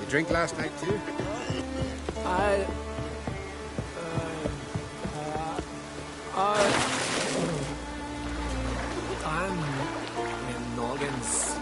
You drink last night too? I... I'm in Noggins.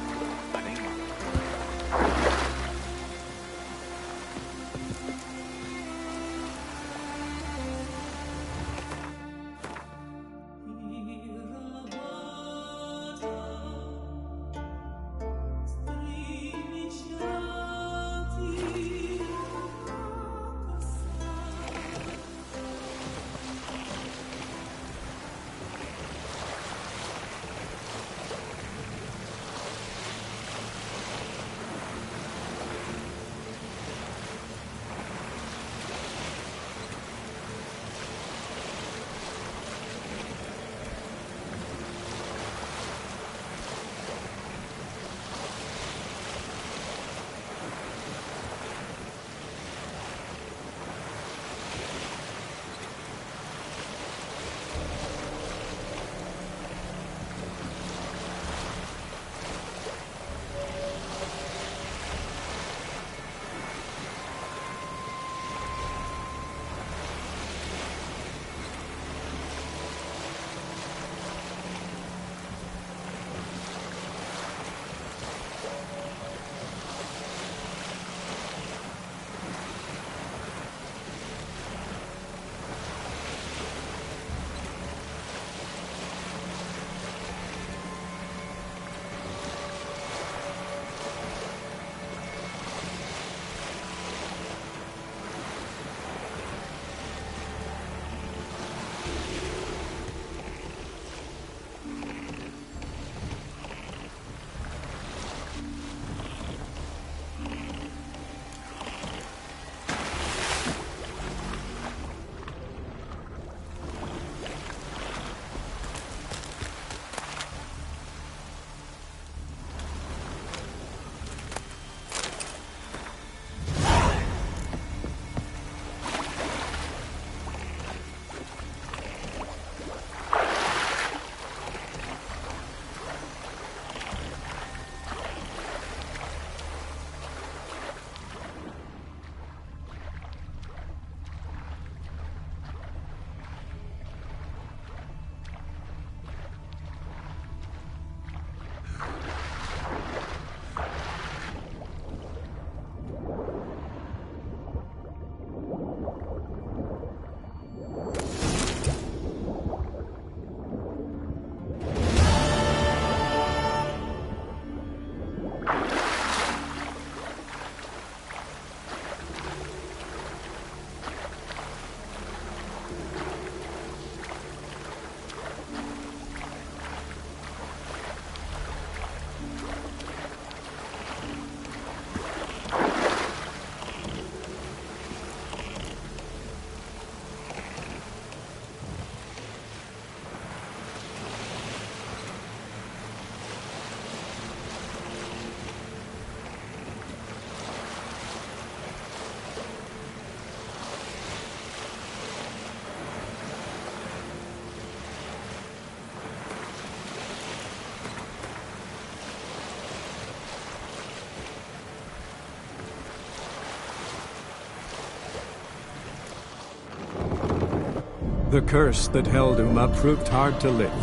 The curse that held Uma proved hard to lift,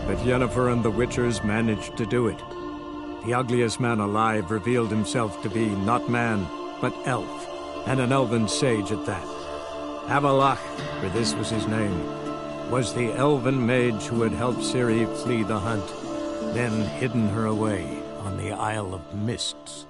but Yennefer and the Witchers managed to do it. The ugliest man alive revealed himself to be not man, but elf, and an elven sage at that. Avalach, for this was his name, was the elven mage who had helped Ciri flee the hunt, then hidden her away on the Isle of Mists.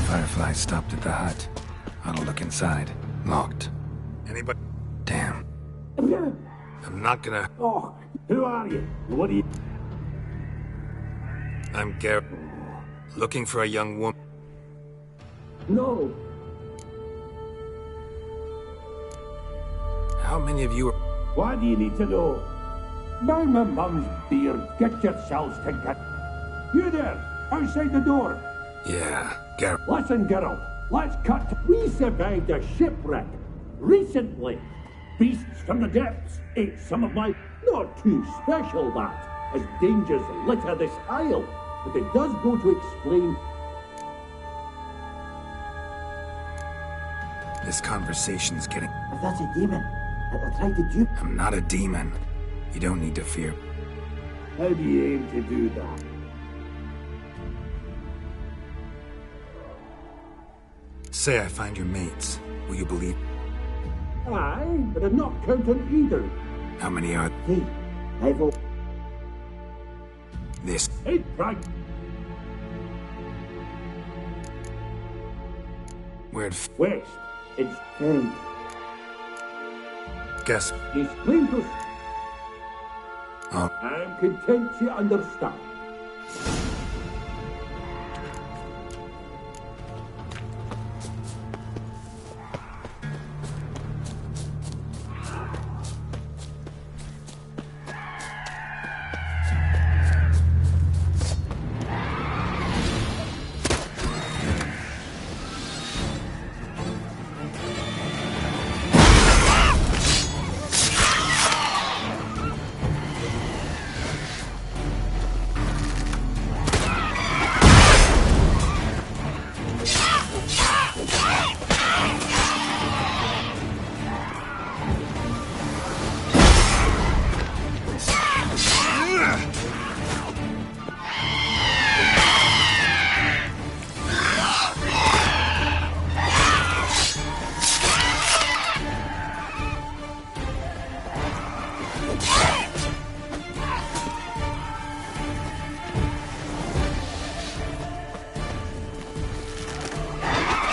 Firefly stopped at the hut. I'll look inside. Locked. Anybody? Damn. I'm not gonna... Oh, who are you? What are you... I'm Garrett. Looking for a young woman. No. How many of you are... Why do you need to know? Now my mum's beard. Get yourselves together. You there, outside the door. Yeah, Garrett. Listen, Geralt. Let's cut. We survived a shipwreck recently. Beasts from the depths ate some of my... Not too special, that, as dangers litter this isle. But it does go to explain... This conversation's getting... If that's a demon, it'll try to dupe. I'm not a demon. You don't need to fear. How do you aim to do that? Say I find your mates. Will you believe? Aye, but I'm not counting either. How many are... Hey, I've... This... Hey, Frank. Where'd... West. It's Hey, Guess. explain to us. Oh, I'm content to understand.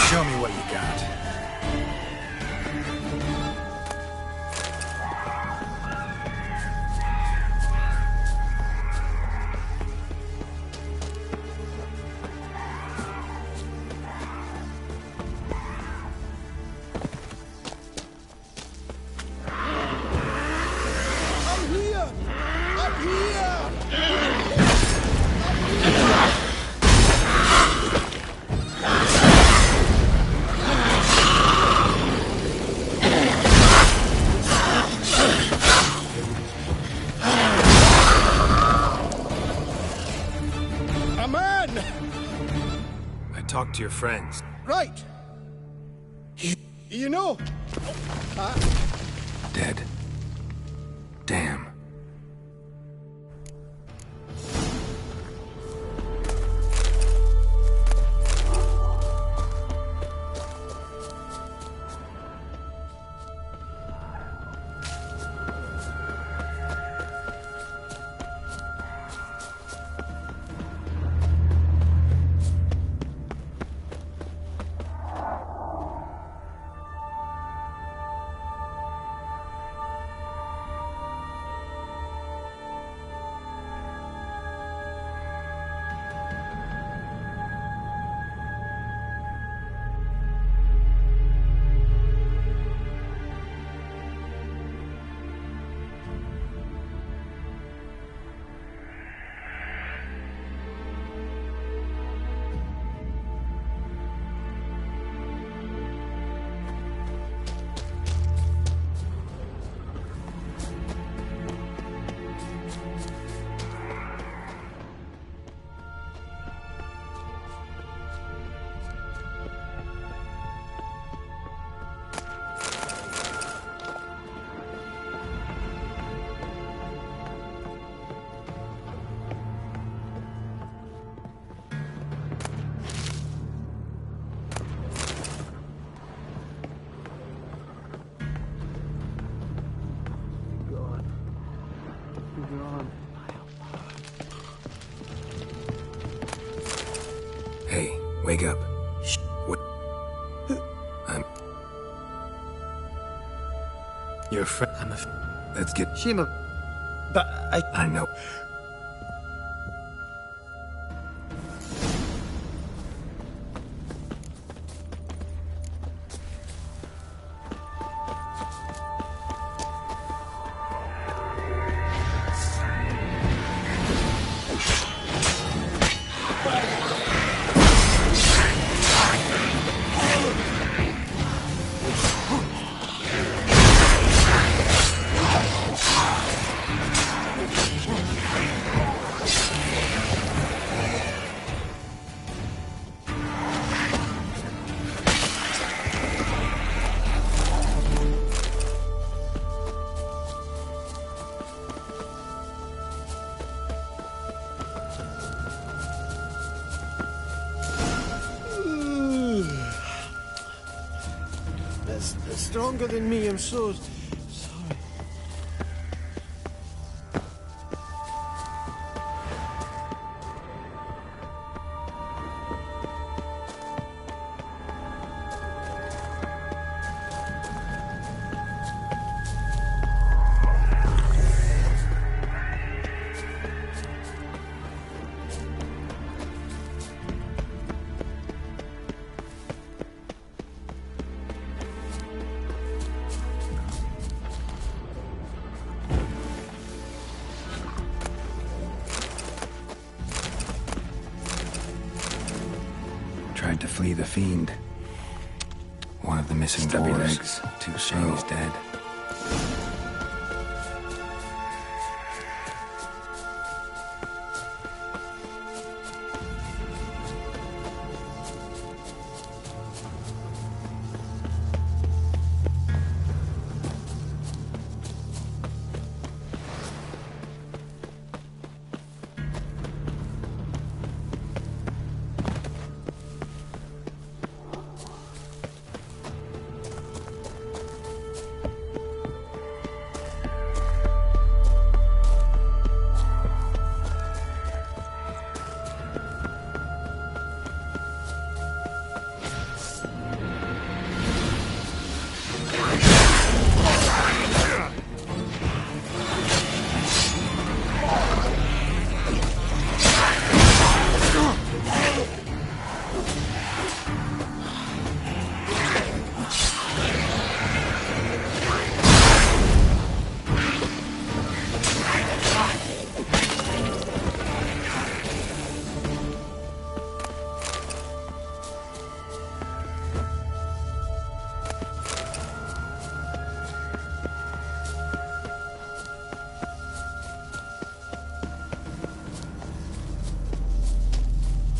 Show me what you got. Talk to your friends. Right. You know. dead. Damn. Hey, wake up. What? Your friend. Let's get. Shima. But I know. that's stronger than me, I'm so sorry. Tried to flee the fiend. One of the missing dwarves. Too soon he's dead.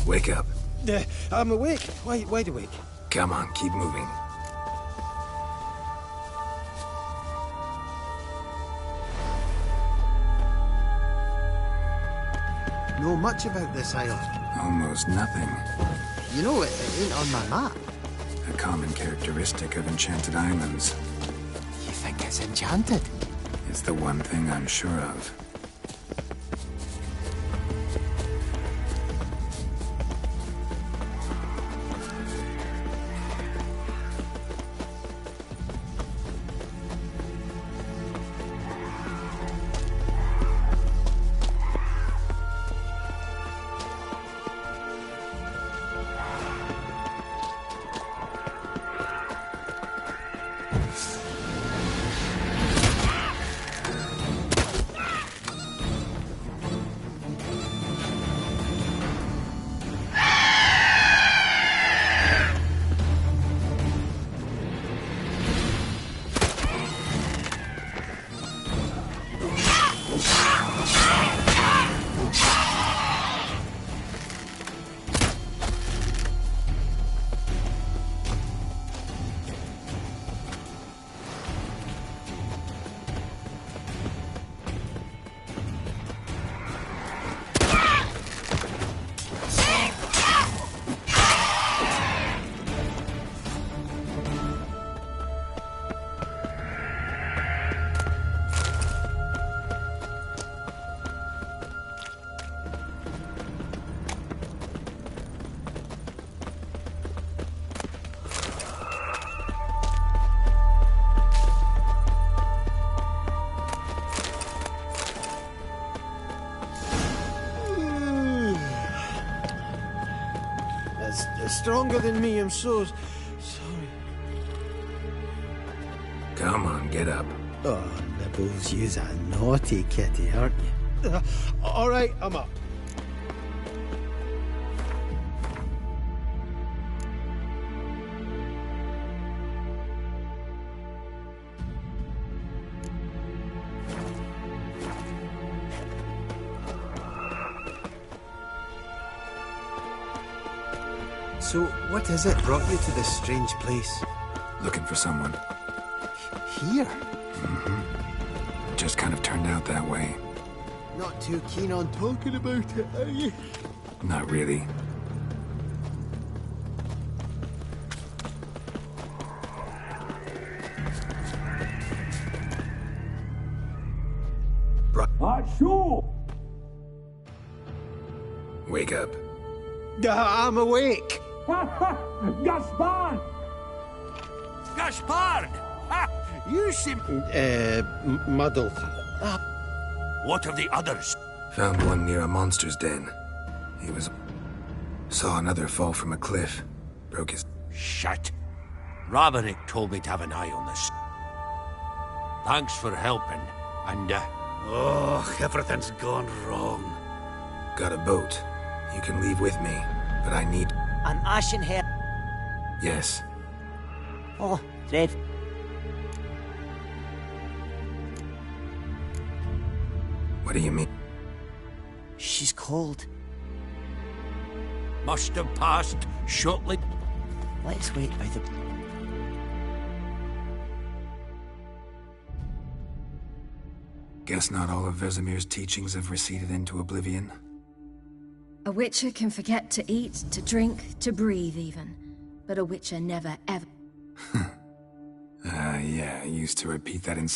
Wake up. I'm awake. Wide awake. Come on, keep moving. Know much about this island? Almost nothing. You know, it ain't on my map. A common characteristic of enchanted islands. You think it's enchanted? It's the one thing I'm sure of. stronger than me, I'm so sorry. Come on, get up. Oh, Nibbles, you's a naughty kitty, aren't you? All right, I'm up. So, what is it brought you to this strange place? Looking for someone. Here? Just kind of turned out that way. Not too keen on talking about it, are you? Not really. Achoo! Wake up. I'm awake. Gaspard! Gaspard! Ha! You seem... Muddled. What of the others? Found one near a monster's den. He was... Saw another fall from a cliff. Broke his... Shit. Roderick told me to have an eye on this. Thanks for helping. And, oh, everything's gone wrong. Got a boat. You can leave with me, but I need... An ashen hair. Yes. Oh, dread. What do you mean? She's cold. Must have passed shortly. Let's wait by the... Guess not all of Vesemir's teachings have receded into oblivion. A witcher can forget to eat, to drink, to breathe even. But a witcher never ever... Yeah, I used to repeat that in...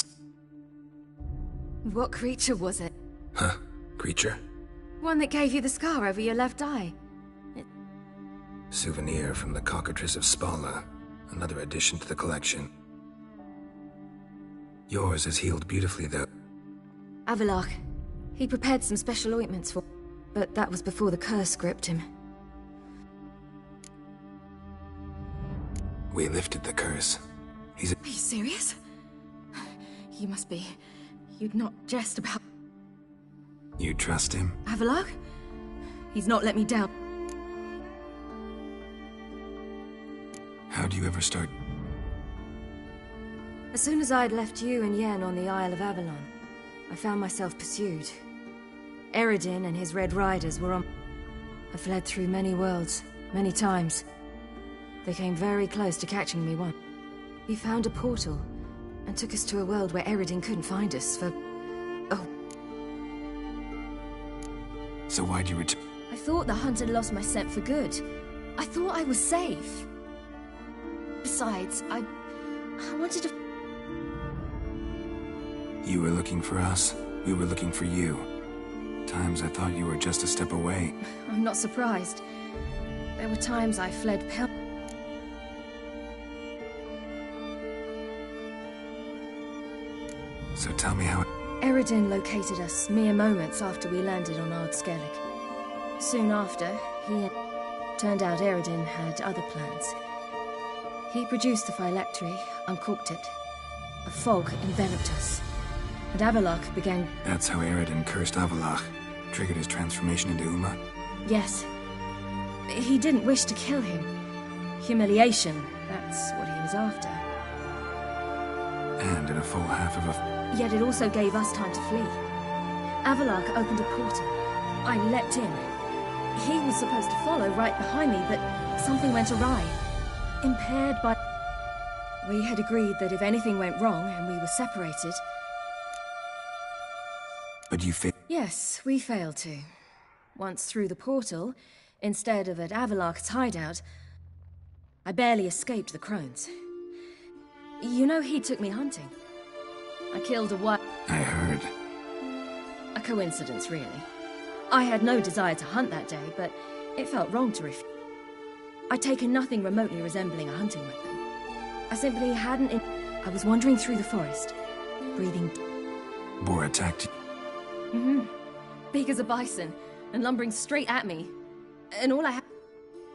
What creature was it? Huh? Creature? One that gave you the scar over your left eye. Souvenir from the cockatrice of Spala. Another addition to the collection. Yours is healed beautifully, though. Avalok. He prepared some special ointments for... But that was before the curse gripped him. We lifted the curse. He's a... Are you serious? You must be... You'd not jest about... You trust him? Avalok? He's not let me down. How'd you ever start? As soon as I'd left you and Yen on the Isle of Avalon, I found myself pursued. Eredin and his Red Riders were on... I fled through many worlds, many times. They came very close to catching me once. We found a portal, and took us to a world where Eredin couldn't find us for... Oh. So why'd you return? I thought the hunt had lost my scent for good. I thought I was safe. Besides, I wanted to... You were looking for us. We were looking for you. Times I thought you were just a step away. I'm not surprised. There were times I fled Pel... So tell me how... Eredin located us mere moments after we landed on Ard Skellig. Soon after, he... Turned out Eredin had other plans. He produced the phylactery, uncorked it. A fog enveloped us. And Avalok began... That's how Eredin cursed Avalach. Triggered his transformation into Uma? Yes. He didn't wish to kill him. Humiliation, that's what he was after. And in a full half of a... Yet it also gave us time to flee. Avalok opened a portal. I leapt in. He was supposed to follow right behind me, but something went awry. Impaired by... We had agreed that if anything went wrong and we were separated... But you failed? Yes, we failed to. Once through the portal, instead of at Avalok's hideout, I barely escaped the crones. You know he took me hunting. I killed a wild... I heard. A coincidence, really. I had no desire to hunt that day, but it felt wrong to refuse. I'd taken nothing remotely resembling a hunting weapon. I simply hadn't... I was wandering through the forest, breathing... Boar attacked you? Mm-hmm. Big as a bison, and lumbering straight at me. And all I had...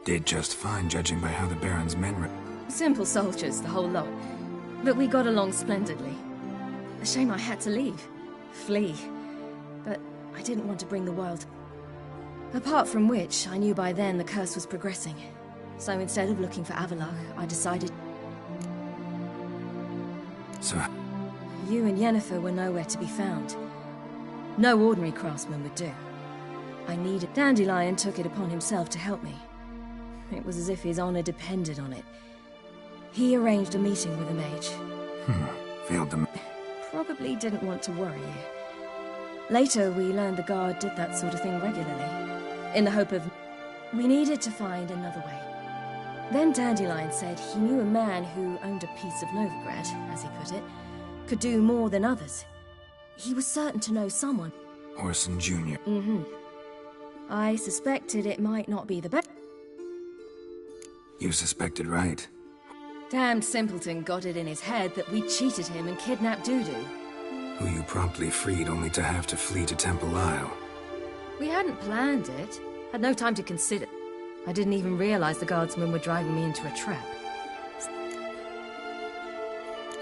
Did just fine, judging by how the Baron's men were. Simple soldiers, the whole lot. But we got along splendidly. A shame I had to leave. Flee. But I didn't want to bring the wild. Apart from which, I knew by then the curse was progressing. So instead of looking for Avalok, I decided... So... You and Yennefer were nowhere to be found. No ordinary craftsman would do. I needed... Dandelion took it upon himself to help me. It was as if his honor depended on it. He arranged a meeting with a mage. Failed them. Probably didn't want to worry you. Later, we learned the guard did that sort of thing regularly. In the hope of... We needed to find another way. Then Dandelion said he knew a man who owned a piece of Novigrad, as he put it, could do more than others. He was certain to know someone. Orson Jr. I suspected it might not be the best. You suspected right. Damned simpleton got it in his head that we cheated him and kidnapped Dudu. Who you promptly freed only to have to flee to Temple Isle. We hadn't planned it. Had no time to consider. I didn't even realize the guardsmen were driving me into a trap.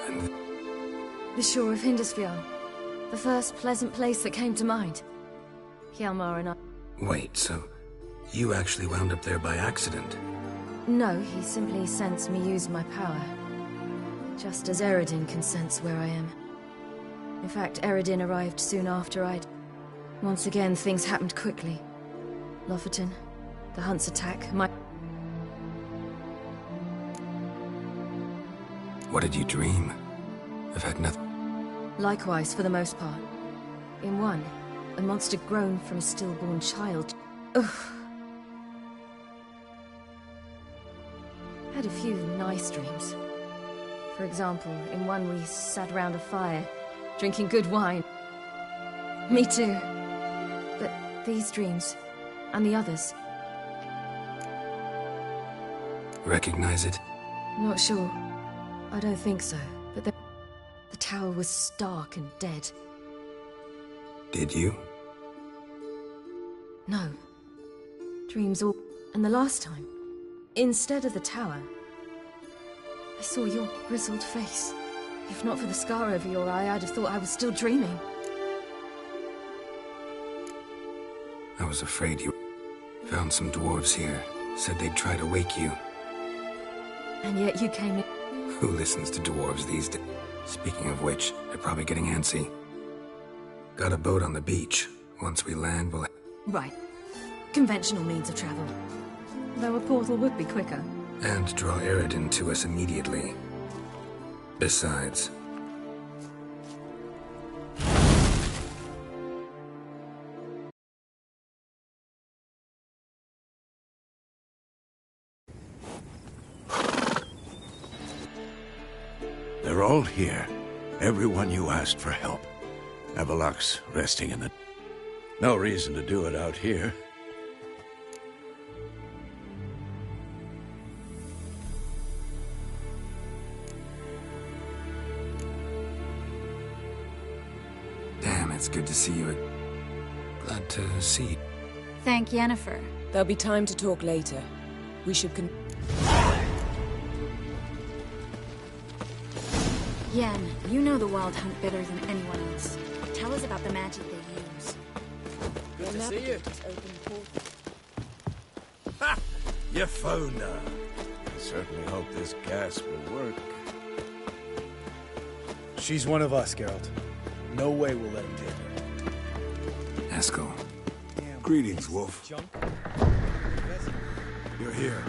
And the shore of Hindisfjall. The first pleasant place that came to mind. Hjalmar and I... Wait, so... you actually wound up there by accident? No, he simply sensed me use my power. Just as Eredin can sense where I am. In fact, Eredin arrived soon after I'd... Once again, things happened quickly. Lofoten, the Hunt's attack, my... What did you dream? I've had nothing... Likewise, for the most part. In one, a monster grown from a stillborn child. Ugh. Had a few nice dreams. For example, in one we sat around a fire, drinking good wine. Me too. But these dreams, and the others... Recognize it? Not sure. I don't think so, but the tower was stark and dead. Did you? No. Dreams all... And the last time, instead of the tower, I saw your grizzled face. If not for the scar over your eye, I'd have thought I was still dreaming. I was afraid you... Found some dwarves here. Said they'd try to wake you. And yet you came in... Who listens to dwarves these days? Speaking of which, they're probably getting antsy. Got a boat on the beach. Once we land, we'll... Right. Conventional means of travel. Though a portal would be quicker. And draw Eredin to us immediately. Besides... They're all here. Everyone you asked for help. Avalok's resting in the... No reason to do it out here. Damn, it's good to see you. Glad to see you. Thank Yennefer. There'll be time to talk later. We should Yen, you know the Wild Hunt better than anyone else. Tell us about the magic they use. Good to see you. Ha! You found her. I certainly hope this gas will work. She's one of us, Geralt. No way we'll let him take her. Eskel. Greetings, Wolf. You're here.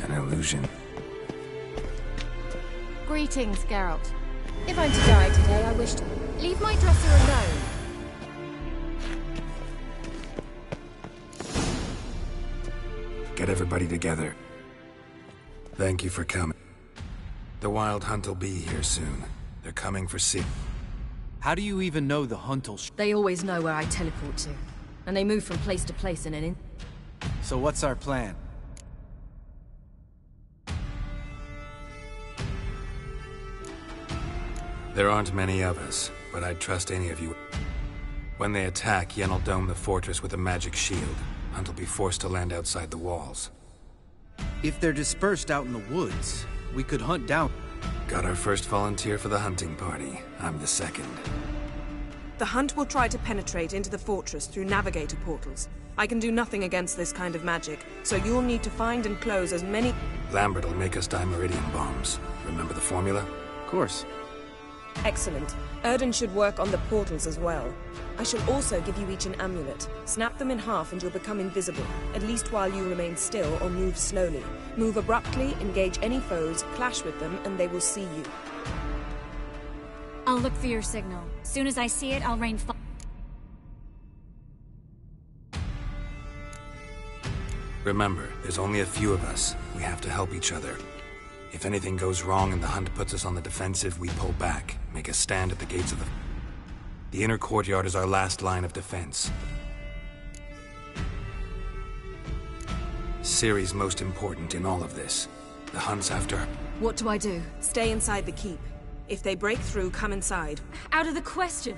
An illusion. Greetings, Geralt. If I'm to die today, I wish to... Leave my dresser alone. Get everybody together. Thank you for coming. The Wild Hunt will be here soon. They're coming for sea. How do you even know the Hunt'll... They always know where I teleport to. And they move from place to place in an in... So what's our plan? There aren't many of us, but I'd trust any of you. When they attack, Yen'll dome the fortress with a magic shield. Hunt'll be forced to land outside the walls. If they're dispersed out in the woods, we could hunt down. Got our first volunteer for the hunting party. I'm the second. The Hunt will try to penetrate into the fortress through navigator portals. I can do nothing against this kind of magic, so you'll need to find and close as many... Lambert'll make us dimeridium bombs. Remember the formula? Of course. Excellent. Erden should work on the portals as well. I shall also give you each an amulet. Snap them in half and you'll become invisible, at least while you remain still or move slowly. Move abruptly, engage any foes, clash with them, and they will see you. I'll look for your signal. Soon as I see it, I'll rain fire. Remember, there's only a few of us. We have to help each other. If anything goes wrong and the Hunt puts us on the defensive, we pull back, make a stand at the gates of the... The inner courtyard is our last line of defense. Ciri's most important in all of this. The Hunt's after... What do I do? Stay inside the keep. If they break through, come inside. Out of the question.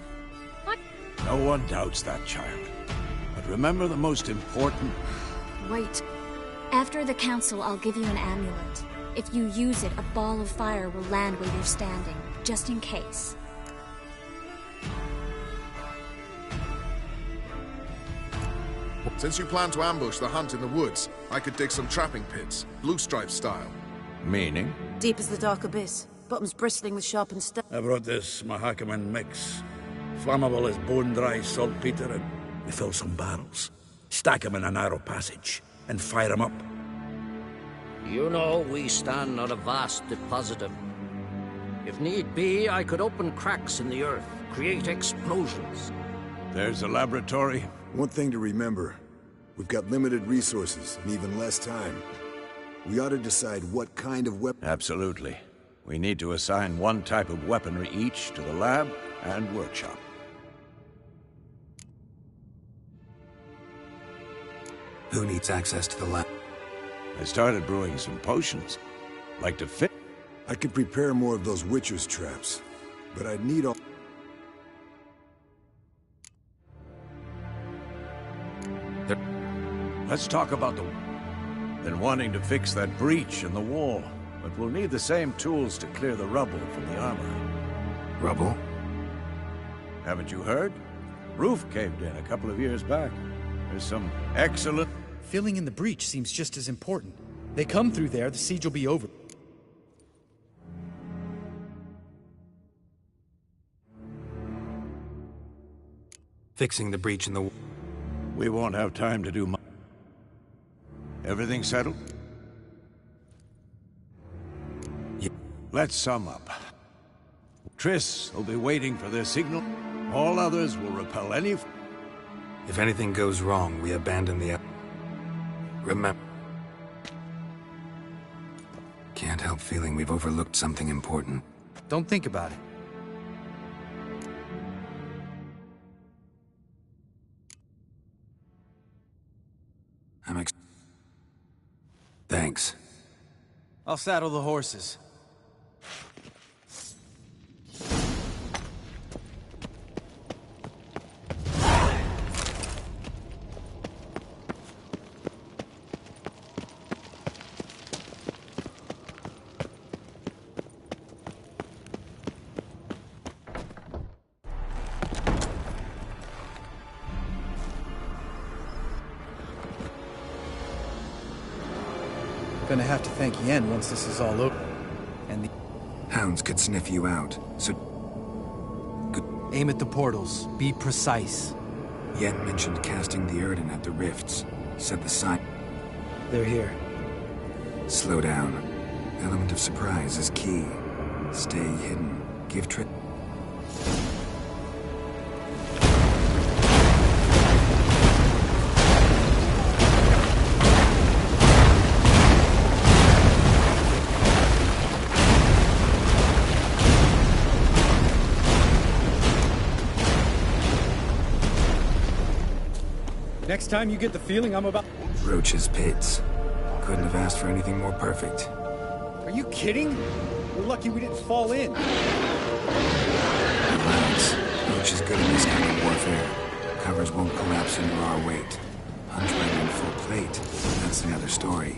What? No one doubts that, child. But remember the most important... Wait. After the council, I'll give you an amulet. If you use it, a ball of fire will land where you're standing, just in case. Since you plan to ambush the Hunt in the woods, I could dig some trapping pits, blue stripe style. Meaning? Deep as the dark abyss, bottoms bristling with sharpened stone. I brought this Mahakaman mix. Flammable as bone-dry saltpeter, and we fill some barrels. Stack them in a narrow passage, and fire them up. You know, we stand on a vast deposit of... If need be, I could open cracks in the earth, create explosions. There's a laboratory. One thing to remember, we've got limited resources and even less time. We ought to decide what kind of weapon... Absolutely. We need to assign one type of weaponry each to the lab and workshop. Who needs access to the lab? I started brewing some potions. Like to fit... I could prepare more of those Witcher's traps, but I'd need all... Let's talk about the... Been wanting to fix that breach in the wall, but we'll need the same tools to clear the rubble from the armory. Rubble? Haven't you heard? Roof caved in a couple of years back. There's some excellent... Filling in the breach seems just as important. They come through there, the siege will be over. Fixing the breach in the... We won't have time to do much. Everything settled? Yeah. Let's sum up. Triss will be waiting for their signal. All others will repel any... If anything goes wrong, we abandon the... Remember... Can't help feeling we've overlooked something important. Don't think about it. Thanks. I'll saddle the horses. Gonna have to thank Yen once this is all over. And the... Hounds could sniff you out, so... Good. Aim at the portals. Be precise. Yen mentioned casting the Erden at the rifts. Said the sign... They're here. Slow down. Element of surprise is key. Stay hidden. Give trick... Next time you get the feeling I'm about... Roach's pits. Couldn't have asked for anything more perfect. Are you kidding? We're lucky we didn't fall in. Relax. Roach is good at this kind of warfare. Covers won't collapse under our weight. Hunchback in full plate. That's another story.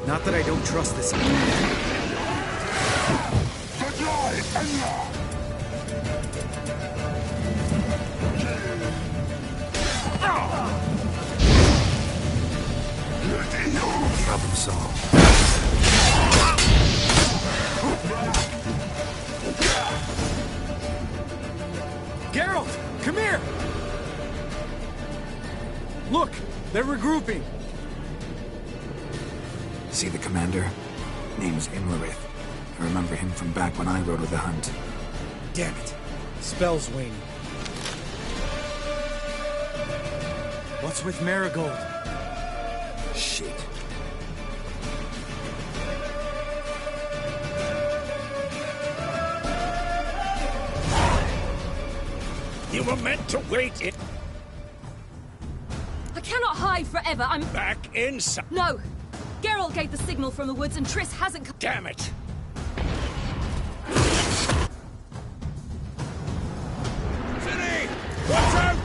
Not that I don't trust this. Problem solved. Geralt, come here! Look, they're regrouping. See the commander? Name's Imlerith. I remember him from back when I rode with the hunt. Damn it. Spell's waning. What's with Marigold? Shit. You were meant to wait it. I cannot hide forever. I'm Back inside. No! Geralt gave the signal from the woods and Triss hasn't come. Damn it! City! Watch out!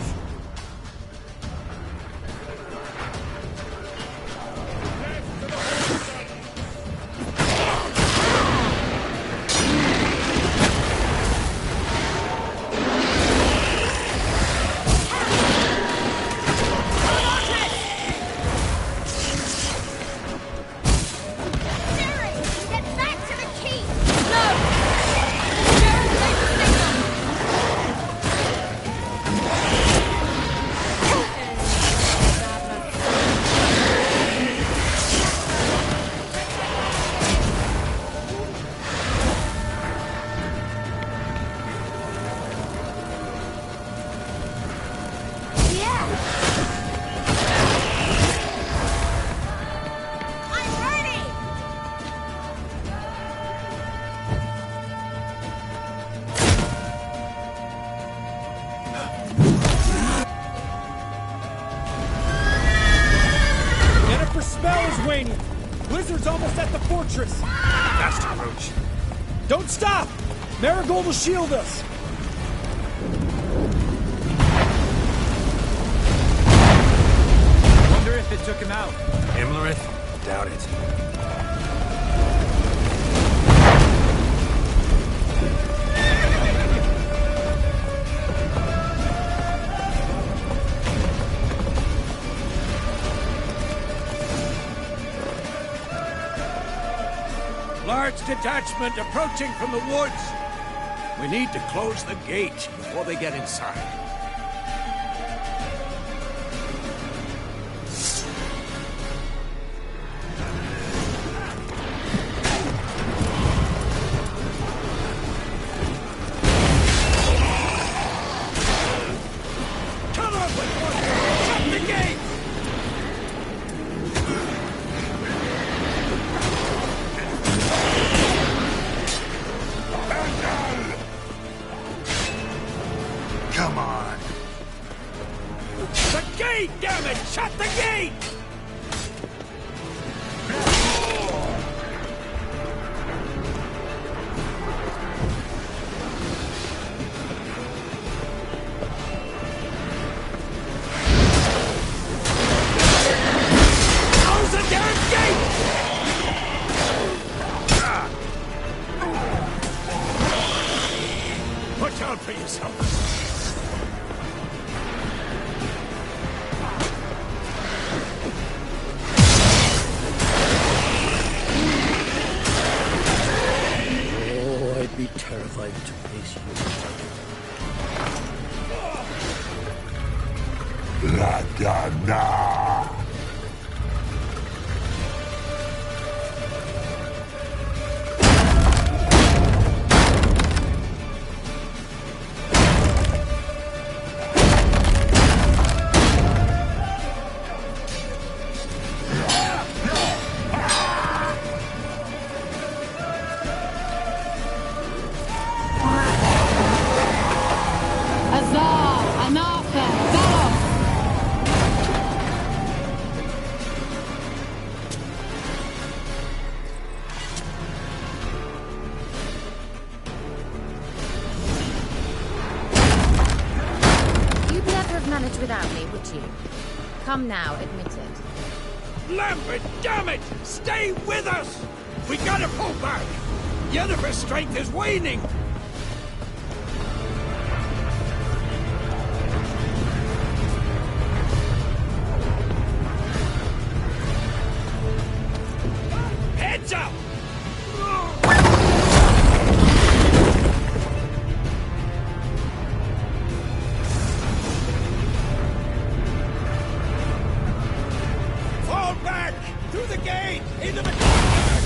Blizzard's almost at the fortress! Faster, Roach. Don't stop! Marigold will shield us! Wonder if it took him out. Imlerith? Doubt it. Large detachment approaching from the woods. We need to close the gate before they get inside. Come on. The gate, damn it! Shut the gate! Close the damn gate! Watch out for yourself. I'd be terrified to face you. La Dana! Without me, would you? Come now, admit it. Lambert, damn it! Stay with us! We gotta pull back! Yennefer's strength is waning! Heads up! Through the gate! Into the courtyard!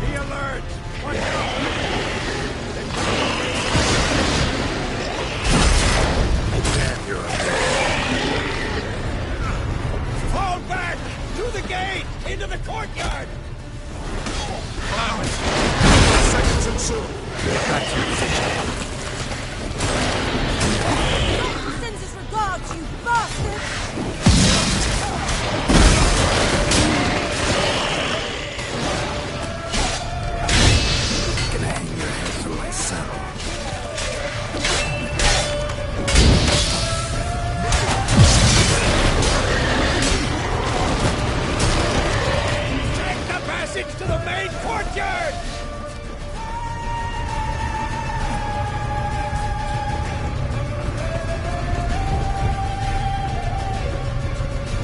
Be alert! Watch out! Damn, you're Fall back! Through the gate! Into the courtyard! Allow it! Seconds and soon! Get back to your position. Sends his regards, you bastard! Gonna hang your head from my saddle. Take the passage to the main courtyard!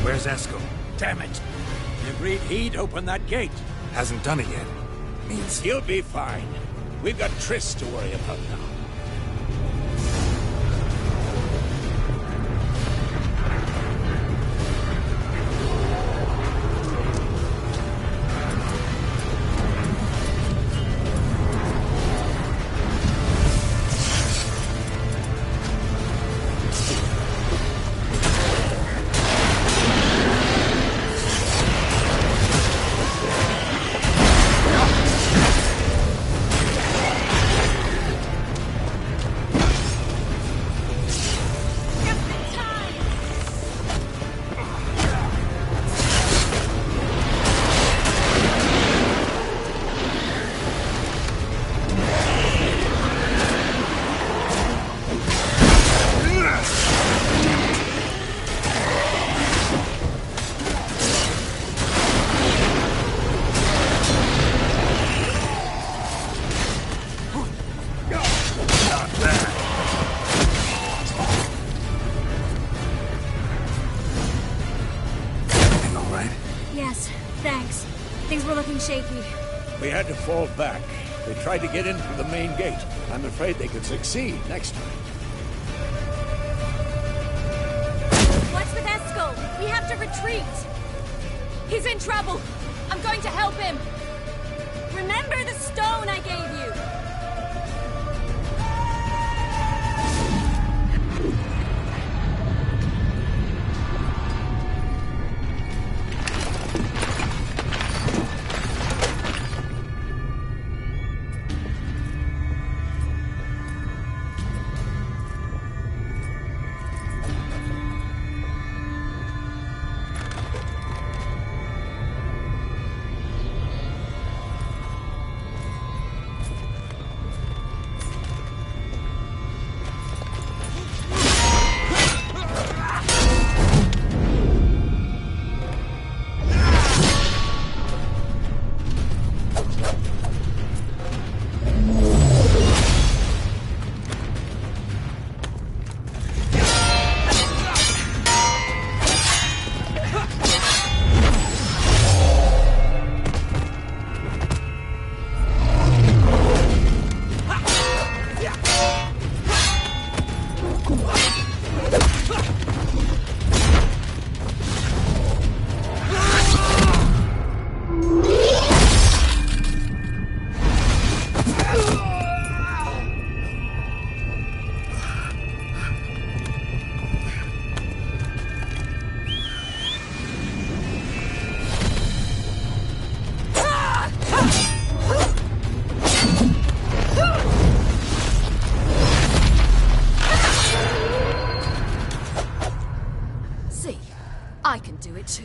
Where's Esco? Damn it! He agreed he'd open that gate. Hasn't done it yet. Means he'll be fine. We've got Triss to worry about now. Yes, thanks. Things were looking shaky. We had to fall back. They tried to get in through the main gate. I'm afraid they could succeed next time. What's with Eskel? We have to retreat. He's in trouble. I'm going to help him. Remember the stone I gave you? I can do it too.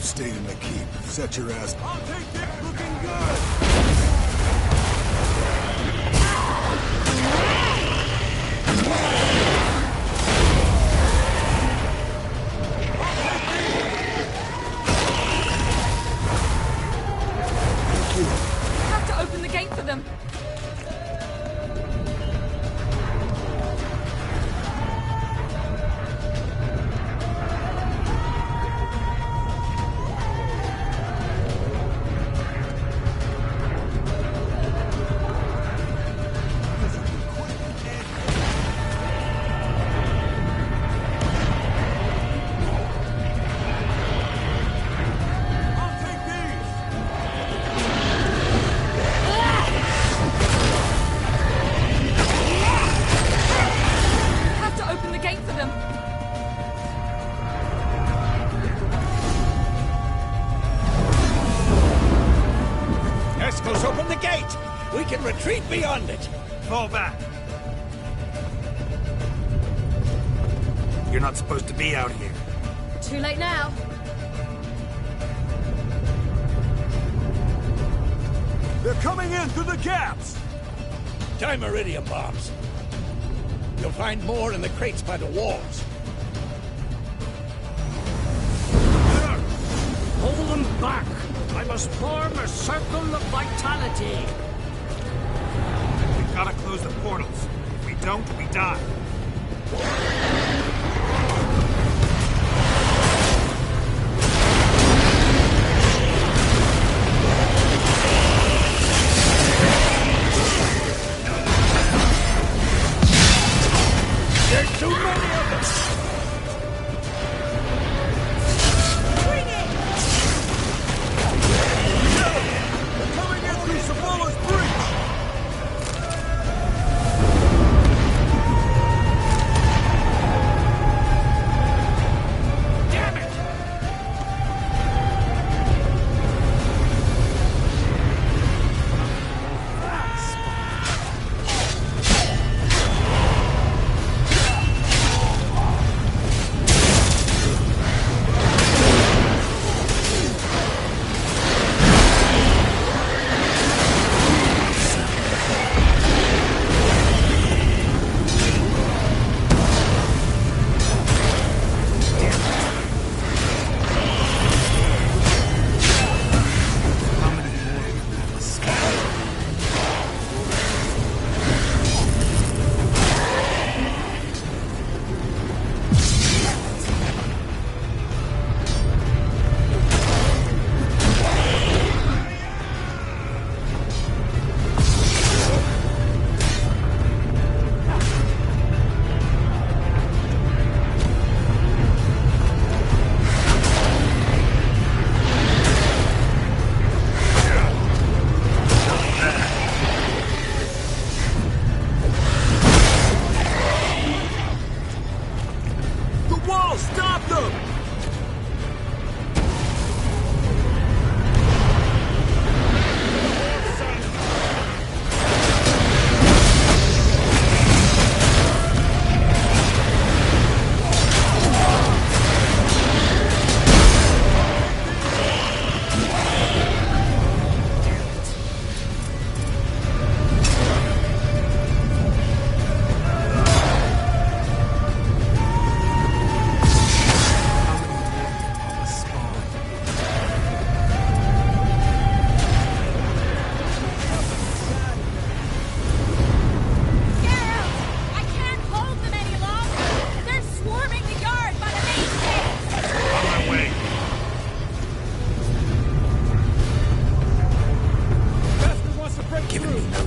Stayed in the keep. Set your ass. I'll take it. Looking good. Have to open the gate for them. Open the gate! We can retreat beyond it! Fall back. You're not supposed to be out here. Too late now. They're coming in through the gaps! Time iridium bombs. You'll find more in the crates by the walls. Hold them back! I must form a circle of vitality. We've got to close the portals. If we don't, we die. There's too many of them!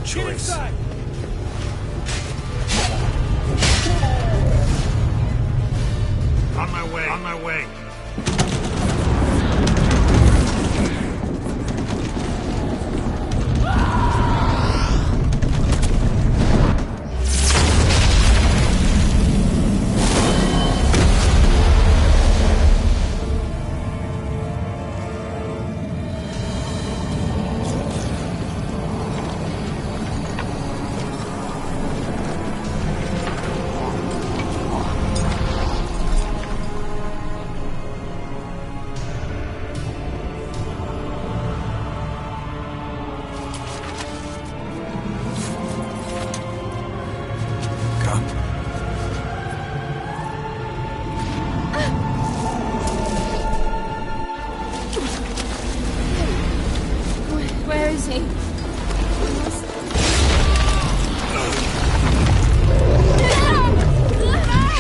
choice. On my way. On my way. Where is he?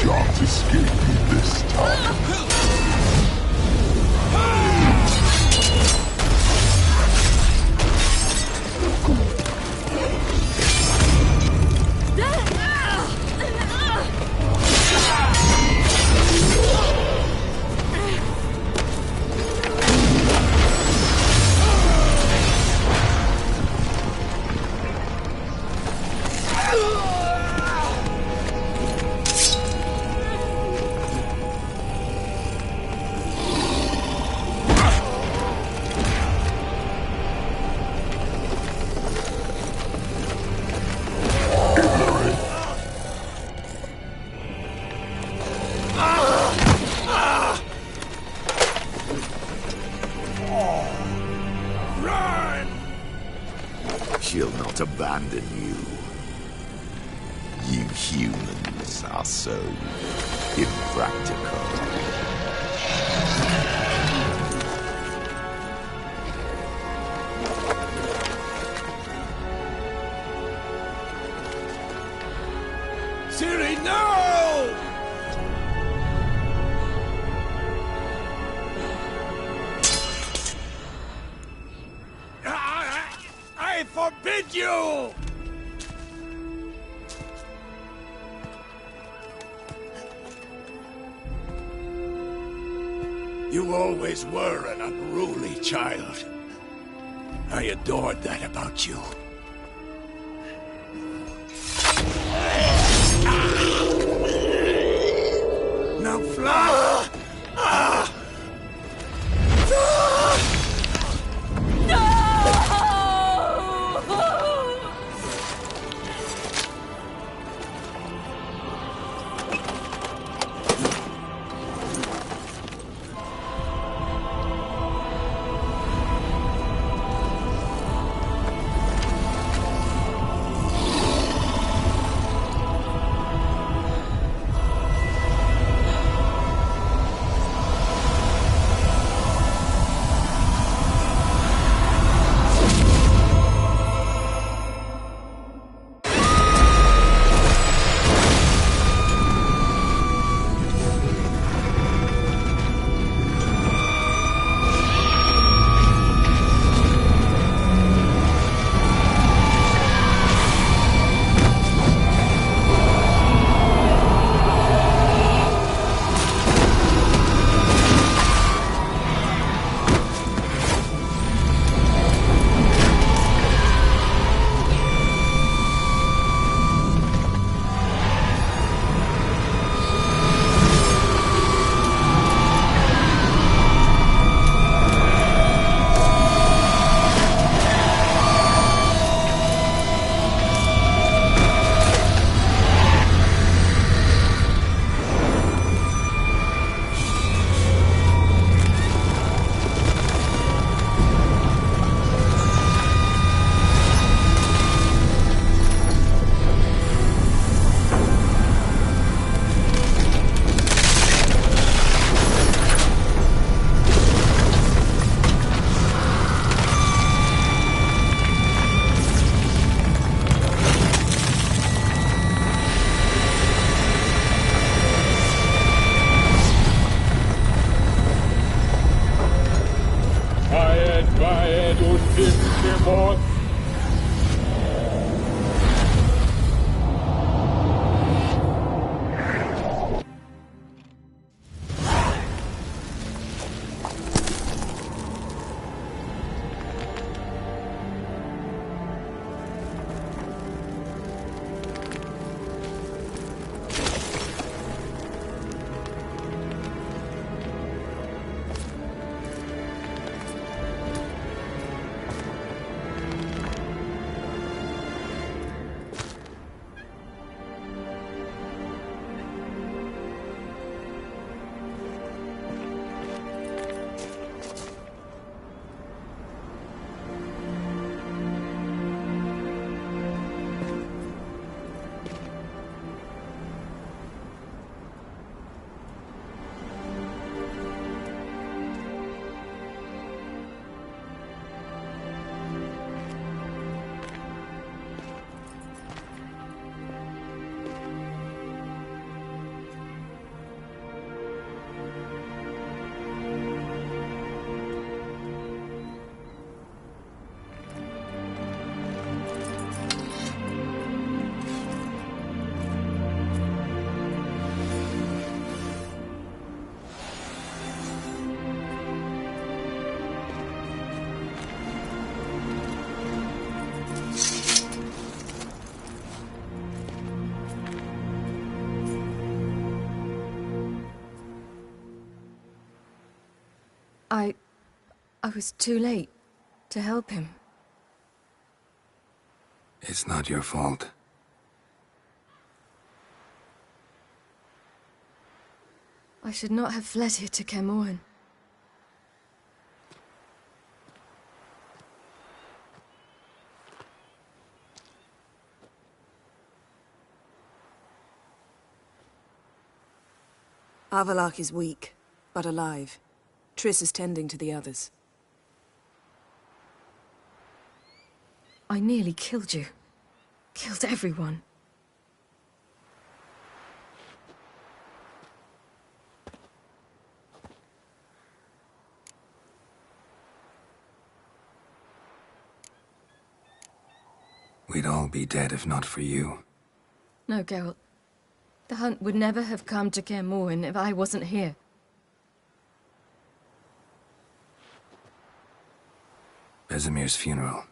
Can't escape me this time. She'll not abandon you. You humans are so impractical. Ciri, no! I forbid you! You always were an unruly child. I adored that about you. Now fly! I was too late to help him. It's not your fault. I should not have fled here to Kaer. Avallac'h is weak, but alive. Triss is tending to the others. I nearly killed you. Killed everyone. We'd all be dead if not for you. No, Geralt. The hunt would never have come to Kaer if I wasn't here. Besemir's funeral.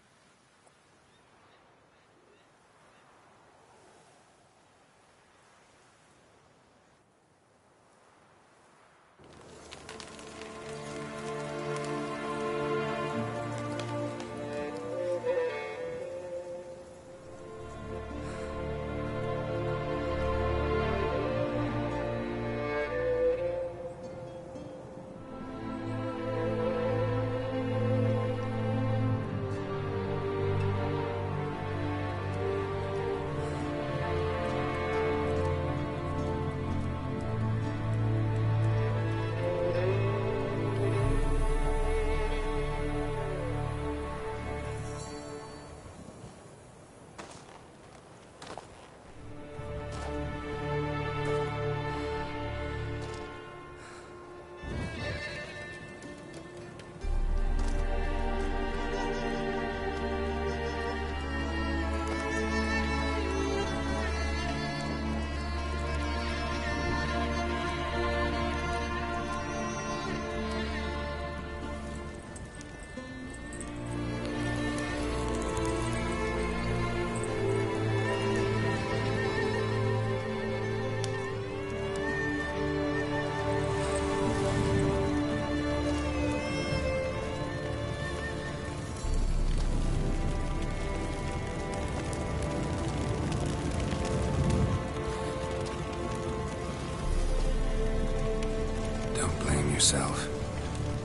Yourself.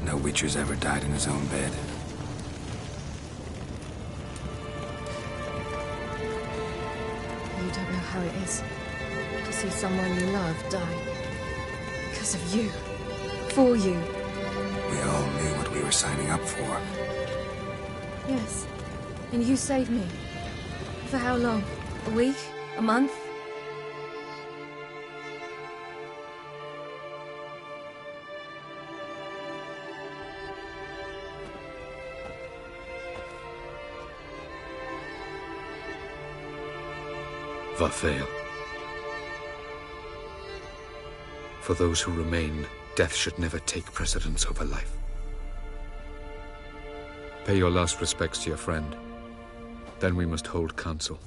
No Witcher's ever died in his own bed. You don't know how it is to see someone you love die. Because of you. For you. We all knew what we were signing up for. Yes. And you saved me. For how long? A week? A month? Vafail. For those who remain, death should never take precedence over life. Pay your last respects to your friend. Then we must hold council.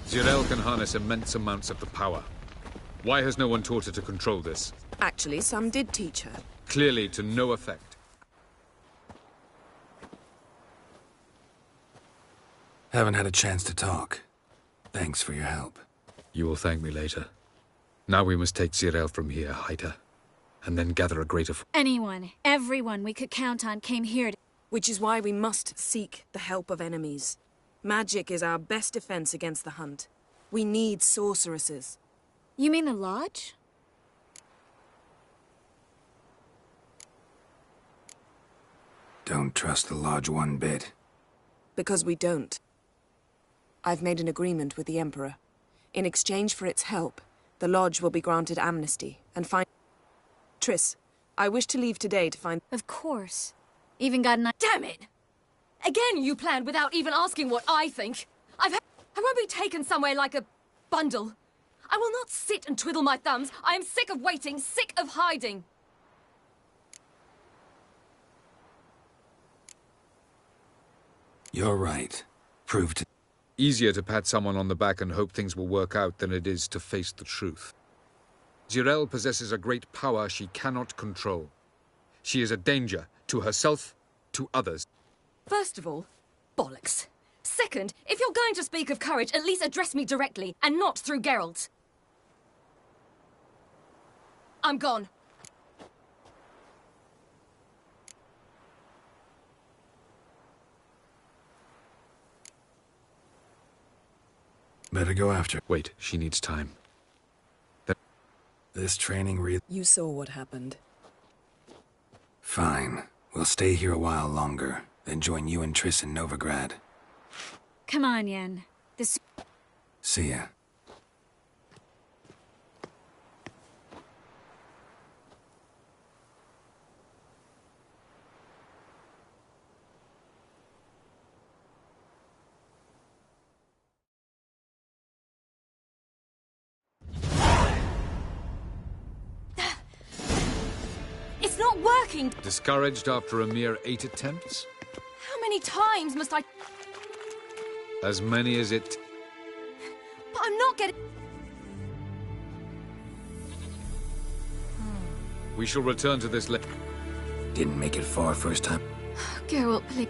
Zirael can harness immense amounts of the power. Why has no one taught her to control this? Actually, some did teach her. Clearly to no effect. Haven't had a chance to talk. Thanks for your help. You will thank me later. Now we must take Zirael from here, hide her, and then gather a greater... Anyone, everyone we could count on came here to... Which is why we must seek the help of enemies. Magic is our best defense against the hunt. We need sorceresses. You mean the Lodge? Don't trust the Lodge one bit. Because we don't. I've made an agreement with the Emperor. In exchange for its help, the Lodge will be granted amnesty and find... Triss, I wish to leave today to find... Of course. Even got an... Damn it! Again you planned without even asking what I think. I won't be taken somewhere like a bundle. I will not sit and twiddle my thumbs. I am sick of waiting, sick of hiding. You're right. Prove to... Easier to pat someone on the back and hope things will work out than it is to face the truth. Zirel possesses a great power she cannot control. She is a danger to herself, to others. First of all, bollocks. Second, if you're going to speak of courage, at least address me directly, and not through Geralt. I'm gone. Better go after. Wait, she needs time. This training You saw what happened. Fine. We'll stay here a while longer, then join you and Triss in Novigrad. Come on, Yen. This... See ya. It's not working! Discouraged after a mere 8 attempts? How many times must I... As many as it... But I'm not getting... We shall return to this later. Didn't make it far first time. Geralt, please.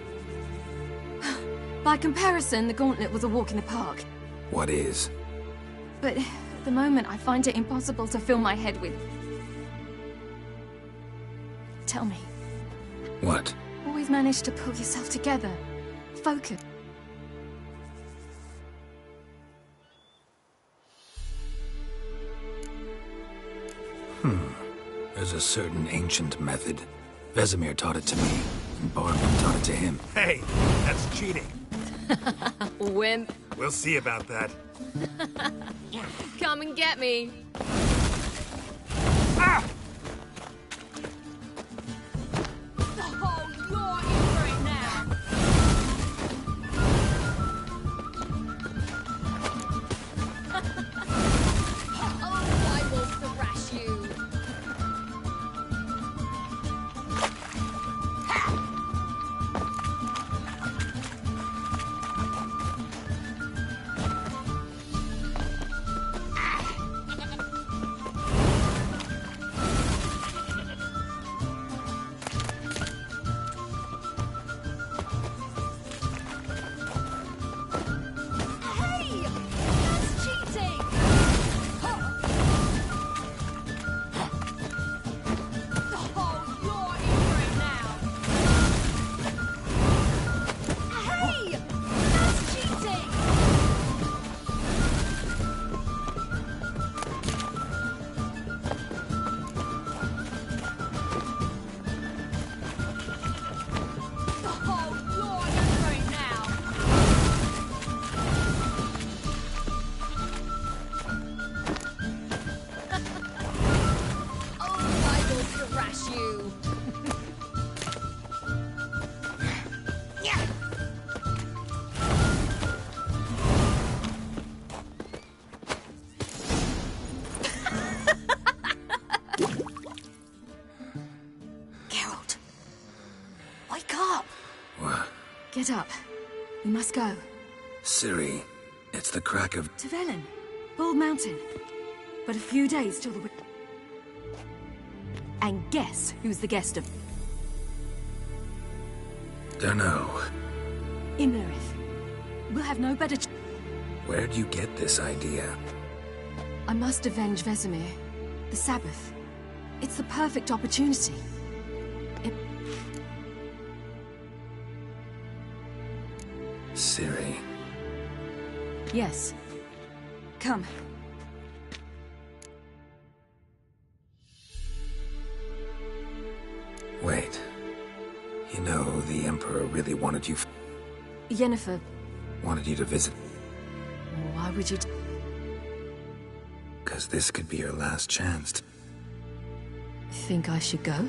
By comparison, the gauntlet was a walk in the park. What is? But at the moment, I find it impossible to fill my head with... Tell me. What? Always manage to pull yourself together. Focus. There's a certain ancient method. Vesemir taught it to me, and Barman taught it to him. Hey, that's cheating. Wimp. We'll see about that. Come and get me. Ah! Oh, you're in for it now. Oh, I will thrash you. Get up. We must go. Ciri, it's the Kakk of... To Velen. Bald Mountain. But a few days till the... And guess who's the guest of... Dunno. Imlerith. We'll have no better... Where'd you get this idea? I must avenge Vesemir. The Sabbath. It's the perfect opportunity. Ciri. Yes. Come. Wait. You know, the Emperor really wanted you... Yennefer. Wanted you to visit. Why would you... Because this could be your last chance to... Think I should go?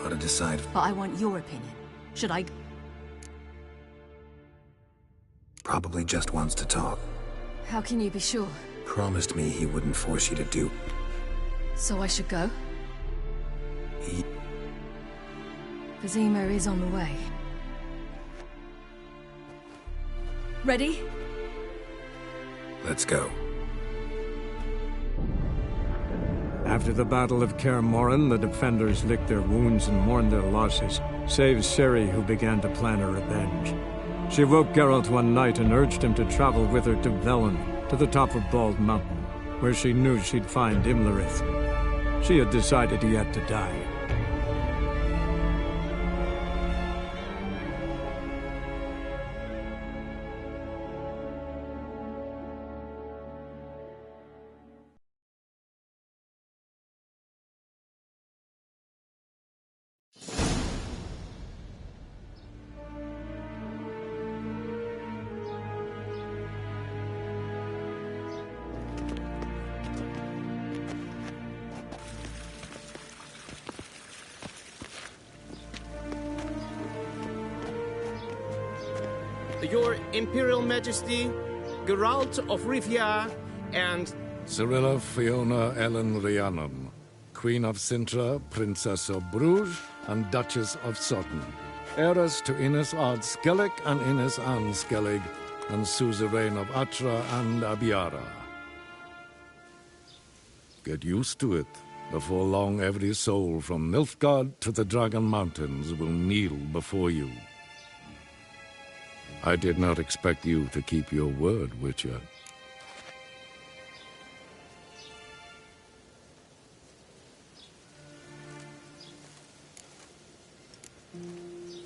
Ought to decide... But I want your opinion. Should I... Probably just wants to talk. How can you be sure? Promised me he wouldn't force you to do... So I should go? Vizima is on the way. Ready? Let's go. After the Battle of Kaer Morhen, the defenders licked their wounds and mourned their losses, save Ciri, who began to plan her revenge. She woke Geralt one night and urged him to travel with her to Velen, to the top of Bald Mountain, where she knew she'd find Imlerith. She had decided he had to die. Your Imperial Majesty, Geralt of Rivia, and... Cirilla Fiona Ellen Rhiannon, Queen of Sintra, Princess of Bruges, and Duchess of Sutton. Heiress to Innes Ard Skellig and Innes Anne Skellig, and suzerain of Atra and Abiara. Get used to it. Before long, every soul from Nilfgaard to the Dragon Mountains will kneel before you. I did not expect you to keep your word, Witcher.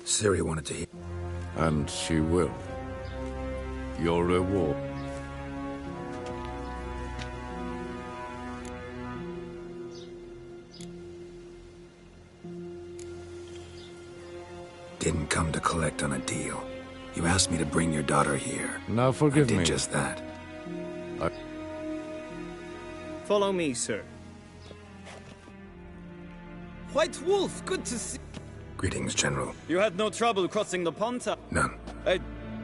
Ciri wanted to hear. And she will. Your reward. Didn't come to collect on a deal. You asked me to bring your daughter here. Now forgive me. I did just that. Follow me, sir. White Wolf, good to see... Greetings, General. You had no trouble crossing the Ponta? None.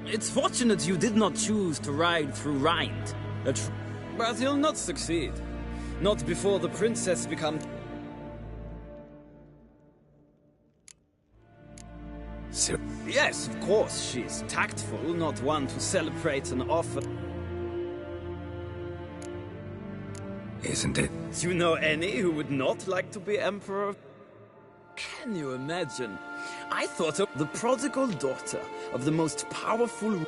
It's fortunate you did not choose to ride through Rind. But you'll not succeed. Not before the princess becomes... Yes, of course, she's tactful, not one to celebrate an offer. Isn't it? Do you know any who would not like to be emperor? Can you imagine? I thought of the prodigal daughter of the most powerful...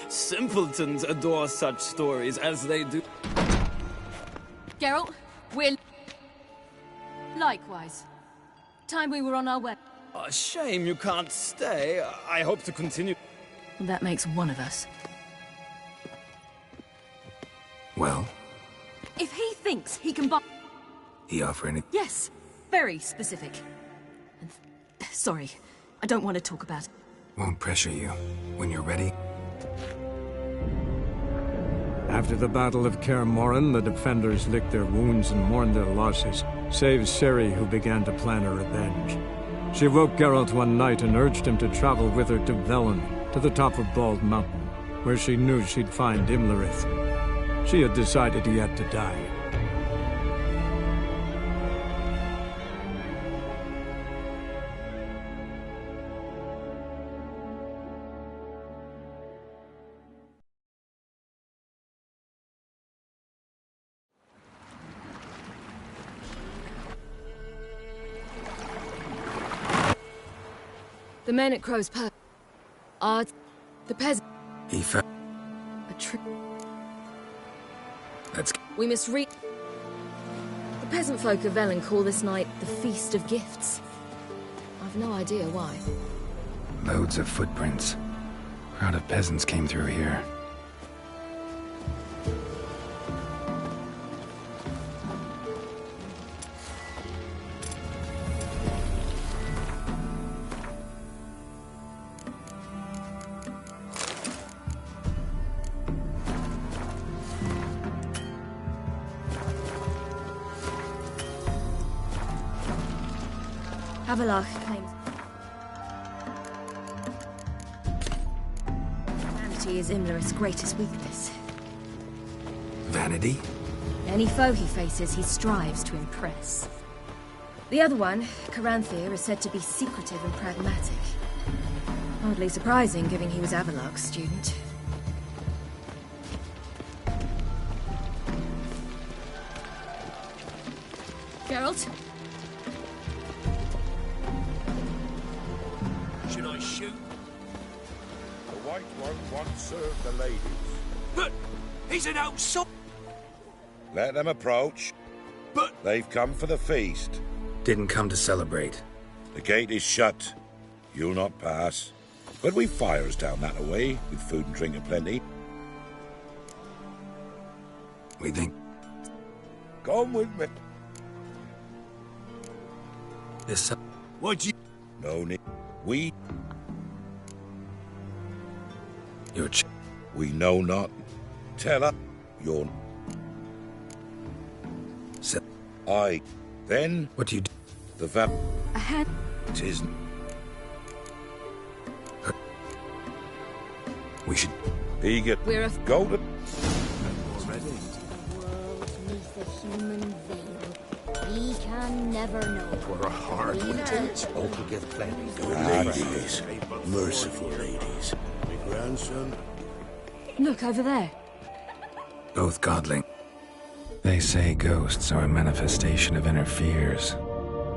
Simpletons adore such stories as they do. Geralt, we're... Likewise. Time we were on our way. A shame you can't stay. I hope to continue. That makes one of us. Well? If he thinks he can buy... He offer any... Yes, very specific. Sorry, I don't want to talk about it. Won't pressure you. When you're ready... After the Battle of Kaer Morhen, the defenders licked their wounds and mourned their losses, save Ciri, who began to plan her revenge. She woke Geralt one night and urged him to travel with her to Velen, to the top of Bald Mountain, where she knew she'd find Imlerith. She had decided he had to die. The men at Crow's Perch are the peasants. He found... A tree. That's... We must read... The peasant folk of Velen call this night the Feast of Gifts. I've no idea why. Loads of footprints. A crowd of peasants came through here. Havelach claims... Vanity is Imlerith's greatest weakness. Vanity? Any foe he faces, he strives to impress. The other one, Caranthir, is said to be secretive and pragmatic. Hardly surprising, given he was Avalok's student. Geralt? Should I shoot? The White One once served the ladies. But he's an outside. Let them approach. But they've come for the feast. Didn't come to celebrate. The gate is shut. You'll not pass. But we've fires down that away, with food and drink aplenty. We think Come with me. this. What'd you... No need. We... Your We know not. Tell us. Your... I. Then... What do you do? The vamp... A hand... 'Tis... We should... Eager... We're a... Golden... Already? We can never know. For a hard winter, all to get plenty. Ladies, merciful ladies. My grandson. Look, over there. Both godling. They say ghosts are a manifestation of inner fears.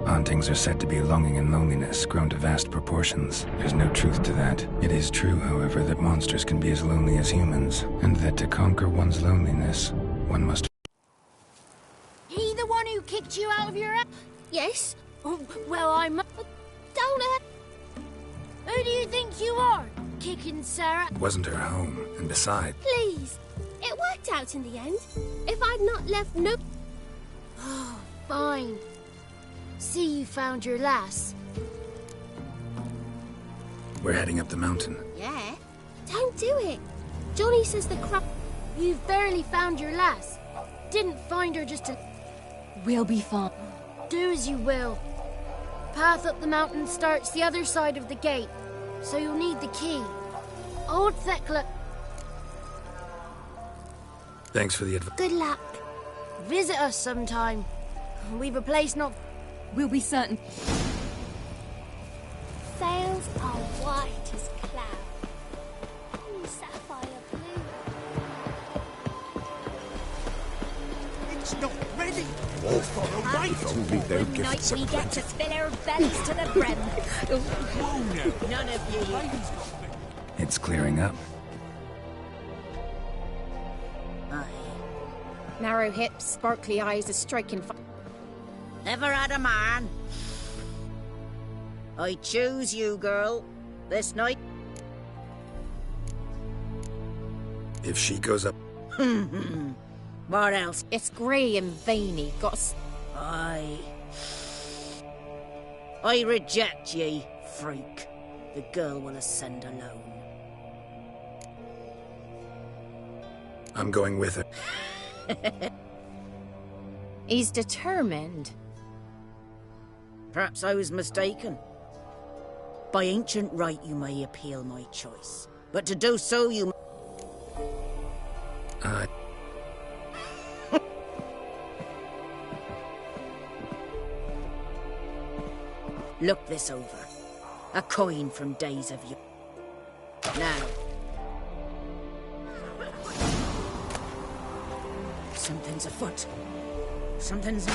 Hauntings are said to be longing and loneliness grown to vast proportions. There's no truth to that. It is true, however, that monsters can be as lonely as humans, and that to conquer one's loneliness, one must... He the one who kicked you out of your... Yes. Oh, well, I'm... Don't it? Who do you think you are? Kicking Sarah? It wasn't her home, and besides... Please. It worked out in the end. If I'd not left no... Oh, fine. See you found your lass. We're heading up the mountain. Yeah? Don't do it. Johnny says the crop... You've barely found your lass. Didn't find her just to... We'll be fine. Do as you will. Path up the mountain starts the other side of the gate, so you'll need the key. Old Thekla... Thanks for the advice. Good luck. Visit us sometime. We've a place not... We'll be certain. Sails are white as cloud. Ooh, sapphire blue. It's not ready. All for a rite. Only their Night gifts we are get to fill our bellies to the brim. Whoa now. None of you. It's clearing up. Narrow hips, sparkly eyes, a striking... Never had a man. I choose you, girl. This night. If she goes up... What else? It's grey and veiny, got I reject ye, freak. The girl will ascend alone. I'm going with her. He's determined. Perhaps I was mistaken. By ancient right you may appeal my choice. But to do so you... Look this over. A coin from days of yore. Now. Something's afoot. Something's...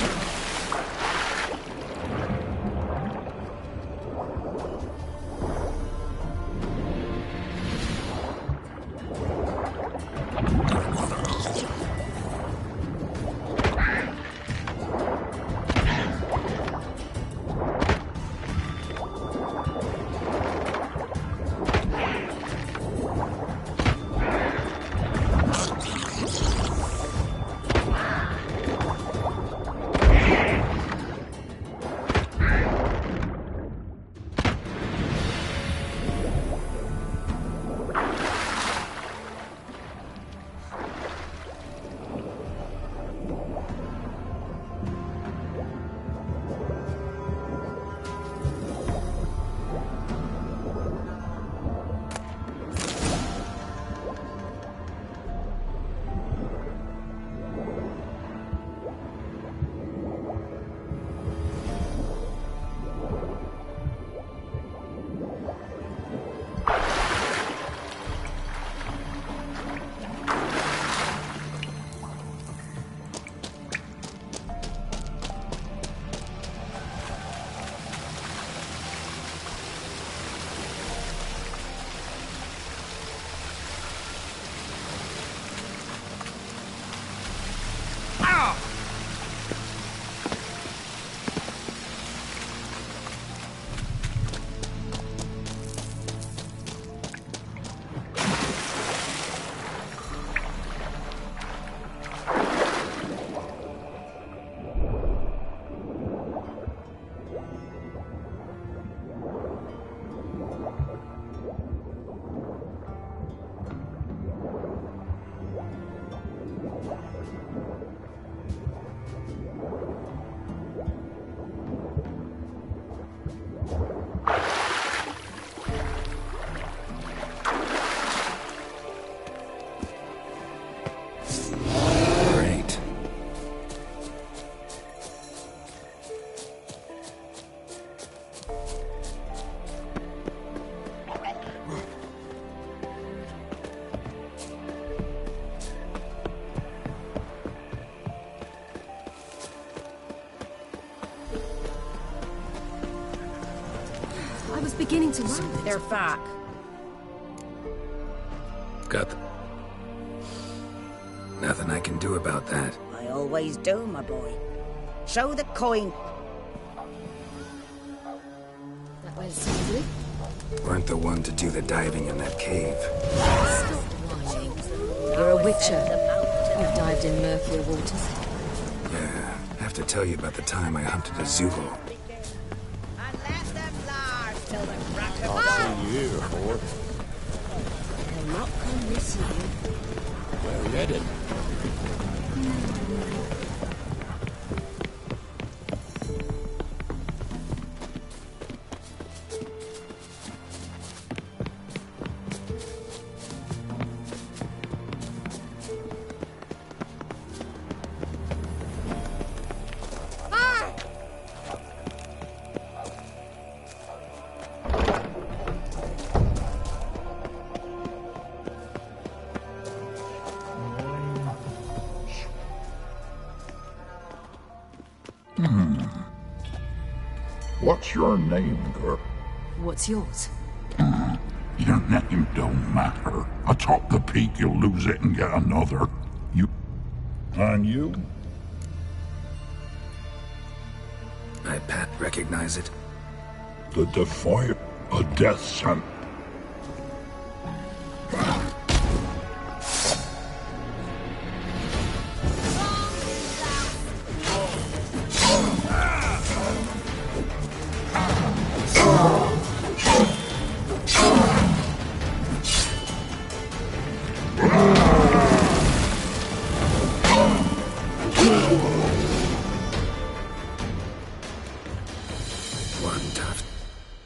nothing to worry. They're back. Got them. Nothing I can do about that. I always do, my boy. Show the coin. That went smoothly. Weren't the one to do the diving in that cave. Stop whining. You're a witcher. You've dived in murkier waters. Yeah, I have to tell you about the time I hunted a Zoogle. I'll see you, boy. They'll not come this year. We're ready. What's your name, girl? What's yours? Your name don't matter. Atop the peak, you'll lose it and get another. You... And you? I recognize it. The Defiant, a death sentence.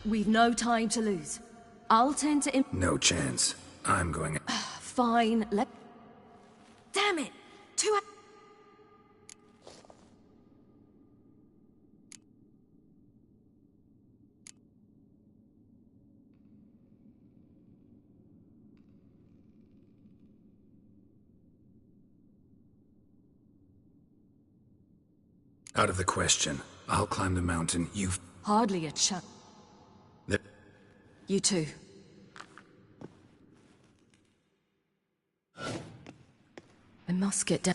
We've no time to lose. I'll tend to No chance. I'm going... Fine, Damn it! Out of the question. I'll climb the mountain. Hardly a chance. You too. I must get down.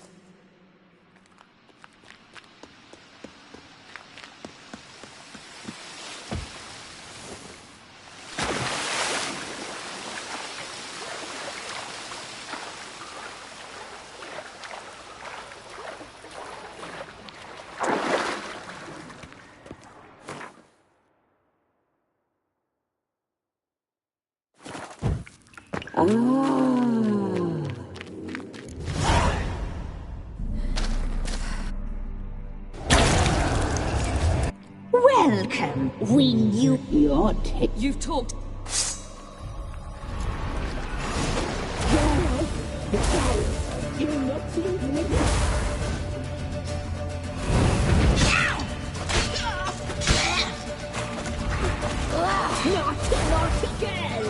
Welcome. We knew your take. You've talked. Naughty girl!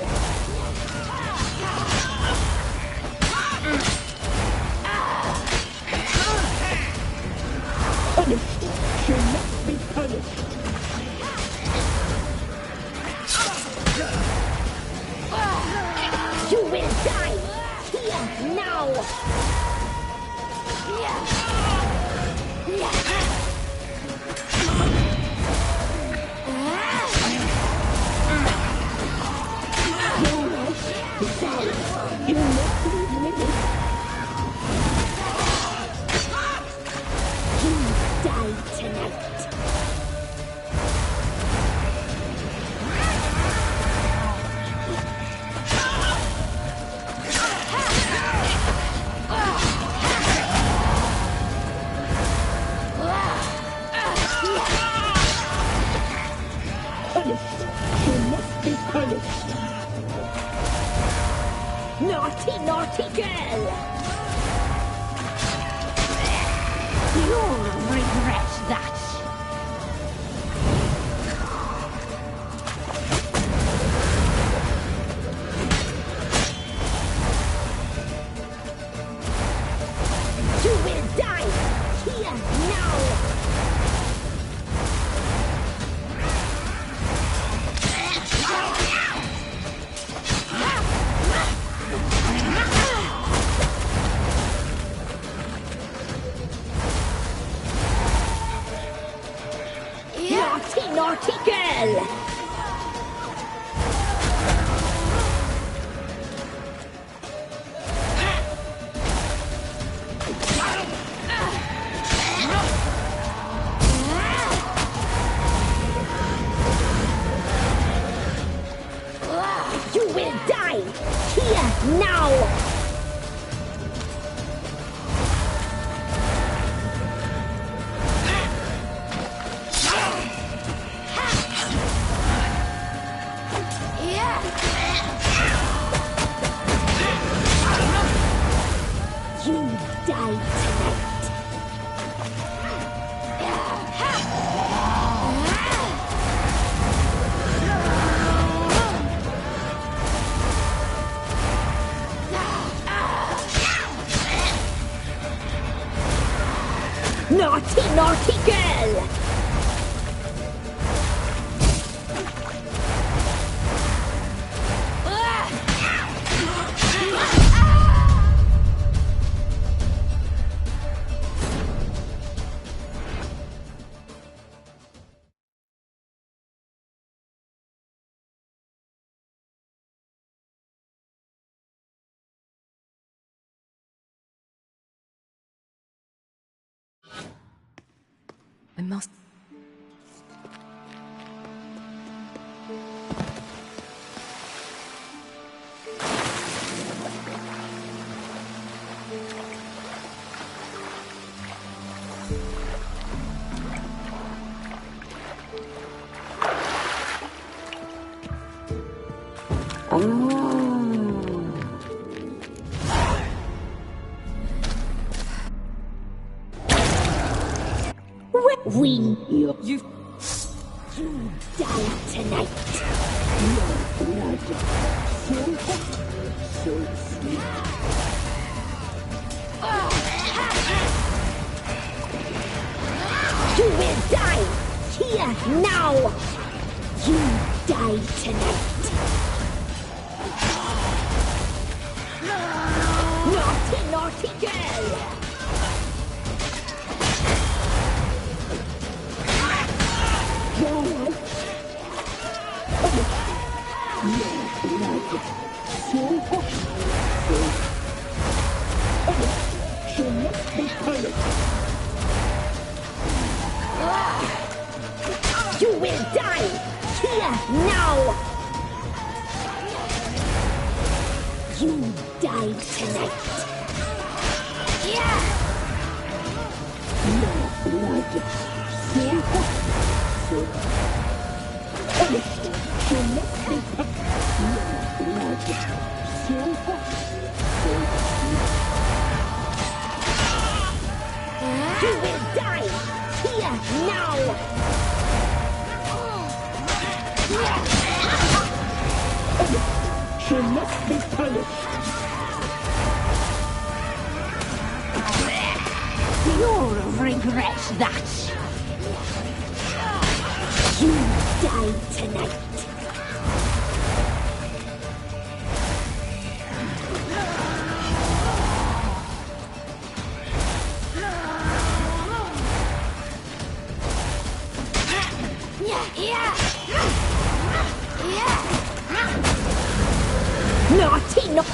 Punished shall not be punished. You will die here now. You must leave with me. You die tonight. Punished. You must be punished. Naughty, naughty girl! You'll regret that. You will die here now! girl! You will die! Here, now! Naughty, naughty girl! I must... You die tonight. Your blood, so hot, so sweet. You will die here now. You die tonight. Naughty, naughty girl. You will die here now. You die tonight. Yeah. Your blood, so hot, so you must be your blood, so hot, so sweet. You will die here now. She must be punished. You'll regret that. You die tonight. Naughty, no.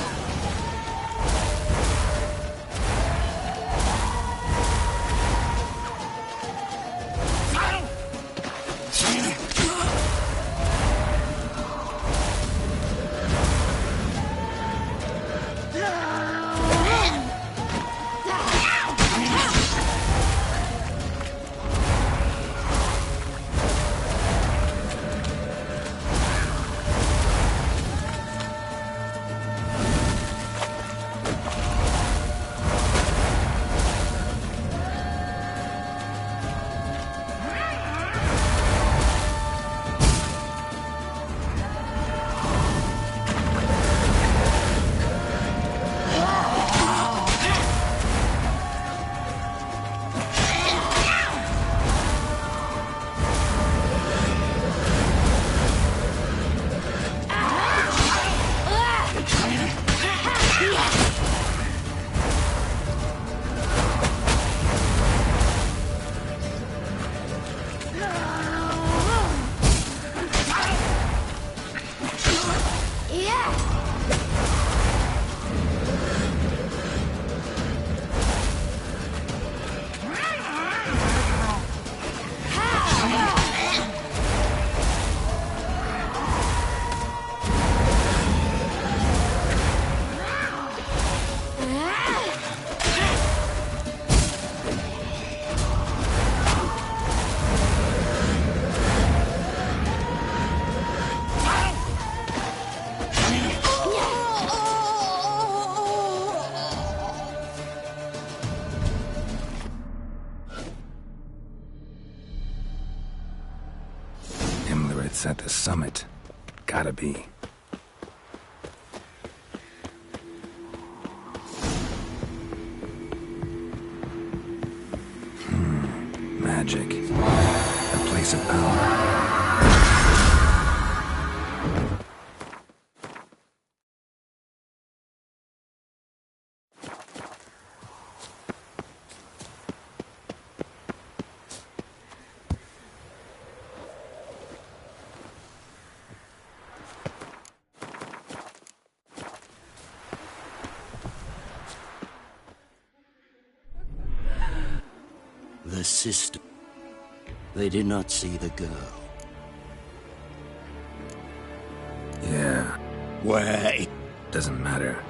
It's at the summit. Gotta be. Magic. A place of power. The sister. They did not see the girl. Yeah. Wait. Doesn't matter.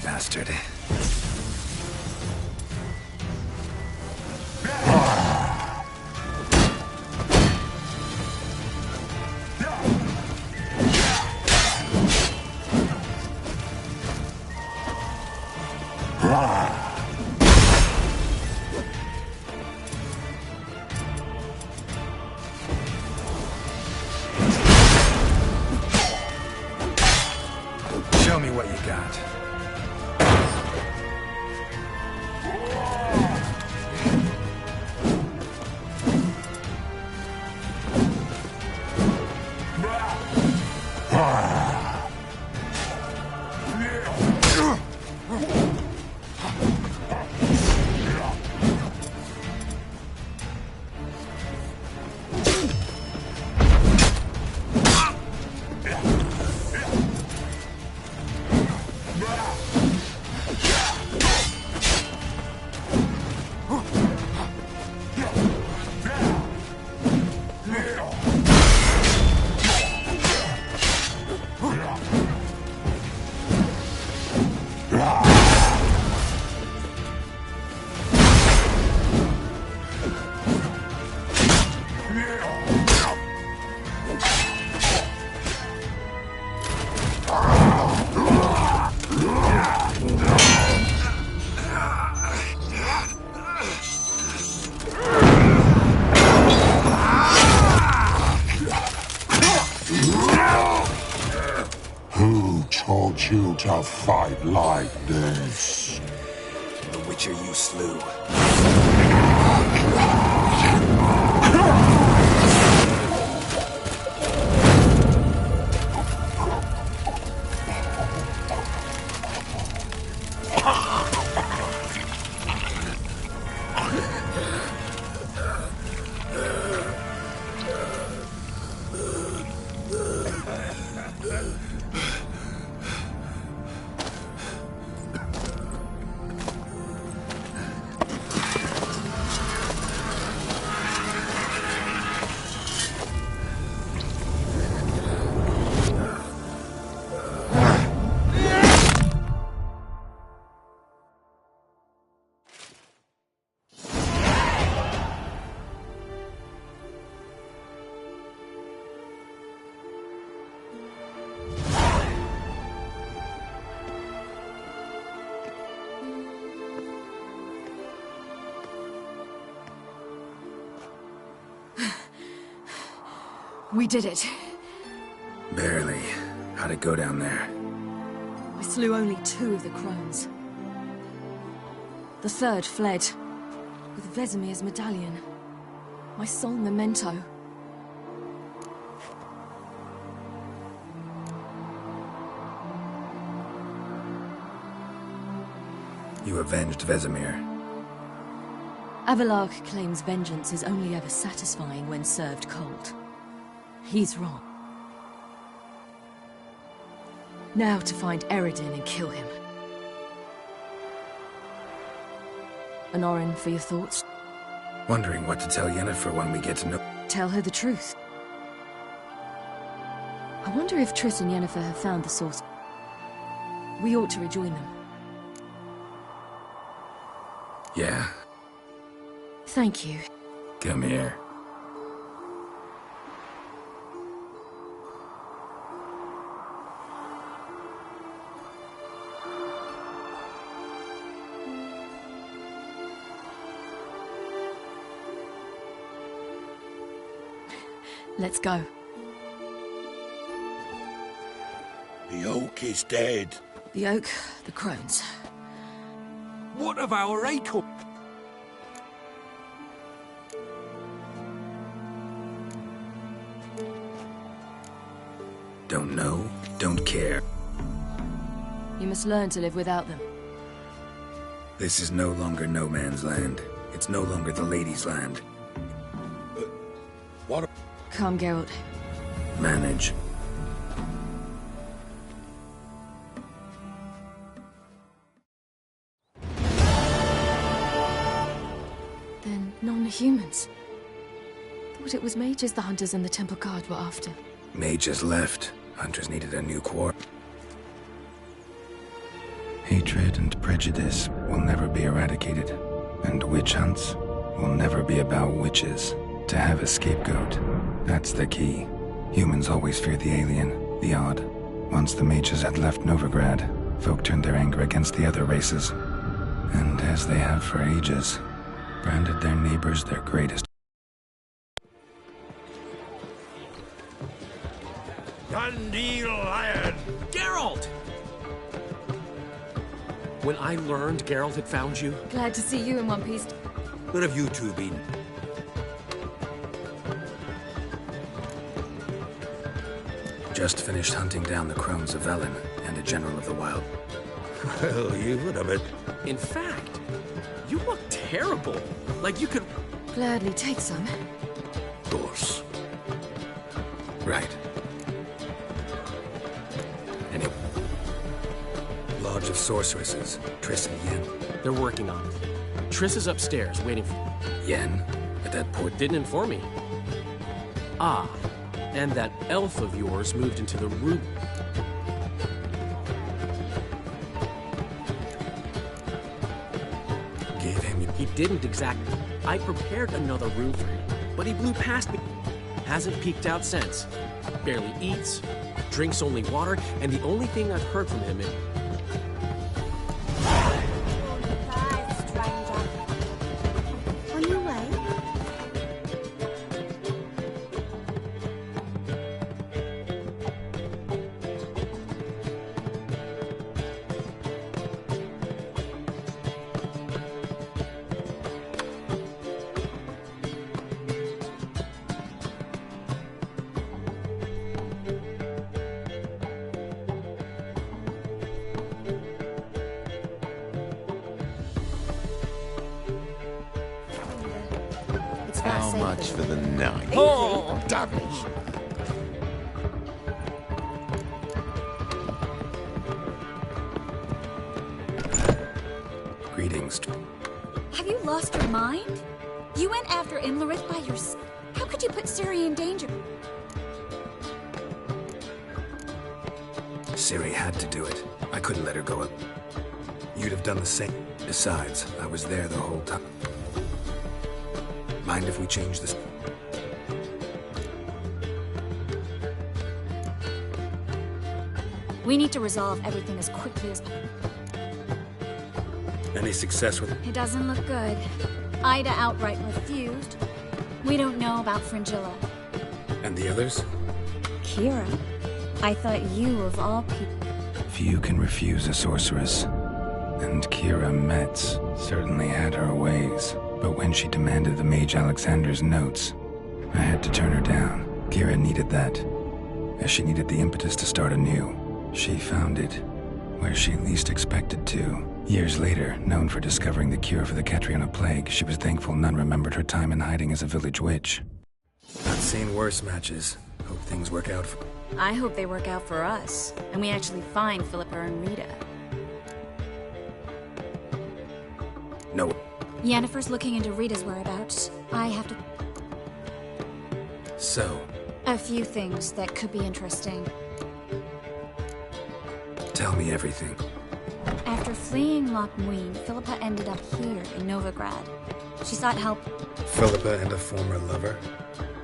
Bastard. Show me what you got. Who taught you to fight like this? The Witcher you slew. We did it. Barely. How'd it go down there? I slew only 2 of the crones. The third fled, with Vesemir's medallion. My sole memento. You avenged Vesemir. Avalark claims vengeance is only ever satisfying when served cold. He's wrong. Now to find Eredin and kill him. Honorin, for your thoughts? Wondering what to tell Yennefer when we get to know... Tell her the truth. I wonder if Triss and Yennefer have found the source. We ought to rejoin them. Yeah? Thank you. Come here. Let's go. The oak is dead. The oak, the crones. What of our acorn? Don't know, don't care. You must learn to live without them. This is no longer no man's land. It's no longer the lady's land. What? Come, Geralt. Manage. Then non-humans. Thought it was mages the hunters and the temple guard were after. Mages left. Hunters needed a new quarry. Hatred and prejudice will never be eradicated, and witch hunts will never be about witches. To have a scapegoat, that's the key. Humans always fear the alien, the odd. Once the mages had left Novigrad, folk turned their anger against the other races, and as they have for ages, branded their neighbors their greatest. Dundee Lion! Geralt! When I learned Geralt had found you... Glad to see you in one piece. Where have you two been? Just finished hunting down the crones of Velen and a general of the Wild. Well, you would have it. In fact, you look terrible. Like you could... Gladly take some. Course. Right. Anyway. Lodge of Sorceresses, Triss and Yen. They're working on it. Triss is upstairs, waiting for... Yen? At that port? Didn't inform me. Ah, and that elf of yours moved into the room. Gave him... He didn't exactly. I prepared another room for him, but he blew past me. Hasn't peeked out since. Barely eats, drinks only water, and the only thing I've heard from him is... On your way? How much for the night? Oh, damage! Greetings. Have you lost your mind? You went after Imlerith by yourself. How could you put Ciri in danger? Ciri had to do it. I couldn't let her go up. You'd have done the same. Besides, I was there the whole time. Mind if we change this? We need to resolve everything as quickly as possible. Any success with... It doesn't look good. Ida outright refused. We don't know about Fringilla. And the others? Kira? I thought you, of all people... Few can refuse a sorceress. And Kira Metz certainly had her ways. But when she demanded the Mage Alexander's notes, I had to turn her down. Kira needed that, as she needed the impetus to start anew. She found it where she least expected to. Years later, known for discovering the cure for the Catriona plague, she was thankful none remembered her time in hiding as a village witch. I've seen worse matches. Hope things work out for... I hope they work out for us, and we actually find Philippa and Rita. No. Yennefer's looking into Rita's whereabouts. I have to... So? A few things that could be interesting. Tell me everything. After fleeing Loch Muin, Philippa ended up here in Novigrad. She sought help. Philippa and a former lover?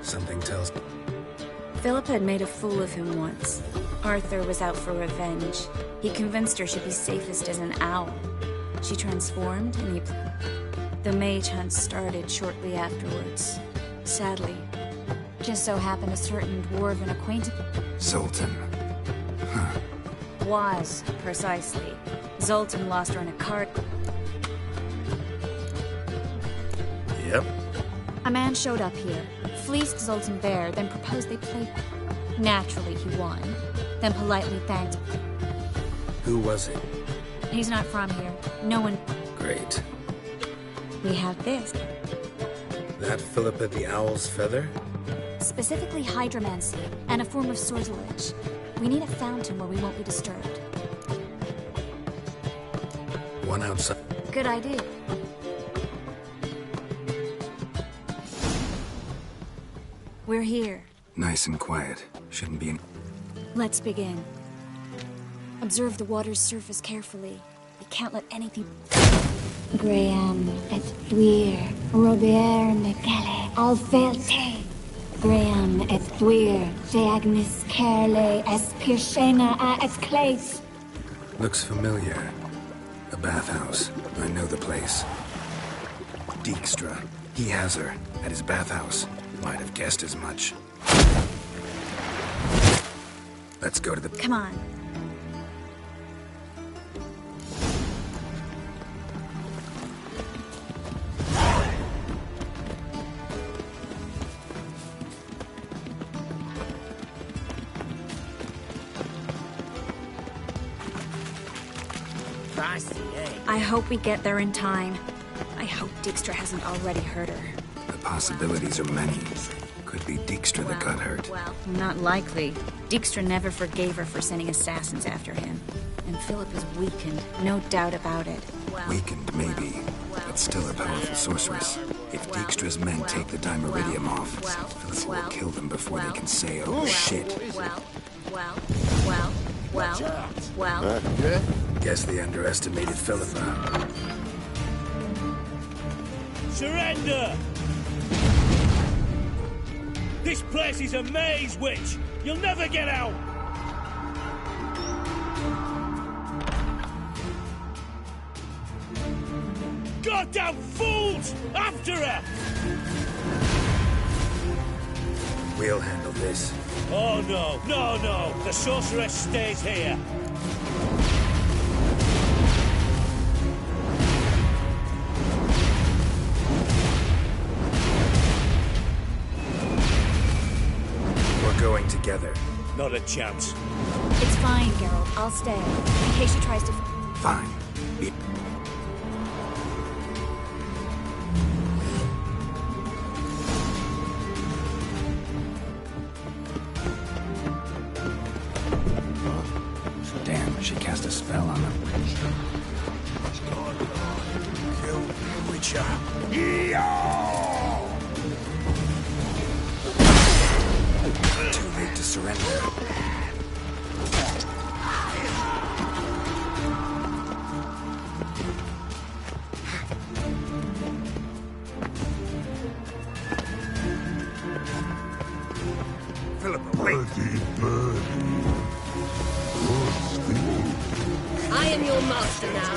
Something tells me. Philippa had made a fool of him once. Arthur was out for revenge. He convinced her she'd be safest as an owl. She transformed, and he... The mage hunt started shortly afterwards. Sadly. Just so happened a certain dwarven acquaintance... Zoltan. Huh. Was, precisely. Zoltan lost her in a cart. Yep. A man showed up here, fleeced Zoltan bare, then proposed they play... Naturally, he won. Then politely thanked... Who was it? He's not from here. No one... Great. We have this. That Philippa the Owl's feather? Specifically hydromancy, and a form of sortilege. We need a fountain where we won't be disturbed. One outside. Good idea. We're here. Nice and quiet. Shouldn't be in... Let's begin. Observe the water's surface carefully. We can't let anything... Graham et thuir, Robert Mcgelle, Alfelte. Graham et thuir, Deagnis Kerle, es Pirshena a et Clace. Looks familiar. A bathhouse. I know the place. Dijkstra. He has her. At his bathhouse. Might have guessed as much. Let's go to the... Come on. I hope we get there in time. I hope Dijkstra hasn't already hurt her. The possibilities are many. Could be Dijkstra that got hurt. Well, not likely. Dijkstra never forgave her for sending assassins after him. And Philip is weakened, no doubt about it. Weakened, maybe. But still a powerful sorceress. If Dijkstra's men take the Dimeridium off, Philip will kill them before they can say, oh shit. Well. Guess they underestimated Philippa. Surrender! This place is a maze, witch! You'll never get out! Goddamn fools! After her! We'll handle this. Oh no! The sorceress stays here! Going together. Not a chance. It's fine, Geralt. I'll stay. In case she tries to... Fine. Damn, she cast a spell on them. Kill the Witcher. Too late to surrender. Philippa, wait! I am your master now.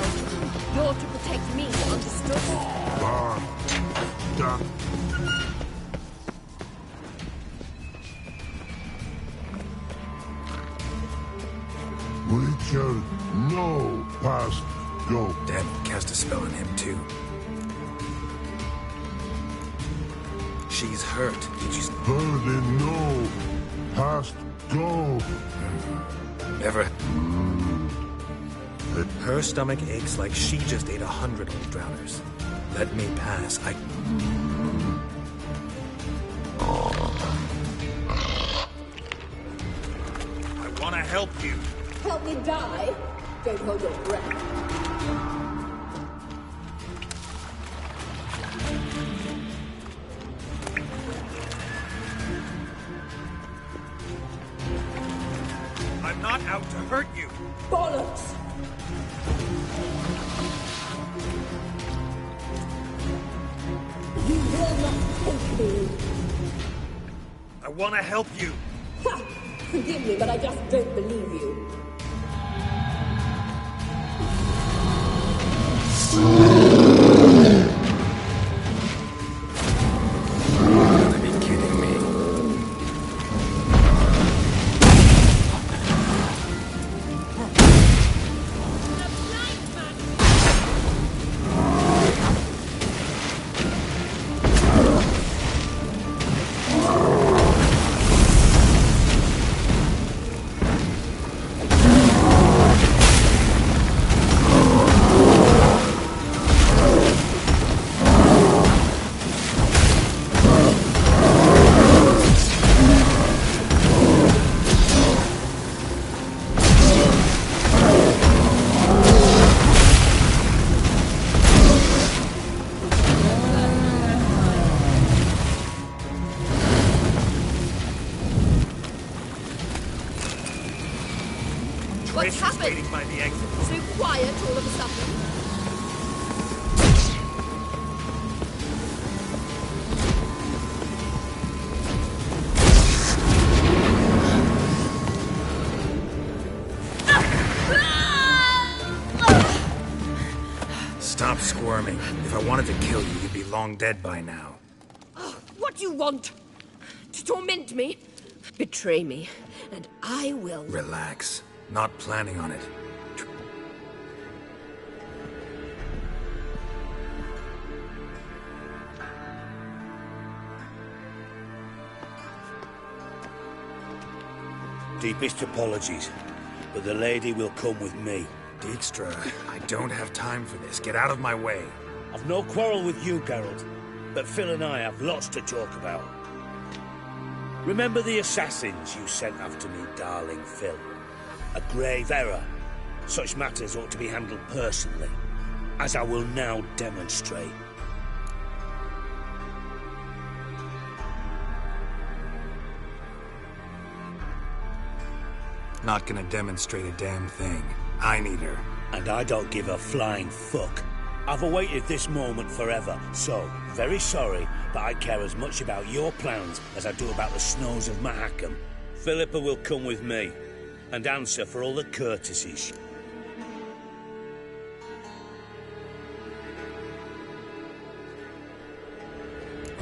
You're to protect me, understood? Witcher, no, past go. Dad cast a spell on him too. She's hurt. Did you... Burden, no, past go. Never. Her stomach aches like she just ate 100 old drowners. Let me pass. I want to help you. Help me die? Don't hold your breath. I'm not out to hurt you. Bollocks! You will not take me. I want to help you. Ha! Forgive me, but I just don't believe you. Gotta be kidding me. What's happened? By the exit. So quiet all of a sudden. Stop squirming. If I wanted to kill you, you'd be long dead by now. Oh, what do you want? To torment me? Betray me, and I will... Relax. Not planning on it. Deepest apologies, but the lady will come with me. Dijkstra, I don't have time for this. Get out of my way. I've no quarrel with you, Geralt, but Phil and I have lots to talk about. Remember the assassins you sent after me, darling Phil? A grave error. Such matters ought to be handled personally, as I will now demonstrate. Not gonna demonstrate a damn thing. I need her. And I don't give a flying fuck. I've awaited this moment forever, so, very sorry, but I care as much about your plans as I do about the snows of Mahakam. Philippa will come with me, and answer for all the courtesies.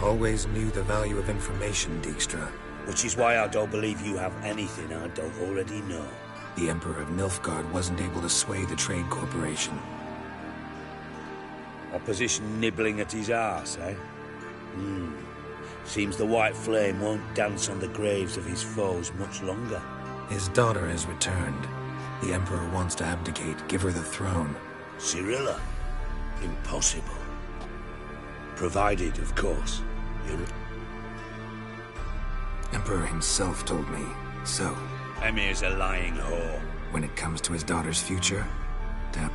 Always knew the value of information, Dijkstra. Which is why I don't believe you have anything I don't already know. The Emperor of Nilfgaard wasn't able to sway the Trade Corporation. Opposition nibbling at his arse, eh? Seems the White Flame won't dance on the graves of his foes much longer. His daughter has returned. The Emperor wants to abdicate, give her the throne. Cirilla? Impossible. Provided, of course, you're... Emperor himself told me so. Emir's a lying whore. When it comes to his daughter's future, damn.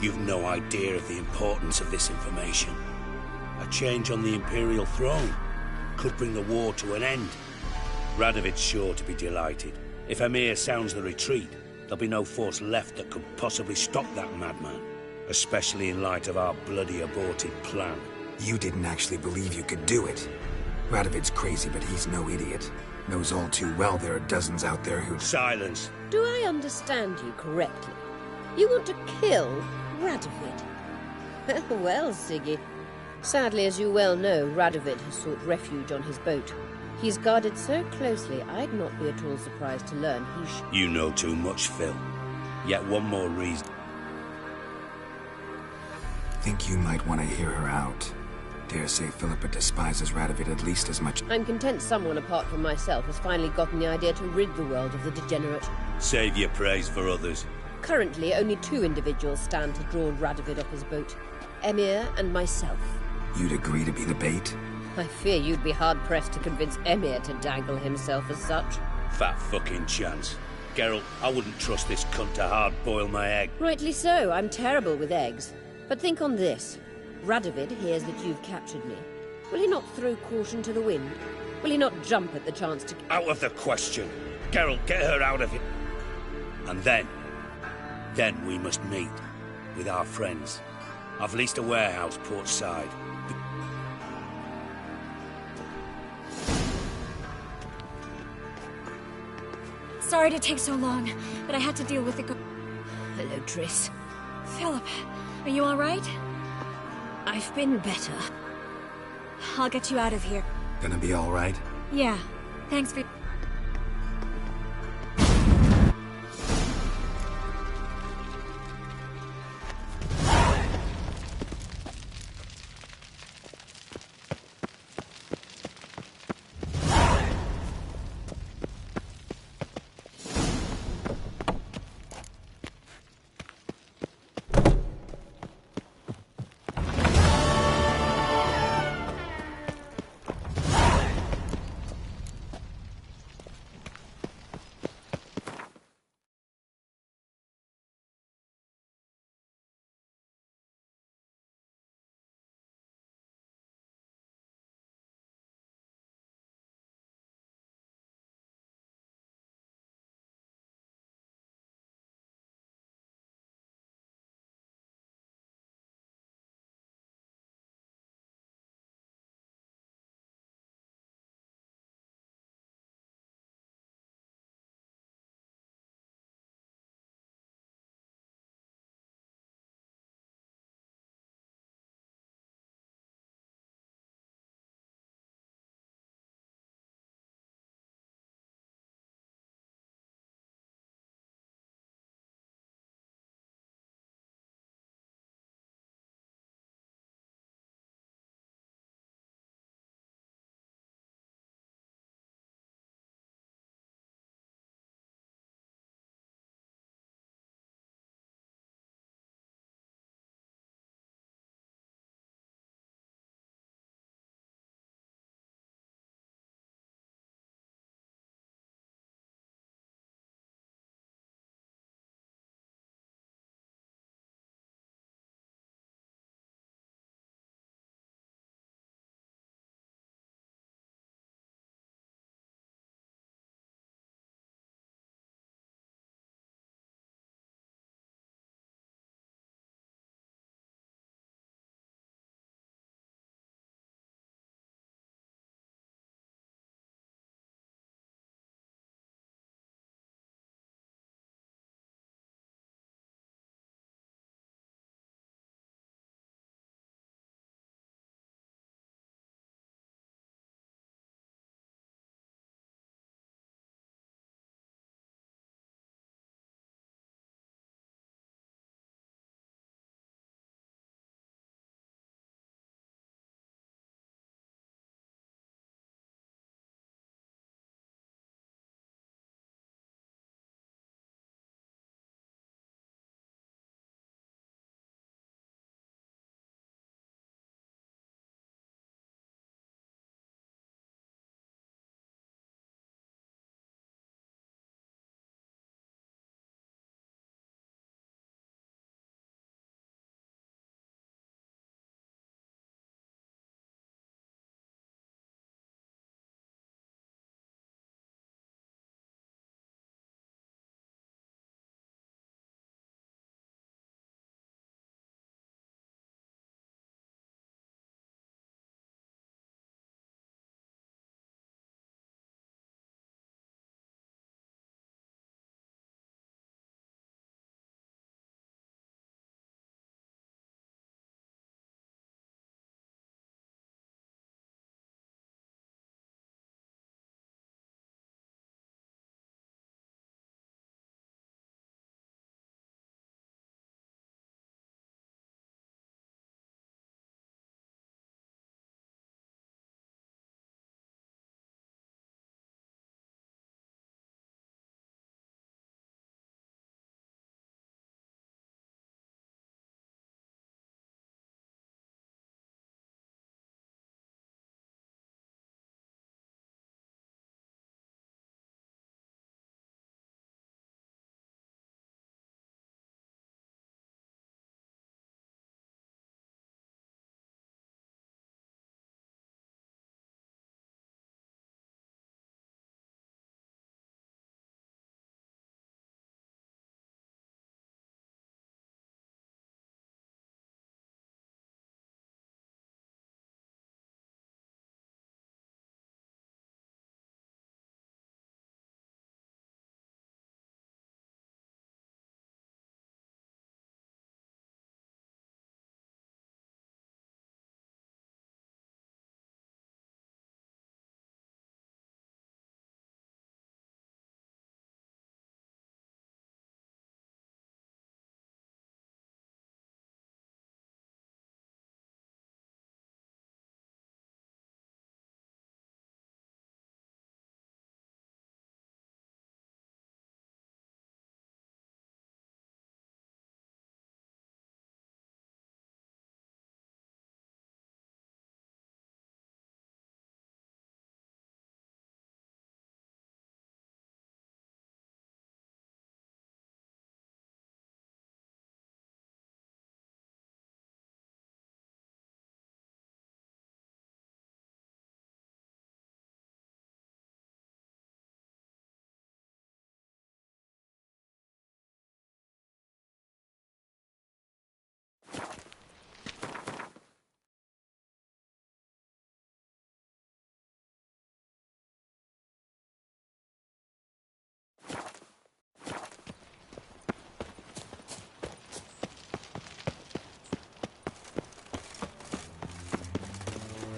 You've no idea of the importance of this information. A change on the Imperial throne could bring the war to an end. Radovid's sure to be delighted. If Emir sounds the retreat, there'll be no force left that could possibly stop that madman. Especially in light of our bloody aborted plan. You didn't actually believe you could do it. Radovid's crazy, but he's no idiot. Knows all too well there are dozens out there who... Silence! Do I understand you correctly? You want to kill Radovid? Well, Siggy. Sadly, as you well know, Radovid has sought refuge on his boat. He's guarded so closely, I'd not be at all surprised to learn he You know too much, Phil. Yet one more reason. Think you might want to hear her out. Dare say Philippa despises Radovid at least as much. I'm content someone apart from myself has finally gotten the idea to rid the world of the degenerate. Save your praise for others. Currently, only 2 individuals stand to draw Radovid off his boat. Emir and myself. You'd agree to be the bait? I fear you'd be hard-pressed to convince Emir to dangle himself as such. Fat fucking chance. Geralt, I wouldn't trust this cunt to hard-boil my egg. Rightly so. I'm terrible with eggs. But think on this. Radovid hears that you've captured me. Will he not throw caution to the wind? Will he not jump at the chance to... Out of the question. Geralt, get her out of here. And then we must meet with our friends. I've leased a warehouse port side. Sorry to take so long, but I had to deal with the Hello, Triss. Philip, are you all right? I've been better. I'll get you out of here. Gonna be all right? Yeah. Thanks for...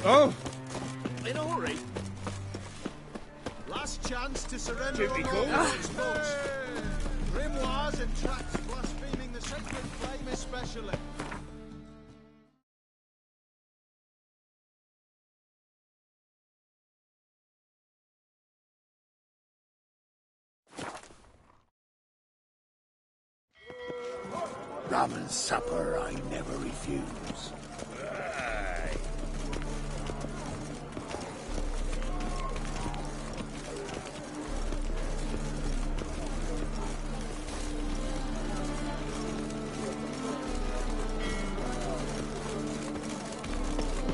Oh! In a hurry. Last chance to surrender all these folks. Grimoires and tracts blaspheming the sacred flame especially. Rum and supper I never refuse.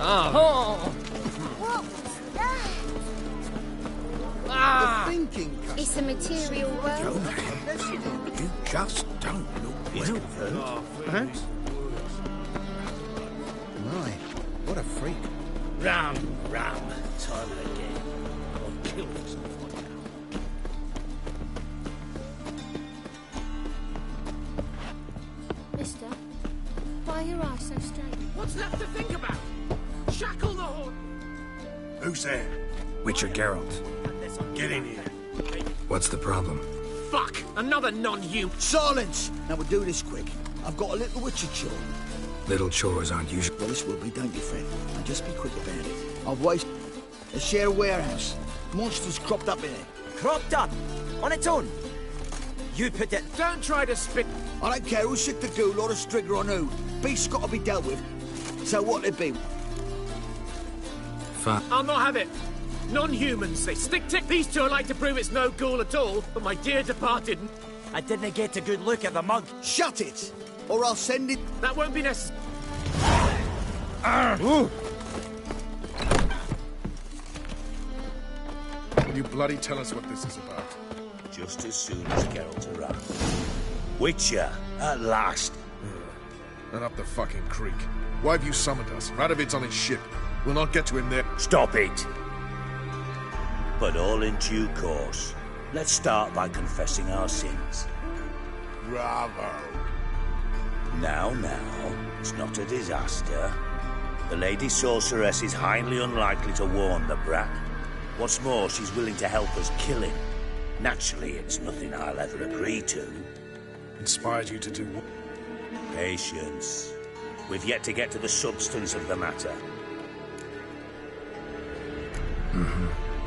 Ah. The thinking. It's a material world. You just don't look well. Thanks. My, what a freak. Ram, time and again. I'll kill this and find out. Mister, why are your eyes so straight? What's left to think about? Shackle the horse! Who's there? Witcher Geralt. Get in here. What's the problem? Fuck! Another non-human! Silence! Now we'll do this quick. I've got a little witcher chore. Little chores aren't usual. Well, this will be, don't you, friend? Now just be quick about it. I've wasted a share warehouse. Monsters cropped up in it. Cropped up? On its own? You put it... Don't try to spit... I don't care who's sick the ghoul or the strigger on who. Beast's got to be dealt with. So what'll it be? Fine. I'll not have it. Non-humans, they stick-tick. These two are like to prove it's no ghoul at all, but my dear departed... I didn't get a good look at the mug. Shut it! Or I'll send it... That won't be necessary. Will you bloody tell us what this is about? Just as soon as Geralt arrives. Witcher, at last. And up the fucking creek. Why have you summoned us? Radovid's on his ship. We'll not get to him there. Stop it! But all in due course. Let's start by confessing our sins. Bravo. Now, it's not a disaster. The Lady Sorceress is highly unlikely to warn the brat. What's more, she's willing to help us kill him. Naturally, it's nothing I'll ever agree to. Inspired you to do what? Patience. We've yet to get to the substance of the matter.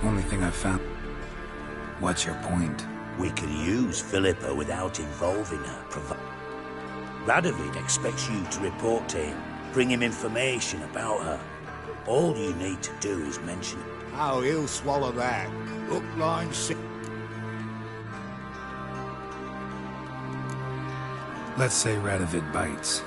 Only thing I've found... What's your point? We can use Philippa without involving her. Radovid expects you to report to him, bring him information about her. All you need to do is mention it. Oh, he'll swallow that. Hook, line, sinker. Let's say Radovid bites.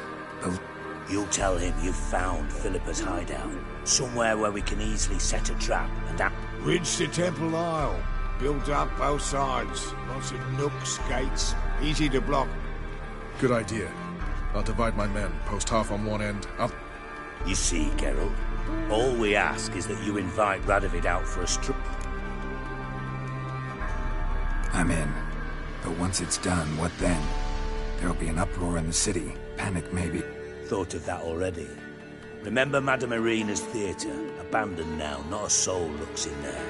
You'll tell him you've found Philippa's hideout. Somewhere where we can easily set a trap and... Bridge to Temple Isle. Built up both sides. Lots of nooks, gates. Easy to block. Good idea. I'll divide my men. Post half on one end. Up. You see, Geralt, all we ask is that you invite Radovid out for a stroll. I'm in. But once it's done, what then? There'll be an uproar in the city. Panic, maybe. Thought of that already. Remember Madame Irina's theatre? Abandoned now, not a soul looks in there.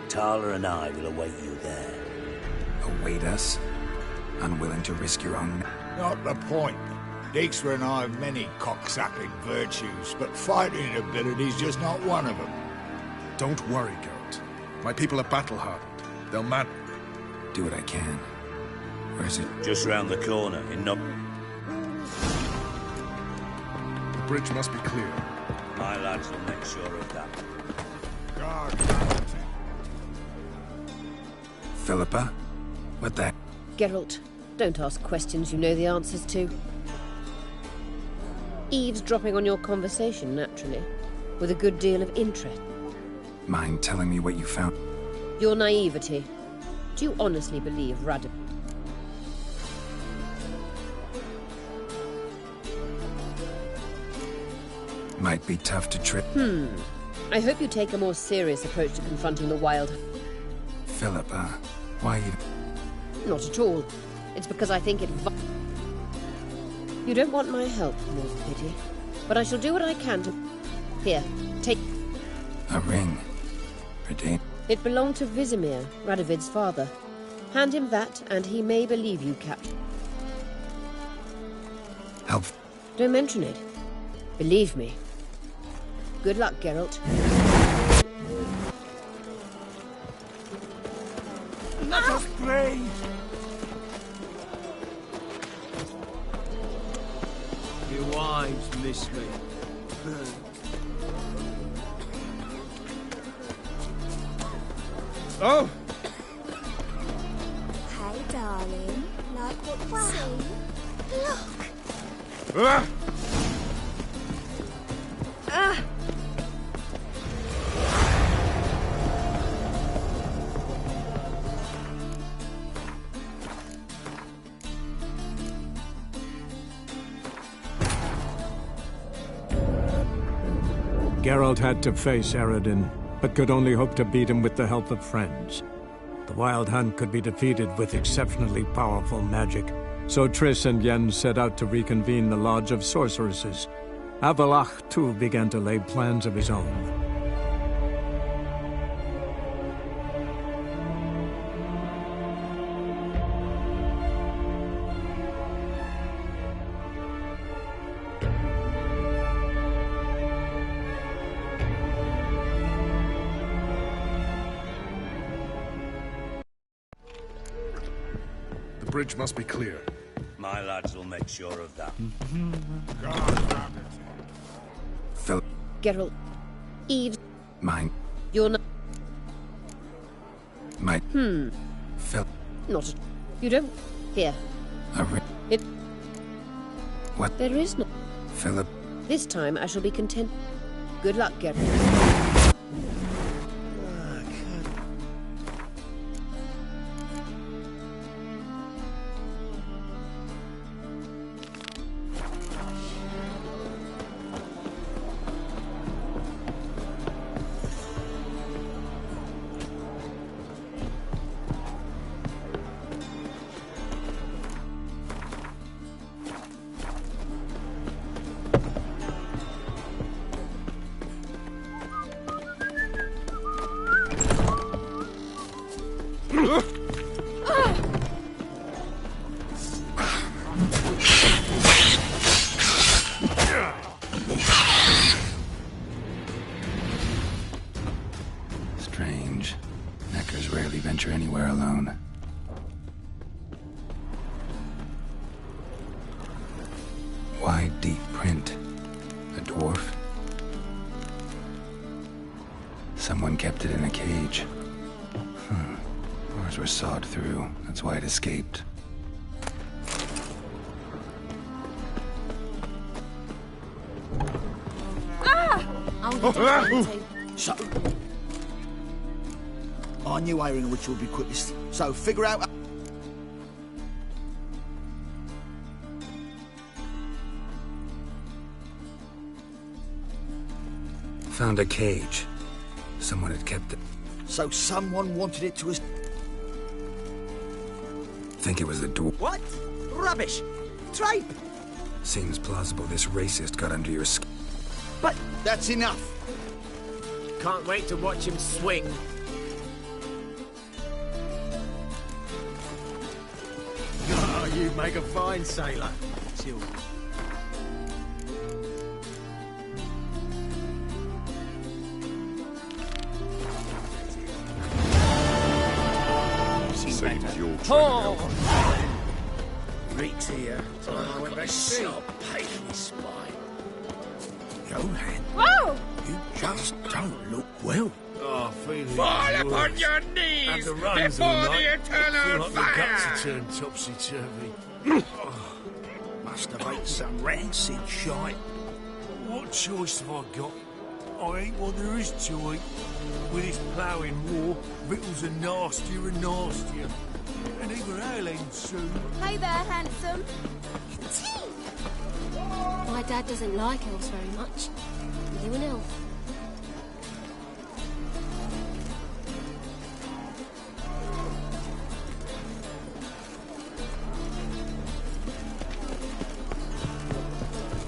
Tala and I will await you there. Await us? Unwilling to risk your own... Not the point. Dijkstra and I have many cocksucking virtues, but fighting ability's just not one of them. Don't worry, Geralt. My people are battle-hardened. They'll do what I can. Where's it? Just round the corner, in no... The bridge must be clear. My lads will make sure of that. Guard. Philippa? What the... Geralt, don't ask questions you know the answers to. Eavesdropping on your conversation, naturally, with a good deal of interest. Mind telling me what you found? Your naivety. Do you honestly believe Radovid? Might be tough to trip. I hope you take a more serious approach to confronting the Wild. Philippa, why you... Not at all. It's because I think it... You don't want my help, more's the pity. But I shall do what I can to... Here, take... A ring. It belonged to Vizimir, Radovid's father. Hand him that, and he may believe you, Captain. Help. Don't mention it. Believe me. Good luck, Geralt. Let us pray. Your wives miss me. Oh! Hey, darling. Like what you see? Look! Ah! Geralt had to face Eredin, but could only hope to beat him with the help of friends. The Wild Hunt could be defeated with exceptionally powerful magic, so Triss and Yen set out to reconvene the Lodge of Sorceresses. Avalach, too, began to lay plans of his own. The bridge must be clear. My lads will make sure of that. Phil. Geralt. Eve. Mine. You're not... My. Phil. Not... You don't... Here. A ring. It... What? There is no... Philip. This time I shall be content. Good luck, Geralt. Strange. Neckers rarely venture anywhere alone. Wide, deep print. A dwarf? Someone kept it in a cage. Doors were sawed through. That's why it escaped. So, I knew airing which would be quickest. So figure out. Found a cage. Someone had kept it. So someone wanted it to us. Think it was the dwarf. What? Rubbish! Tripe! Seems plausible this racist got under your skin. But that's enough. Can't wait to watch him swing. Oh, you make a fine sailor. Chill. Seems you're Reeks here. Oh, I've got a sharp pain in his spine. Johan, Whoa! you just don't look well. Oh, feeling Fall upon your knees and the runs before all the night. eternal Feel like my guts fire! are turned topsy-turvy. Must have ate some rancid shite. What choice have I got? I eat what there is to eat. With this ploughing war, victuals are nastier and nastier. And even ale ends soon. Hey there, handsome. Tea! My dad doesn't like elves very much. Are you an elf?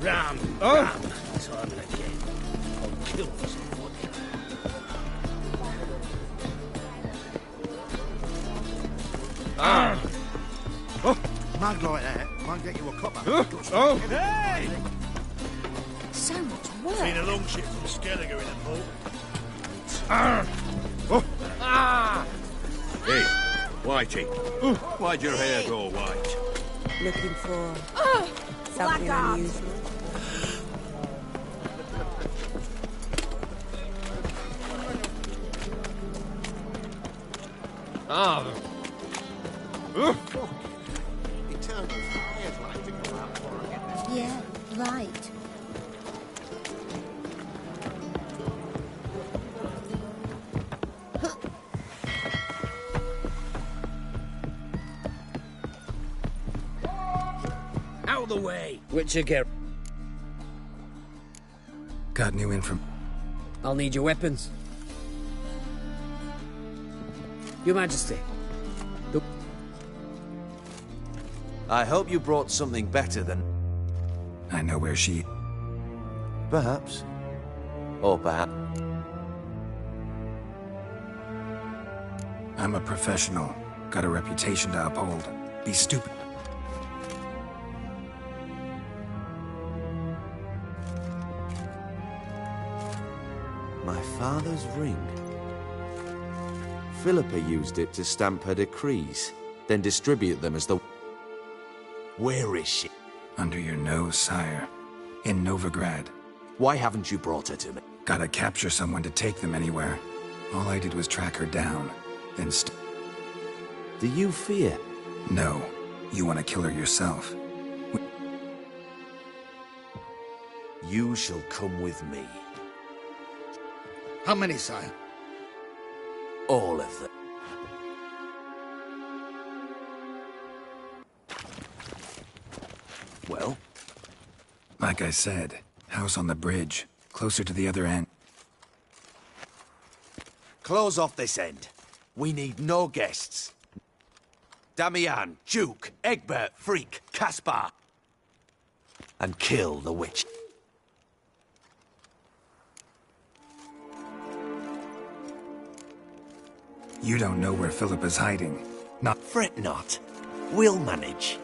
Rum, rum. Time again. I'll kill for some vodka. Mug like that won't get you a copper. Hey! So much work. Seen a long ship from Skelliger in the port. Hey, Whitey. Why'd your hair go white? Looking for something blackguard. unusual. Eternal fire's like to go out for again. Yeah, right. Out of the way! Witcher Garrett. Got new info. I'll need your weapons. Your Majesty. I hope you brought something better than... I know where she... Perhaps. Or perhaps... I'm a professional. Got a reputation to uphold. Be stupid. My father's ring. Philippa used it to stamp her decrees, then distribute them as the... Where is she? Under your nose, sire. In Novigrad. Why haven't you brought her to me? Gotta capture someone to take them anywhere. All I did was track her down. Then Do you fear? No. You want to kill her yourself. You shall come with me. How many, sire? All of them. Well? Like I said, house on the bridge. Closer to the other end. Close off this end. We need no guests. Damian, Duke, Egbert, Freak, Caspar. And kill the witch. You don't know where Philippa's hiding. Not... Fret not. We'll manage.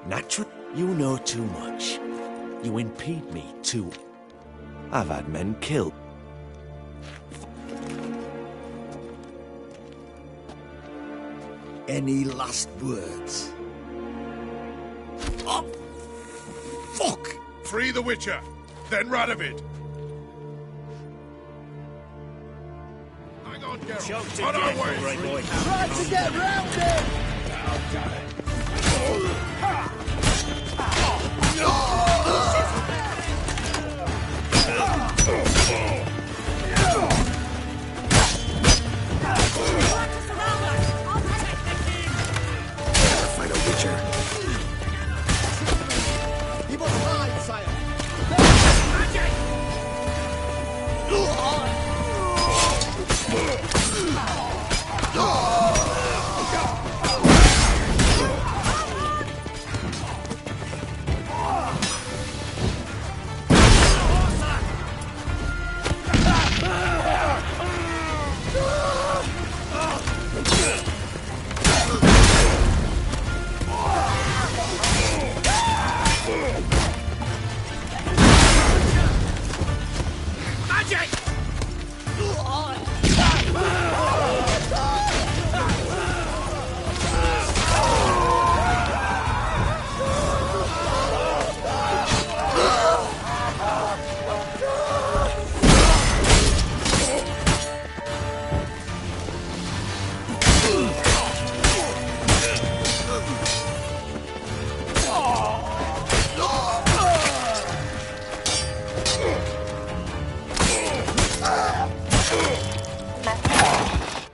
Naturally, you know too much. You impede me too. I've had men killed. Any last words? Oh, fuck! Free the Witcher, then Radovid. Hang on, Geralt. On our way! Try to get round it! Fight a Witcher. He must hide, sire.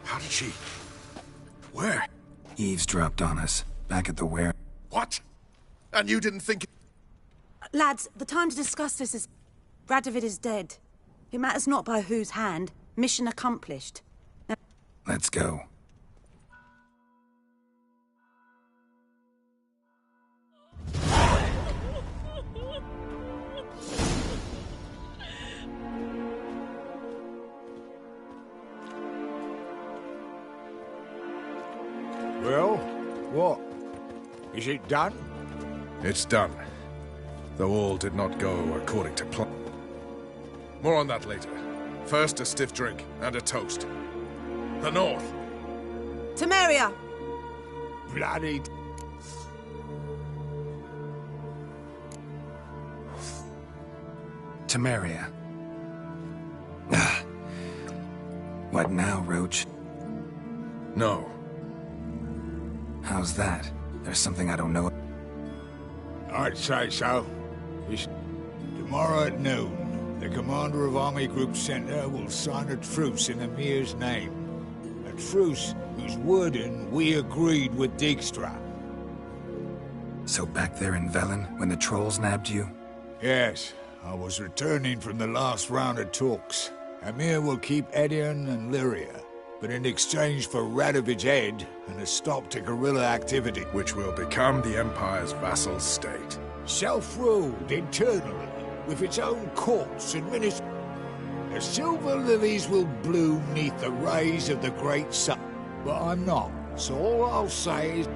How did she... Where? Eavesdropped on us. Back at the ware. What? And you didn't think... Lads, the time to discuss this is... Radovid is dead. It matters not by whose hand. Mission accomplished. Now... Let's go. Well, What? Is it done? It's done. Though all did not go according to plan. More on that later. First, a stiff drink and a toast. The North! Temeria! Bloody... Temeria. What now, Roach? No. How's that? There's something I don't know. I'd say so. Tomorrow at noon, the commander of Army Group Center will sign a truce in Emir's name. A truce whose wording we agreed with Dijkstra. So back there in Velen, when the trolls nabbed you? Yes, I was returning from the last round of talks. Emir will keep Edion and Lyria, but in exchange for Radovid's head and a stop to guerrilla activity. Which will become the Empire's vassal state. Self-ruled internally, with its own courts administered. The silver lilies will bloom neath the rays of the great sun. But I'm not, so all I'll say is...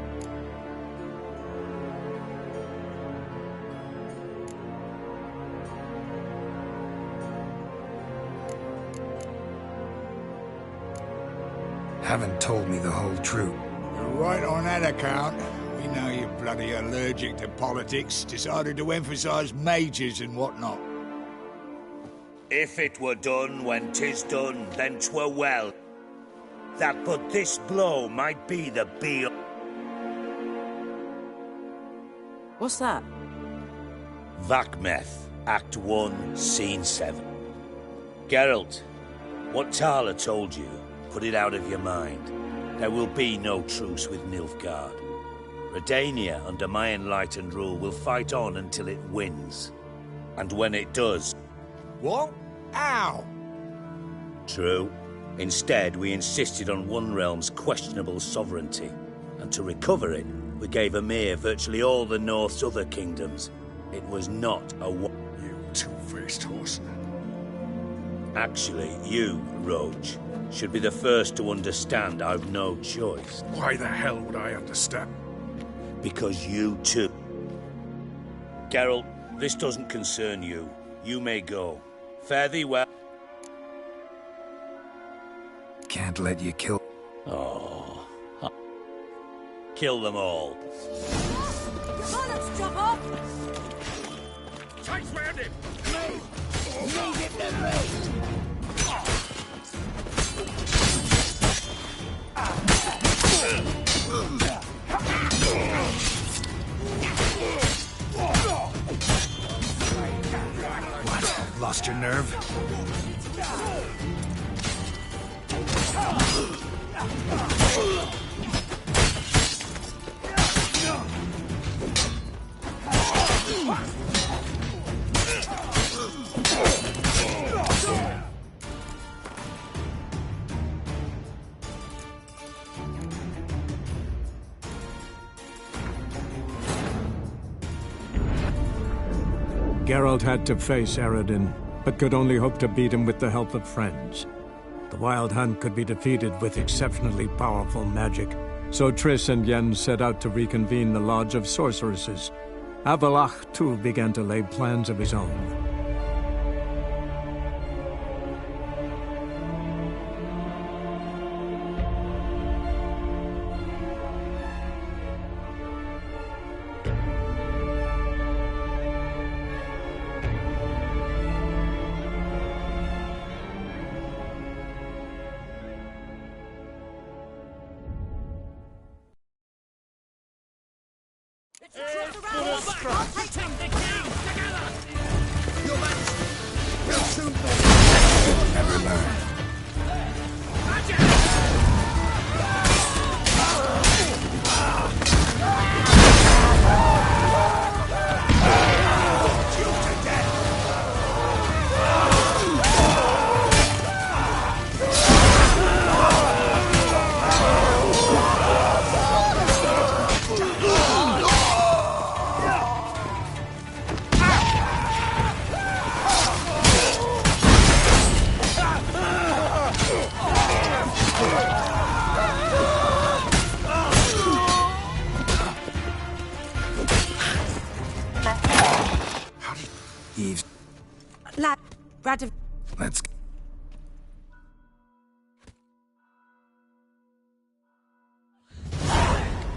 Haven't told me the whole truth. You're right on that account. We know you're bloody allergic to politics, decided to emphasize majors and whatnot. If it were done when 'tis done, then 'twere well. That but this blow might be the be. What's that? Vakmeth, Act 1, Scene 7. Geralt, what Tala told you, put it out of your mind. There will be no truce with Nilfgaard. Redania, under my enlightened rule, will fight on until it wins. And when it does... What? Ow! True. Instead, we insisted on one realm's questionable sovereignty. And to recover it, we gave Emir virtually all the North's other kingdoms. It was not a... You two-faced horse. Actually, you, Roach, should be the first to understand I've no choice. Why the hell would I understand? Because you too. Geralt, this doesn't concern you. You may go. Fare thee well. Can't let you kill... Oh. Kill them all. Come on, let's drop off! Chase round him! Leave it to me! What? Lost your nerve? Geralt had to face Eredin, but could only hope to beat him with the help of friends. The Wild Hunt could be defeated with exceptionally powerful magic, so Triss and Yen set out to reconvene the Lodge of Sorceresses. Avalach, too, began to lay plans of his own. Lad, Radovid... Let's...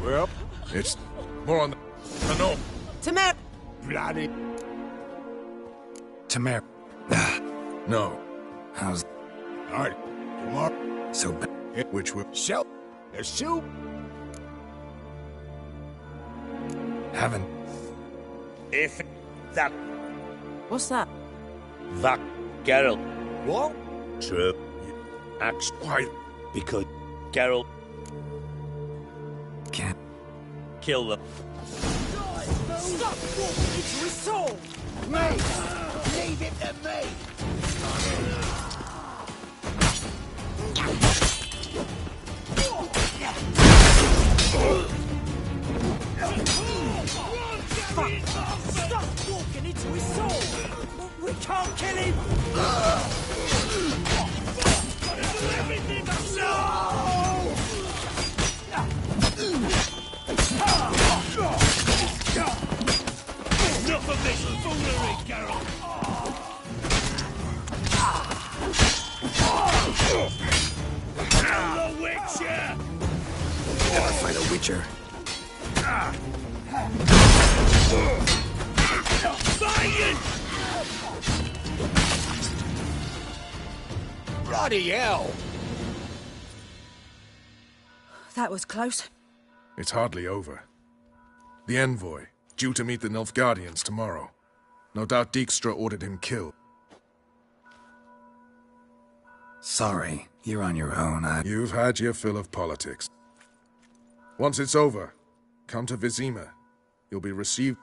Well, it's more on the north. Tamer... Bloody... Tamer... No. How's... Alright, tomorrow... So bad? Which will... So, the soup... Haven't... If that... What's that? That Geralt... What? True. Acts... Why? Because Geralt... Can't... Kill them. Stop walking into his soul! Me! Leave it to me! Stop walking into his soul! We can't kill him! Everything no! Enough of this foolery, Geralt! Kill the Witcher! Never fight a Witcher. Bloody hell! That was close. It's hardly over. The envoy, due to meet the Nilfgaardians tomorrow. No doubt Dijkstra ordered him killed. Sorry, you're on your own. You've had your fill of politics. Once it's over, come to Vizima. You'll be received...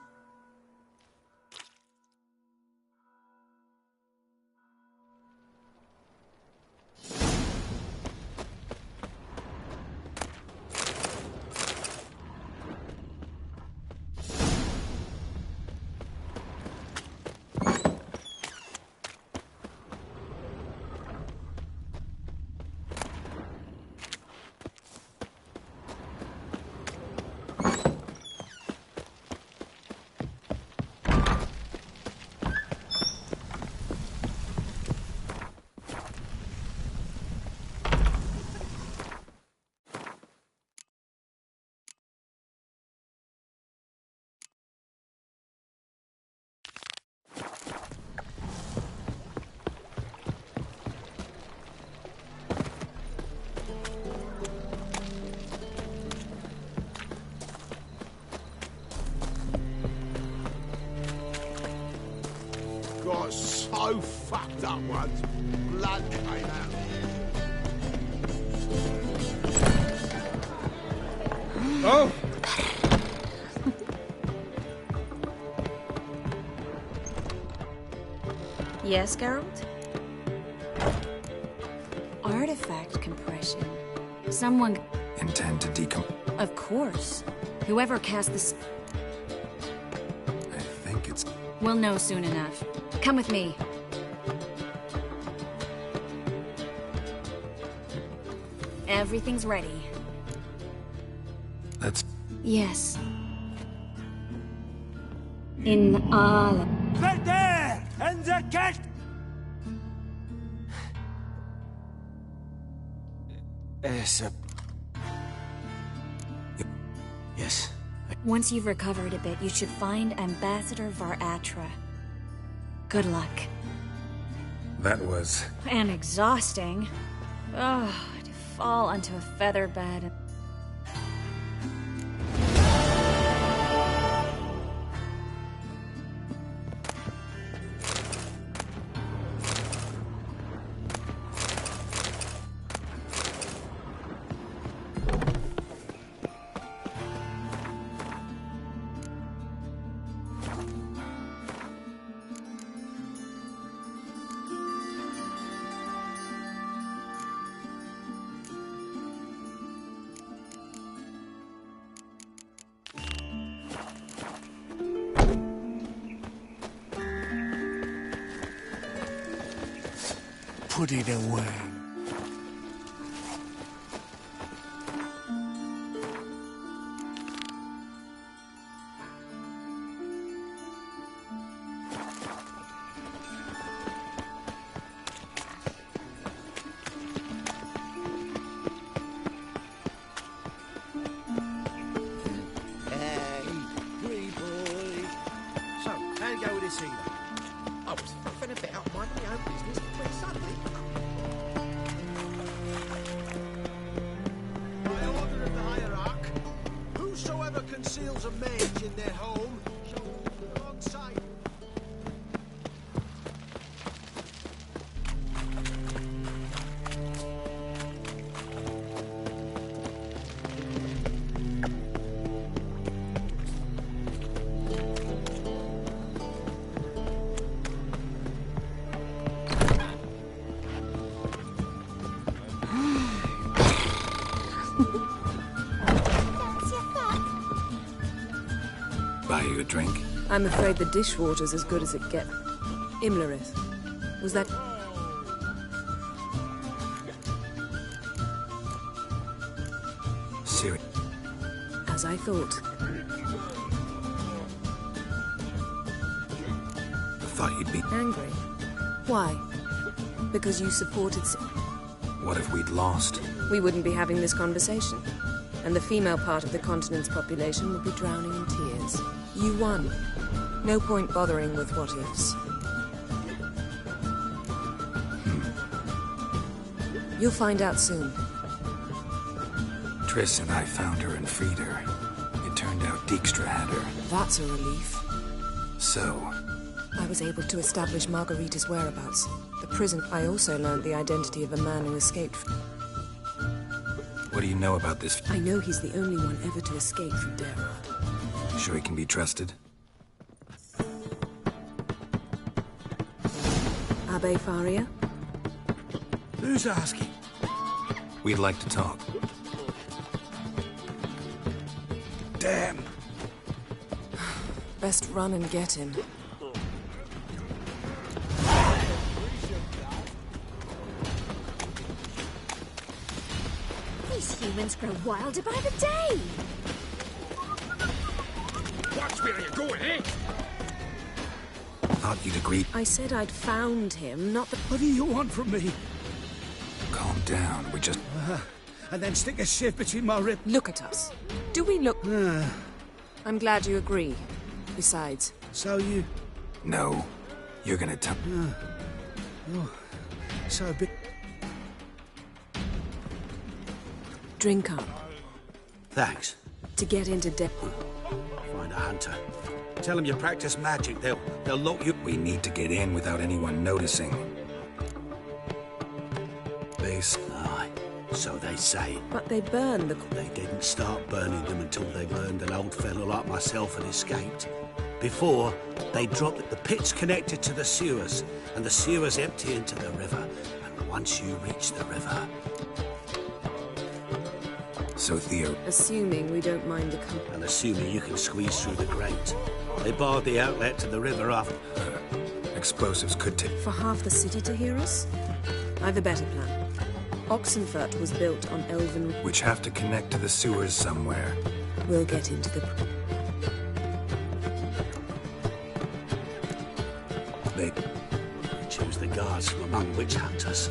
Got so fucked up once. Blood came out. Oh! Yes, Geralt? Artifact compression. Someone... Intend to Of course. Whoever cast this... I think it's... We'll know soon enough. Come with me. Everything's ready. Let's... Yes. In Allah. They're there! And the cat! Yes. Once you've recovered a bit, you should find Ambassador Varatra. Good luck. That was... And exhausting. Oh, to fall onto a feather bed and... Put it away. stop minding my own business when suddenly... By order of the hierarch, whosoever conceals a mage in their home shall walk alongside. Buy you a drink? I'm afraid the dishwater's as good as it gets. Imlerith. Was that... Serious. As I thought. I thought you'd be... Angry? Why? Because you supported... What if we'd lost? We wouldn't be having this conversation. And the female part of the continent's population would be drowning in tears. You won. No point bothering with what-ifs. You'll find out soon. Triss and I found her and freed her. It turned out Dijkstra had her. That's a relief. So? I was able to establish Margarita's whereabouts. The prison. I also learned the identity of a man who escaped. What do you know about this? I know he's the only one ever to escape from Derad. Sure he can be trusted? Abbe Faria? Who's asking? We'd like to talk. Damn. Best run and get him. These humans grow wilder by the day. Watch where you're going, eh? Thought you'd agree. I said I'd found him, not the... What do you want from me? Calm down, we just... And then stick a sieve between my ribs. Look at us. Do we look... I'm glad you agree. Besides... So you... No. You're gonna tell... Oh, so big... Drink up. Thanks. To get into debt. Find a hunter. Tell them you practice magic. They'll lock you... We need to get in without anyone noticing. Aye, so they say. But they burn the... They didn't start burning them until they learned an old fellow like myself had escaped. Before, they dropped the pits connected to the sewers, and the sewers empty into the river. And once you reach the river... So Theo... Assuming we don't mind the company. And assuming you can squeeze through the grate. They barred the outlet to the river after... explosives could take... For half the city to hear us? I've a better plan. Oxenfurt was built on elven... Which have to connect to the sewers somewhere. We'll get into the... They choose the guards from among witch hunters.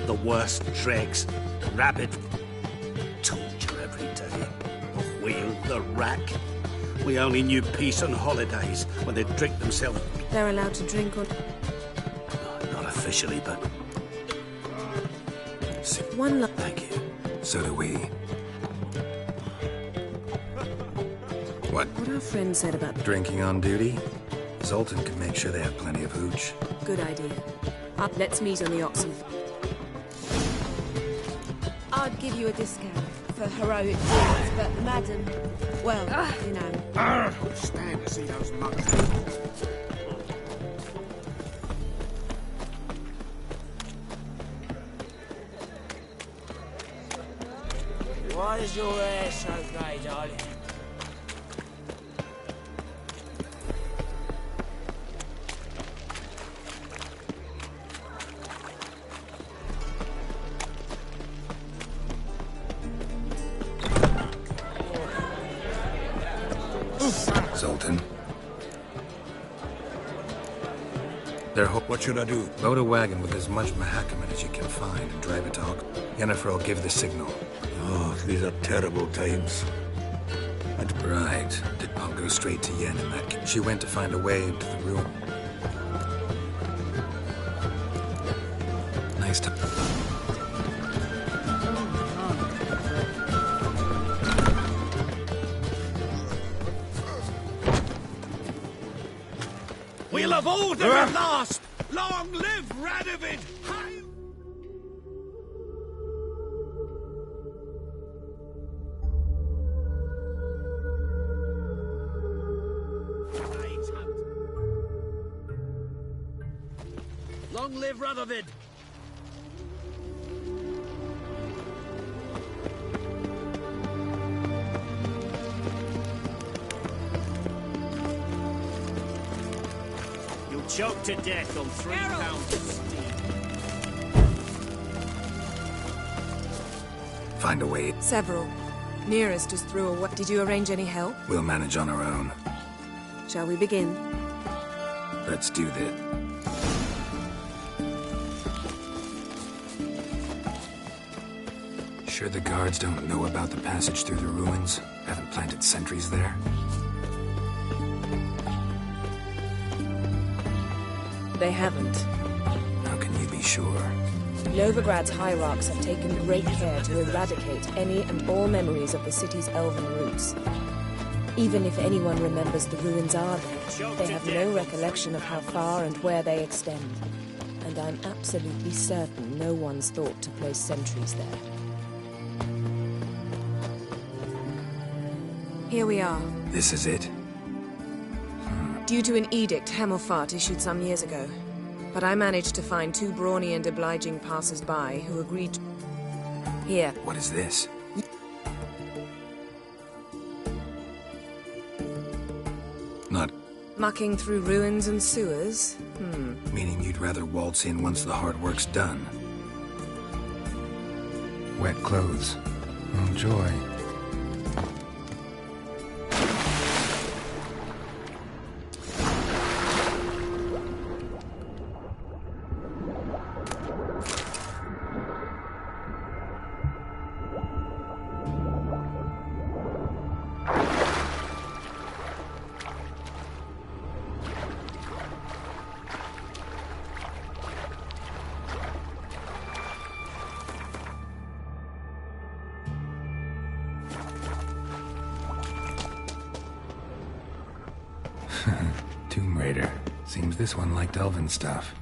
The worst dregs. Rabid... Torture every day. The wheel, the rack. We only knew peace on holidays when they'd drink themselves... They're allowed to drink on... Not officially, but... One luck. Thank you. So do we. What? What our friend said about... Drinking on duty? Zoltan can make sure they have plenty of hooch. Good idea. Up, let's meet on the oxen. I'd give you a discount for heroic deeds, but madam, well, you know. I would stand to see those mugs. Why is your hair so grey, darling? Zoltan. What should I do? Load a wagon with as much Mahakaman as you can find and drive it to Yennefer will give the signal. Oh, these are terrible times. Right. I'll go straight to Yen in that case. She went to find a way into the room. nice to... We'll have all them at last! Long live Radovid! Long live Radovid! You'll choke to death on 3 pounds of steam. Find a way. Several. Nearest is through a way. Did you arrange any help? We'll manage on our own. Shall we begin? Let's do this. Sure the guards don't know about the passage through the ruins? Haven't planted sentries there? They haven't. How can you be sure? Novigrad's hierarchs have taken great care to eradicate any and all memories of the city's elven roots. Even if anyone remembers the ruins are there, they have no recollection of how far and where they extend. And I'm absolutely certain no one's thought to place sentries there. Here we are. This is it? Due to an edict Hemelfart issued some years ago. But I managed to find 2 brawny and obliging passers-by who agreed to... Here. What is this? Not... Mucking through ruins and sewers? Meaning you'd rather waltz in once the hard work's done. Wet clothes. Oh, joy. Tomb Raider. Seems this one liked elven stuff.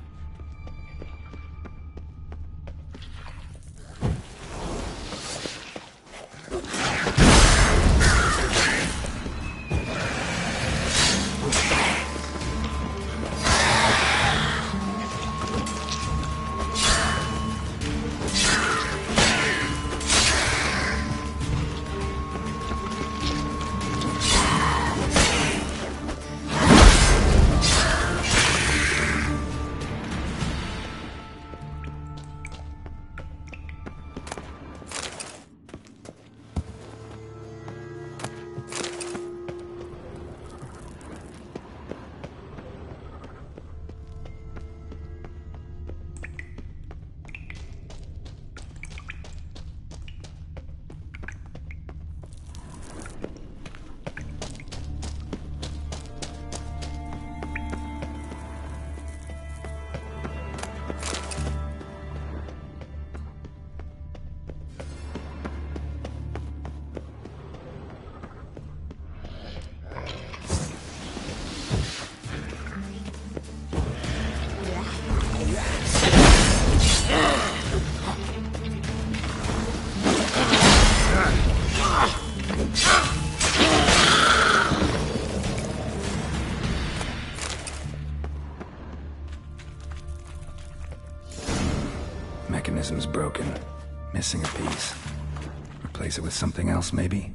Mechanism's broken. Missing a piece. Replace it with something else, maybe?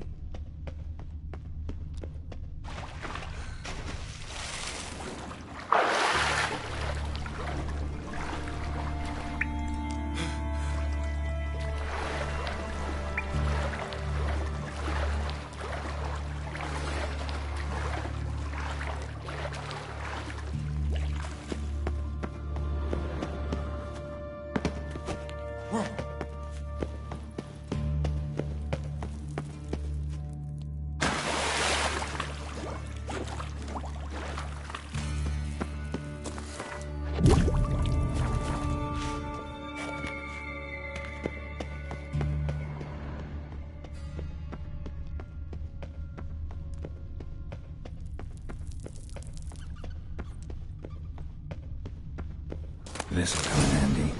This'll come in handy.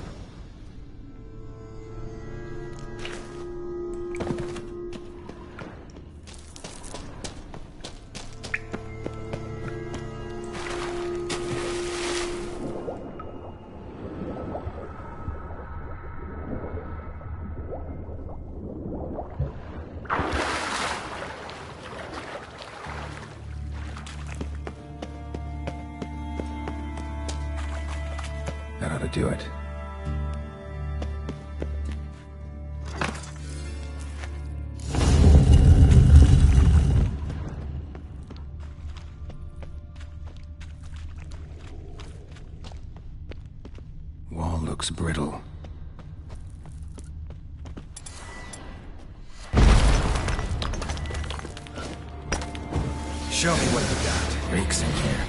That ought to do it. Wall looks brittle. Show me what you got. Reeks in here.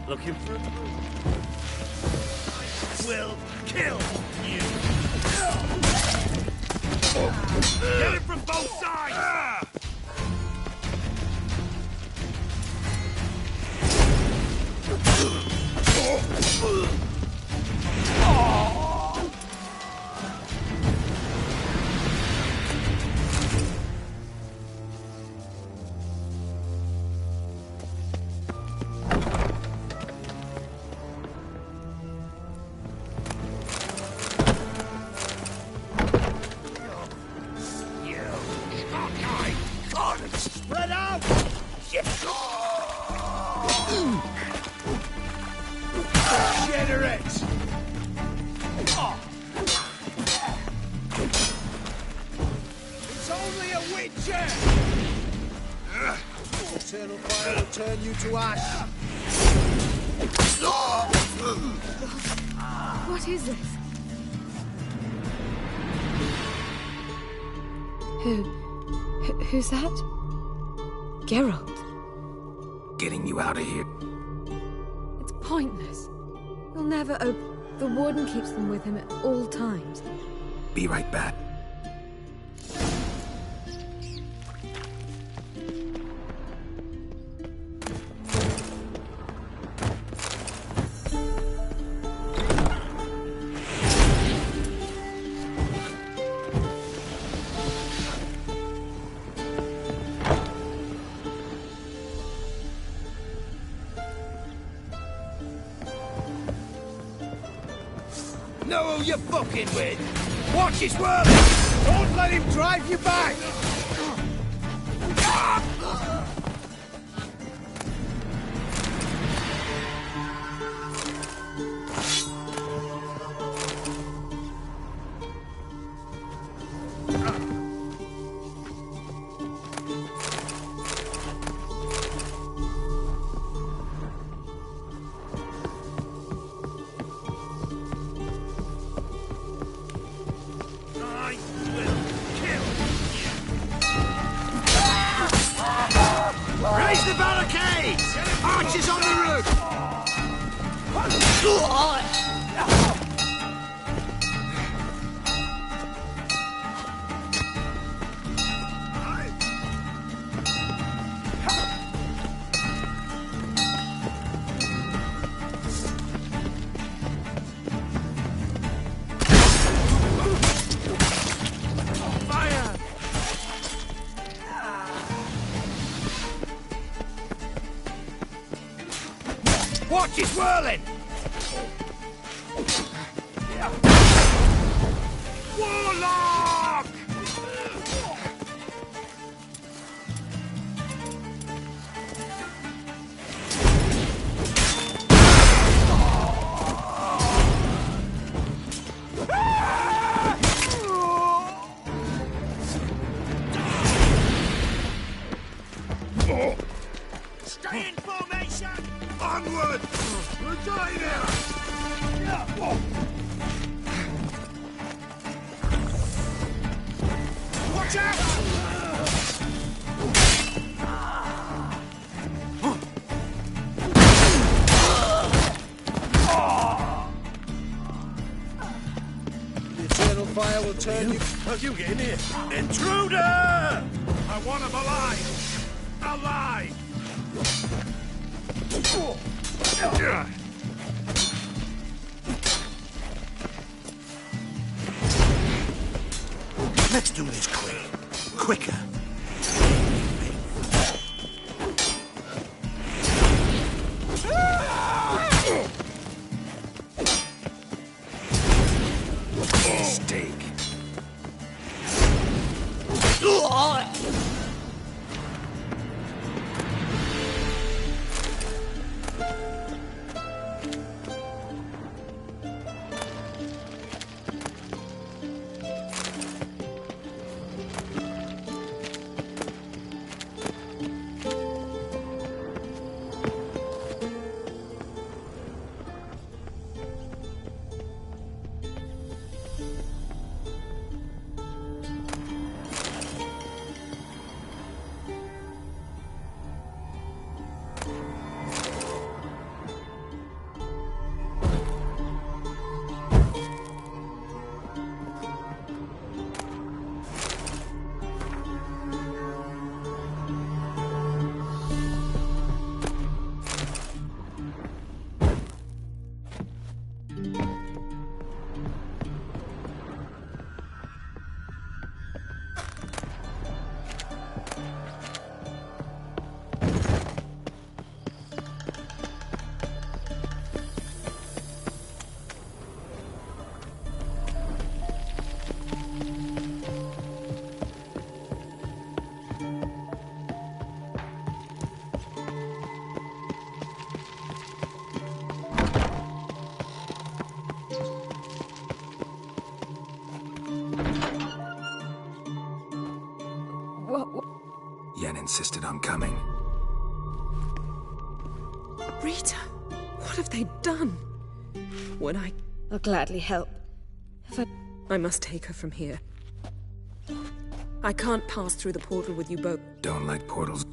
Looking for a will kill you. Get it from both sides! Spread out! Generate! It's only a witcher! Eternal fire will turn you to ash. What is this? Who's that? Geralt. Getting you out of here. It's pointless. He'll never open. The warden keeps them with him at all times. Be right back. Know who you're fucking with! Watch his work! Don't let him drive you back! Raise the barricades! Archers on the roof! Watch his whirling! Warlock! Onward! Regina! Watch out! The eternal fire will turn you. How'd you get in here? Intruder! I want him alive! Alive! Let's do this quick. Quicker. Mistake. Yen insisted on coming. Rita, what have they done? I'll gladly help. I must take her from here. I can't pass through the portal with you both. Don't like portals.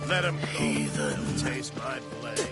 Let him go. Heathen. Taste my blade.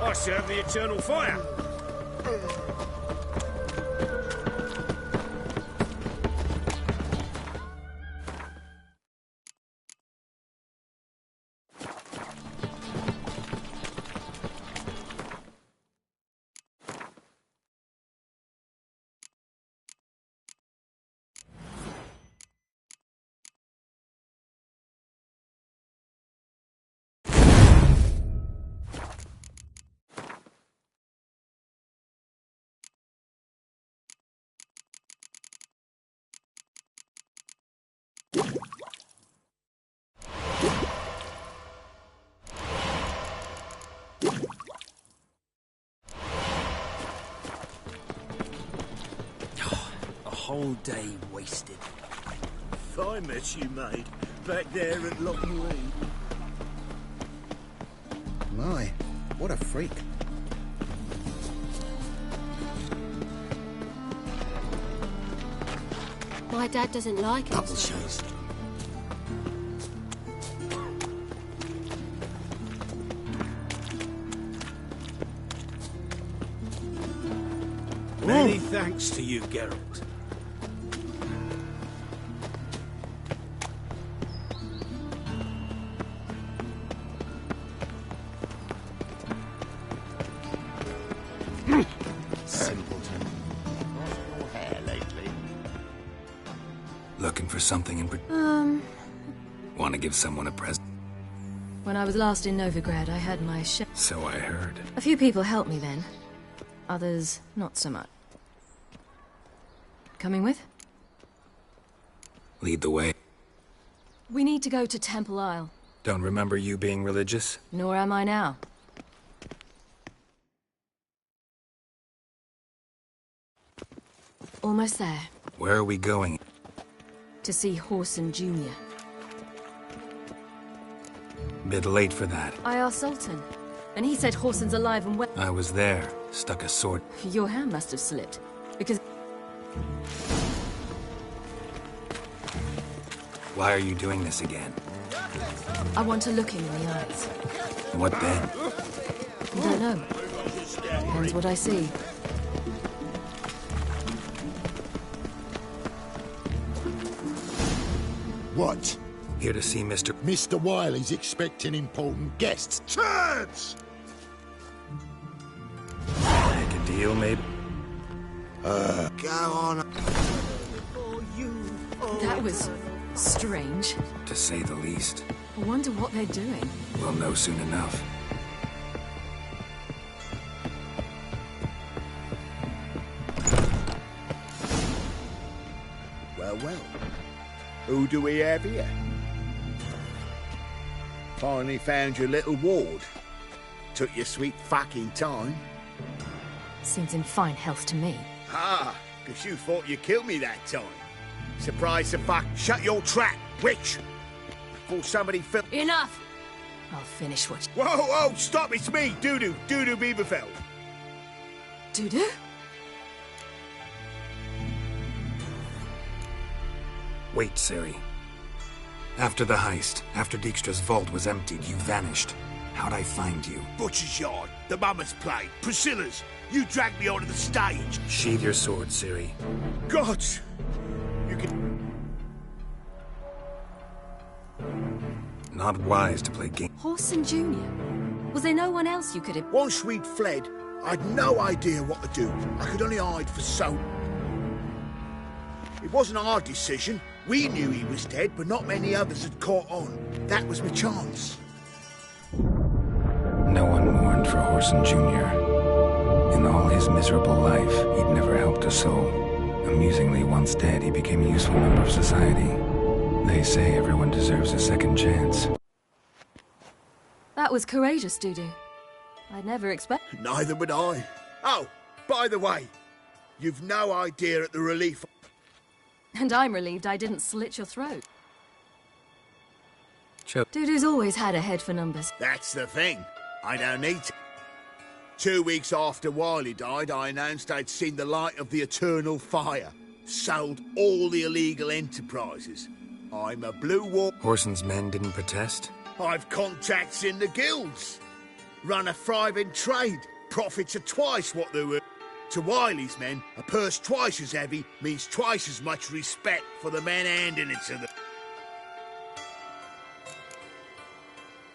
I serve the eternal fire. Whole day wasted. Fine mess you made. back there at Loch Marine. My, what a freak. My dad doesn't like it. Double shows. Many thanks to you, Geralt. Simpleton. Lost your hair lately. Looking for something in particular? Want to give someone a present? When I was last in Novigrad, I had my share. So I heard. A few people helped me then. Others, not so much. Coming with? Lead the way. We need to go to Temple Isle. Don't remember you being religious? Nor am I now. Almost there. Where are we going? To see Horson Jr. Bit late for that. I asked Sultan, and he said Horson's alive and well. I was there. Stuck a sword. Your hand must have slipped, because... Why are you doing this again? I want to look him in the eyes. What then? I don't know. Depends what I see. What? Here to see Mr. Wiley's expecting important guests. Chance! Make a deal, maybe? Go on. That was strange. To say the least. I wonder what they're doing. We'll know soon enough. Well, well. Who do we have here? Finally found your little ward. Took your sweet fucking time. Seems in fine health to me. Ah, because you thought you killed me that time. Surprise the fuck. Shut your trap, witch! Before somebody Enough! I'll finish what... Whoa, whoa, stop, it's me, Dudu Beaverfeld. Dudu? Wait, Ciri. After the heist, after Dijkstra's vault was emptied, you vanished. How'd I find you? Butcher's Yard, the Mama's Play, Priscilla's. You dragged me onto the stage. Sheathe your sword, Ciri. God! You can... Not wise to play games. Horson Jr.? Was there no one else you could have... Once we'd fled, I'd no idea what to do. I could only hide for so... It wasn't our decision. We knew he was dead, but not many others had caught on. That was my chance. No one mourned for Horson Jr. In all his miserable life, he'd never helped a soul. Amusingly, once dead, he became a useful member of society. They say everyone deserves a second chance. That was courageous, Dudu. I'd never expect... Neither would I. Oh, by the way, you've no idea at the relief... And I'm relieved I didn't slit your throat. Choke. Dudu's always had a head for numbers. That's the thing. I don't need to. 2 weeks after Wiley died, I announced I'd seen the light of the eternal fire. Sold all the illegal enterprises. I'm a blue war... Horson's men didn't protest? I've contacts in the guilds. Run a thriving trade. Profits are twice what they were. To Wiley's men, a purse twice as heavy means twice as much respect for the men handing it to them.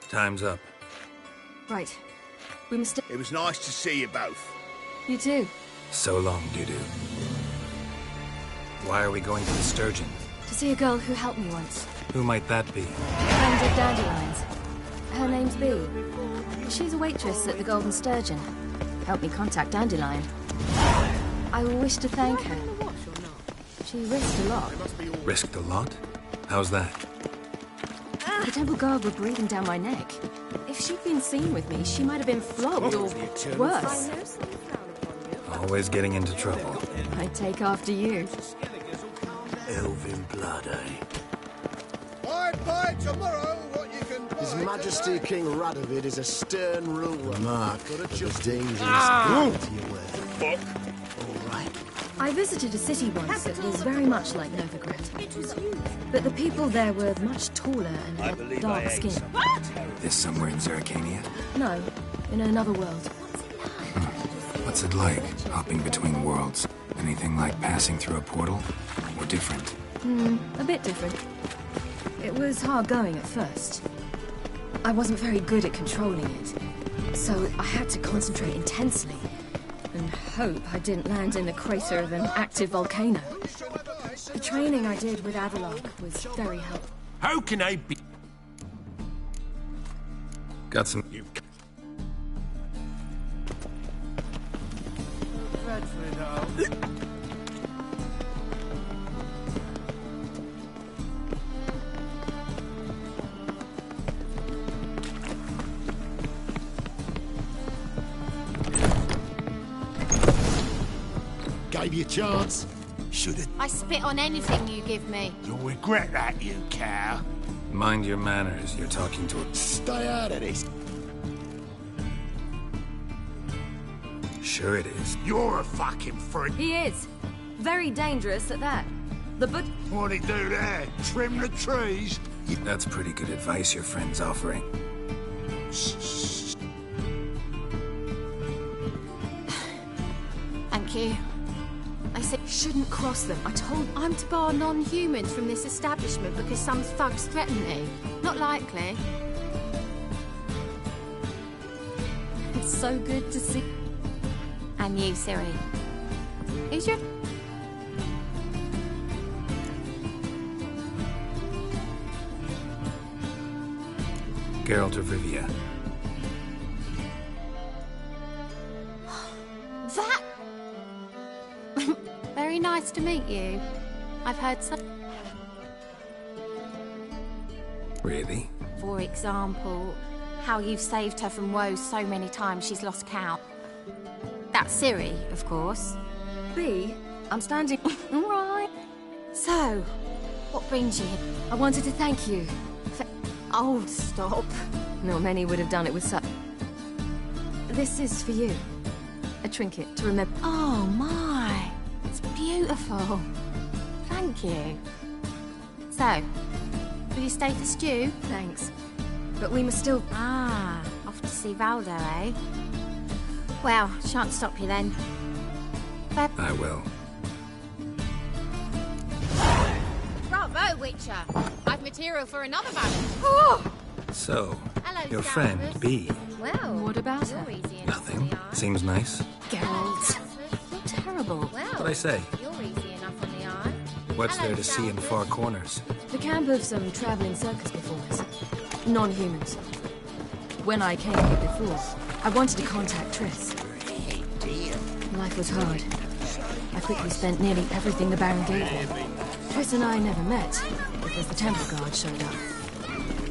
Time's up. Right. We must... It was nice to see you both. You too. So long, Dudu. Why are we going to the Sturgeon? To see a girl who helped me once. Who might that be? Friend of Dandelion's. Her name's Bee. She's a waitress at the Golden Sturgeon. Helped me contact Dandelion. I wish to thank her. She risked a lot. Risked a lot? How's that? The temple guard were breathing down my neck. If she'd been seen with me, she might have been flogged or worse. Always getting into trouble. I'd take after you. Elven blood, eh? By tomorrow, what you can buy. His Majesty King Radovid is a stern ruler. Mark, but a the just dangerous to your word. Fuck. All right. I visited a city once that was very much like Novigrad. But the people there were much taller and had dark skin. This somewhere in Zeracania? No, in another world. What's it like, hopping between worlds? Anything like passing through a portal? Or different? A bit different. It was hard going at first. I wasn't very good at controlling it, so I had to concentrate intensely and hope I didn't land in the crater of an active volcano. The training I did with Avalok was very helpful. How can I be? Got some... Gave you a chance. Should've. I spit on anything you give me. You'll regret that, you cow. Mind your manners, you're talking to a... Stay out of this. Sure it is. You're a fucking freak. He is. Very dangerous at that. The but... What'd he do there? Trim the trees? That's pretty good advice your friend's offering. Thank you. I said shouldn't cross them. I told I'm to bar non-humans from this establishment because some thugs threaten me. Not likely. It's so good to see. And you, Siri. Who's your... Geralt of Rivia. That... Very nice to meet you. I've heard some... Really? For example, how you've saved her from woes so many times she's lost count. That's Siri, of course. B, I'm standing... All right. So, what brings you here? I wanted to thank you. Oh, stop. Not many would have done it with such... This is for you. A trinket to remember... Oh, my. It's beautiful. Thank you. So, will you stay for stew? Thanks. But we must still... Ah, off to see Valdo, eh? Well, shan't stop you then. But... I will. Bravo, Witcher! I've material for another balance. So, Hello, your Scarabus. friend, B. Well, what about you're her? easy enough Nothing. on the eye. Seems nice. Geralt. You're terrible. Well, What'd I say? you're easy enough on the eye. What's Hello, there to see in Scarabus. far corners? The camp of some traveling circus performers. Non-humans. When I came here before, I wanted to contact Triss. Life was hard. I quickly spent nearly everything the Baron gave me. Triss and I never met, because the Temple Guard showed up.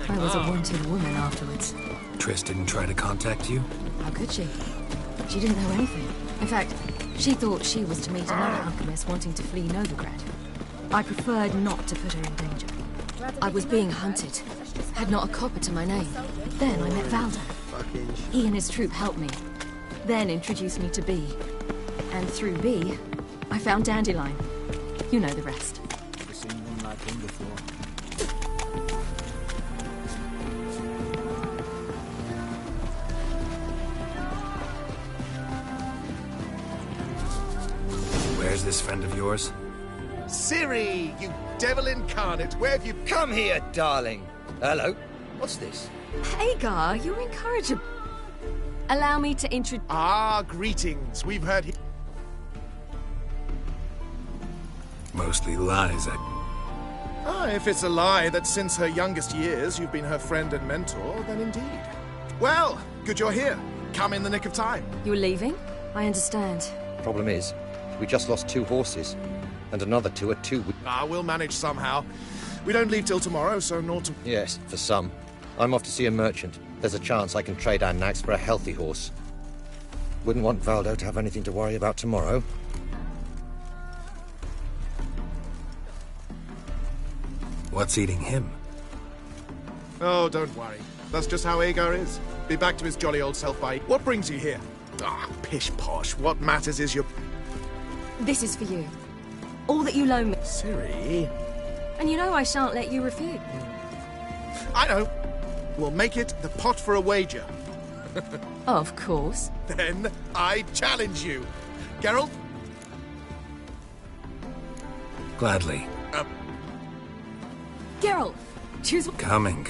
I was a wanted woman afterwards. Triss didn't try to contact you? How could she? She didn't know anything. In fact, she thought she was to meet another alchemist wanting to flee Novigrad. I preferred not to put her in danger. I was being hunted. Had not a copper to my name. Then I met Valdo. He and his troop helped me. Then introduced me to B. And through B, I found Dandelion. You know the rest. Never seen one like him before. Where's this friend of yours? Siri, you devil incarnate, where have you... Come here, darling. Hello. What's this? Hagar, you're incorrigible. Allow me to introduce... Ah, greetings. We've heard... Mostly lies, if it's a lie that since her youngest years you've been her friend and mentor, then indeed. Well, good you're here. Come in the nick of time. You're leaving? I understand. Problem is, we just lost 2 horses. And another 2 are 2... We'll manage somehow. We don't leave till tomorrow, so nor to... Yes, for some. I'm off to see a merchant. There's a chance I can trade our nags for a healthy horse. Wouldn't want Valdo to have anything to worry about tomorrow. What's eating him? Oh, don't worry. That's just how Agar is. Be back to his jolly old self by... What brings you here? Ah, pish-posh. What matters is your... This is for you. All that you loan me. Ciri? And you know I shan't let you refuse. I know. We'll make it the pot for a wager. Of course. Then I challenge you. Geralt? Gladly. Geralt, choose... Coming.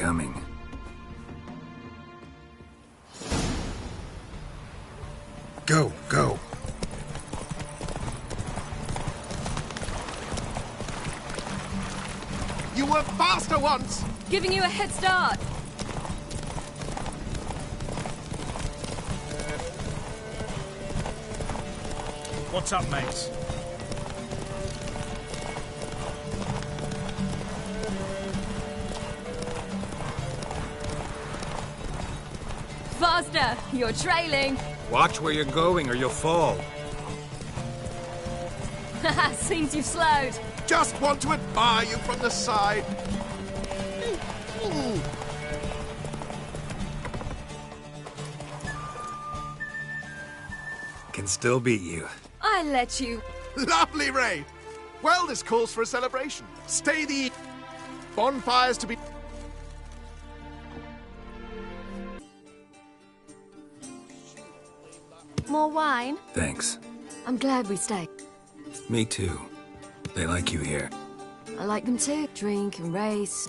Go. You were faster once! Giving you a head start. What's up, mates? Faster! You're trailing. Watch where you're going or you'll fall. Seems you've slowed. Just want to admire you from the side. Can still beat you. I let you. Lovely, Ray. Well, this calls for a celebration. Stay the... Bonfires to be... More wine? Thanks. I'm glad we stayed. Me too. They like you here. I like them too. Drink and race.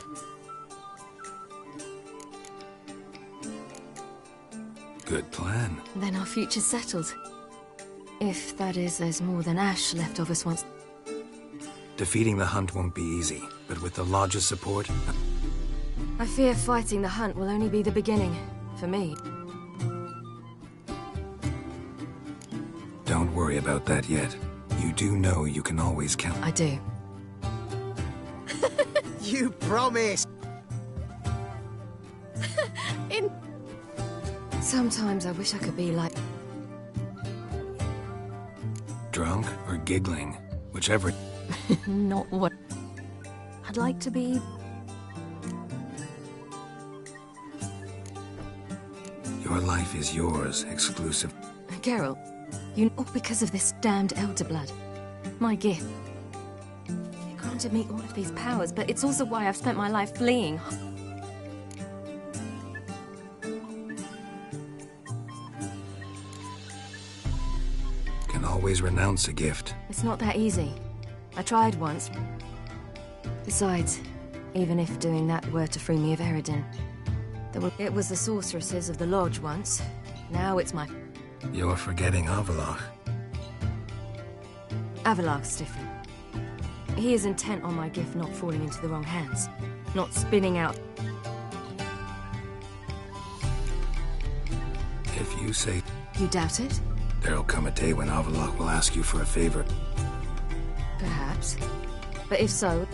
Good plan. Then our future's settled. If, that is, there's more than ash left of us once... Defeating the hunt won't be easy, but with the Lodge's support... I fear fighting the hunt will only be the beginning. For me. Don't worry about that yet. You do know you can always count. I do. You promised! Sometimes I wish I could be like... Drunk or giggling, whichever. Not what... I'd like to be... Your life is yours, exclusive. Geralt, you know because of this damned elder blood. My gift. It granted me all of these powers, but it's also why I've spent my life fleeing. Can always renounce a gift. It's not that easy. I tried once. Besides, even if doing that were to free me of Eredin, it was the sorceresses of the Lodge once. Now it's my... You're forgetting Avallac'h. Avallac'h's different. He is intent on my gift not falling into the wrong hands. Not spinning out... If you say... You doubt it? There'll come a day when Avallac'h will ask you for a favor. Perhaps. But if so...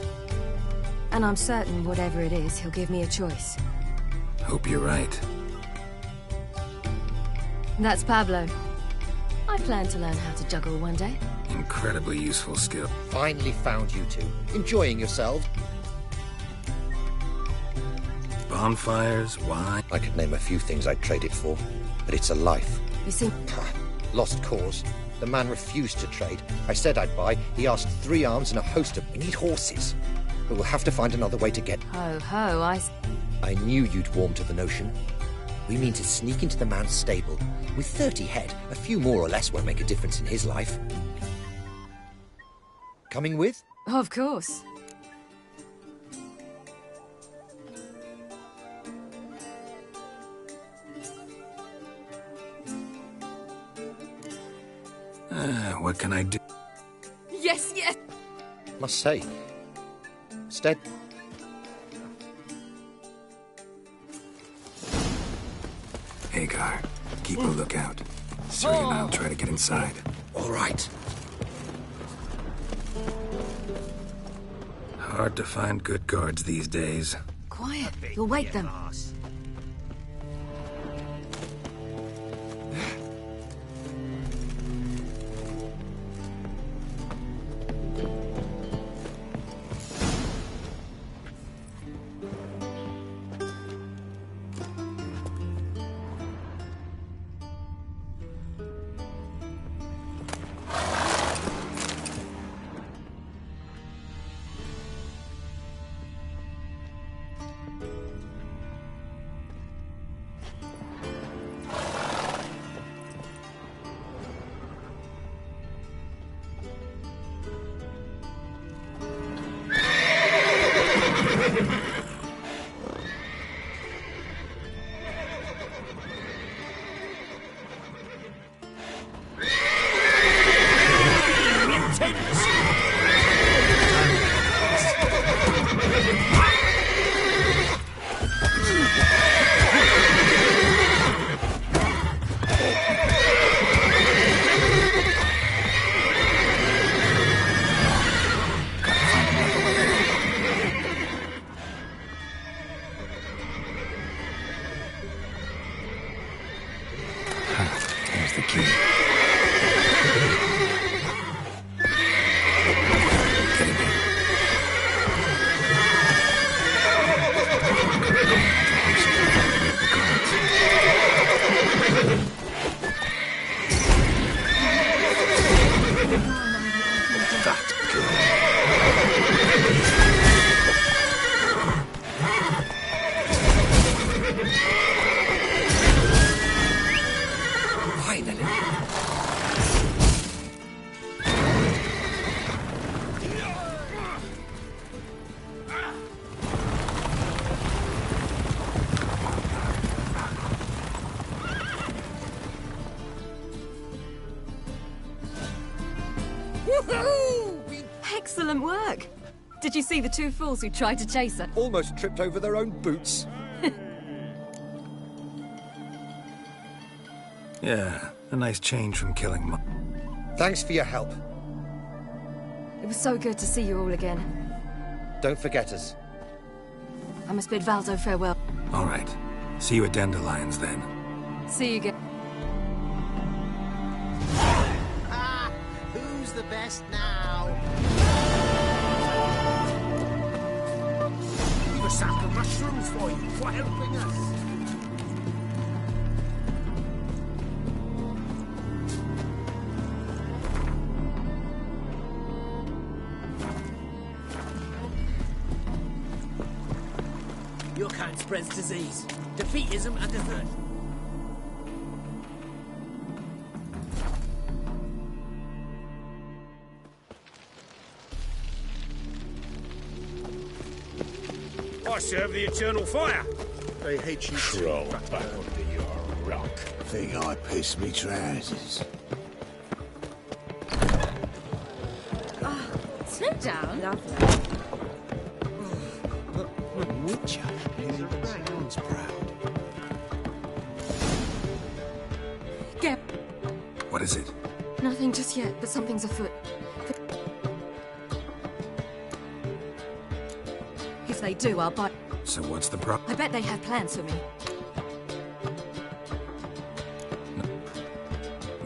And I'm certain whatever it is, he'll give me a choice. Hope you're right. That's Pablo. I plan to learn how to juggle one day. Incredibly useful skill. Finally found you two. Enjoying yourselves? Bonfires, wine... I could name a few things I'd trade it for, but it's a life. You see... Lost cause. The man refused to trade. I said I'd buy. He asked 3 arms and a host of... We need horses. But we'll have to find another way to get... Ho, I knew you'd warm to the notion. We mean to sneak into the man's stable. With 30 head, a few more or less won't make a difference in his life. Coming with? Of course. What can I do? Yes! Must say. Stead. Agar, keep a lookout. Ciri and I'll try to get inside. All right. Hard to find good guards these days. Quiet. You'll wake them. Did you see the two fools who tried to chase her? Almost tripped over their own boots. Yeah, a nice change from killing Thanks for your help. It was so good to see you all again. Don't forget us. I must bid Valdo farewell. All right. See you at Dandelions, then. See you again. Ah, who's the best now? We've a sack of mushrooms for you for helping us. Your kind spreads disease, defeatism and desert. I serve the eternal fire. They hate you Crawl back under your rock. Think I piss me trousers. Slow down. Lovely. Witcher, he's a dragon's proud. Get. What is it? Nothing just yet, but something's afoot. If they do, I'll buy. So what's the problem? I bet they have plans for me.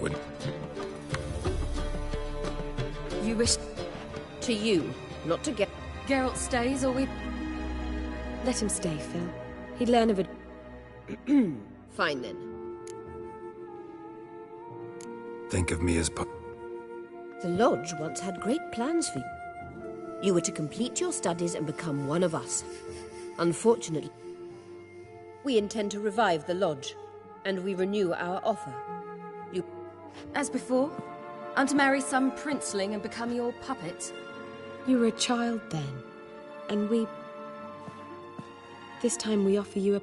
Would You wish To you, not to get. Geralt stays, or we... Let him stay, Phil. He'd learn of it. Fine then. think of me as The Lodge once had great plans for you. You were to complete your studies and become one of us. Unfortunately, we intend to revive the Lodge, and we renew our offer. You... As before? I'm to marry some princeling and become your puppet? You were a child then, and we... This time we offer you a...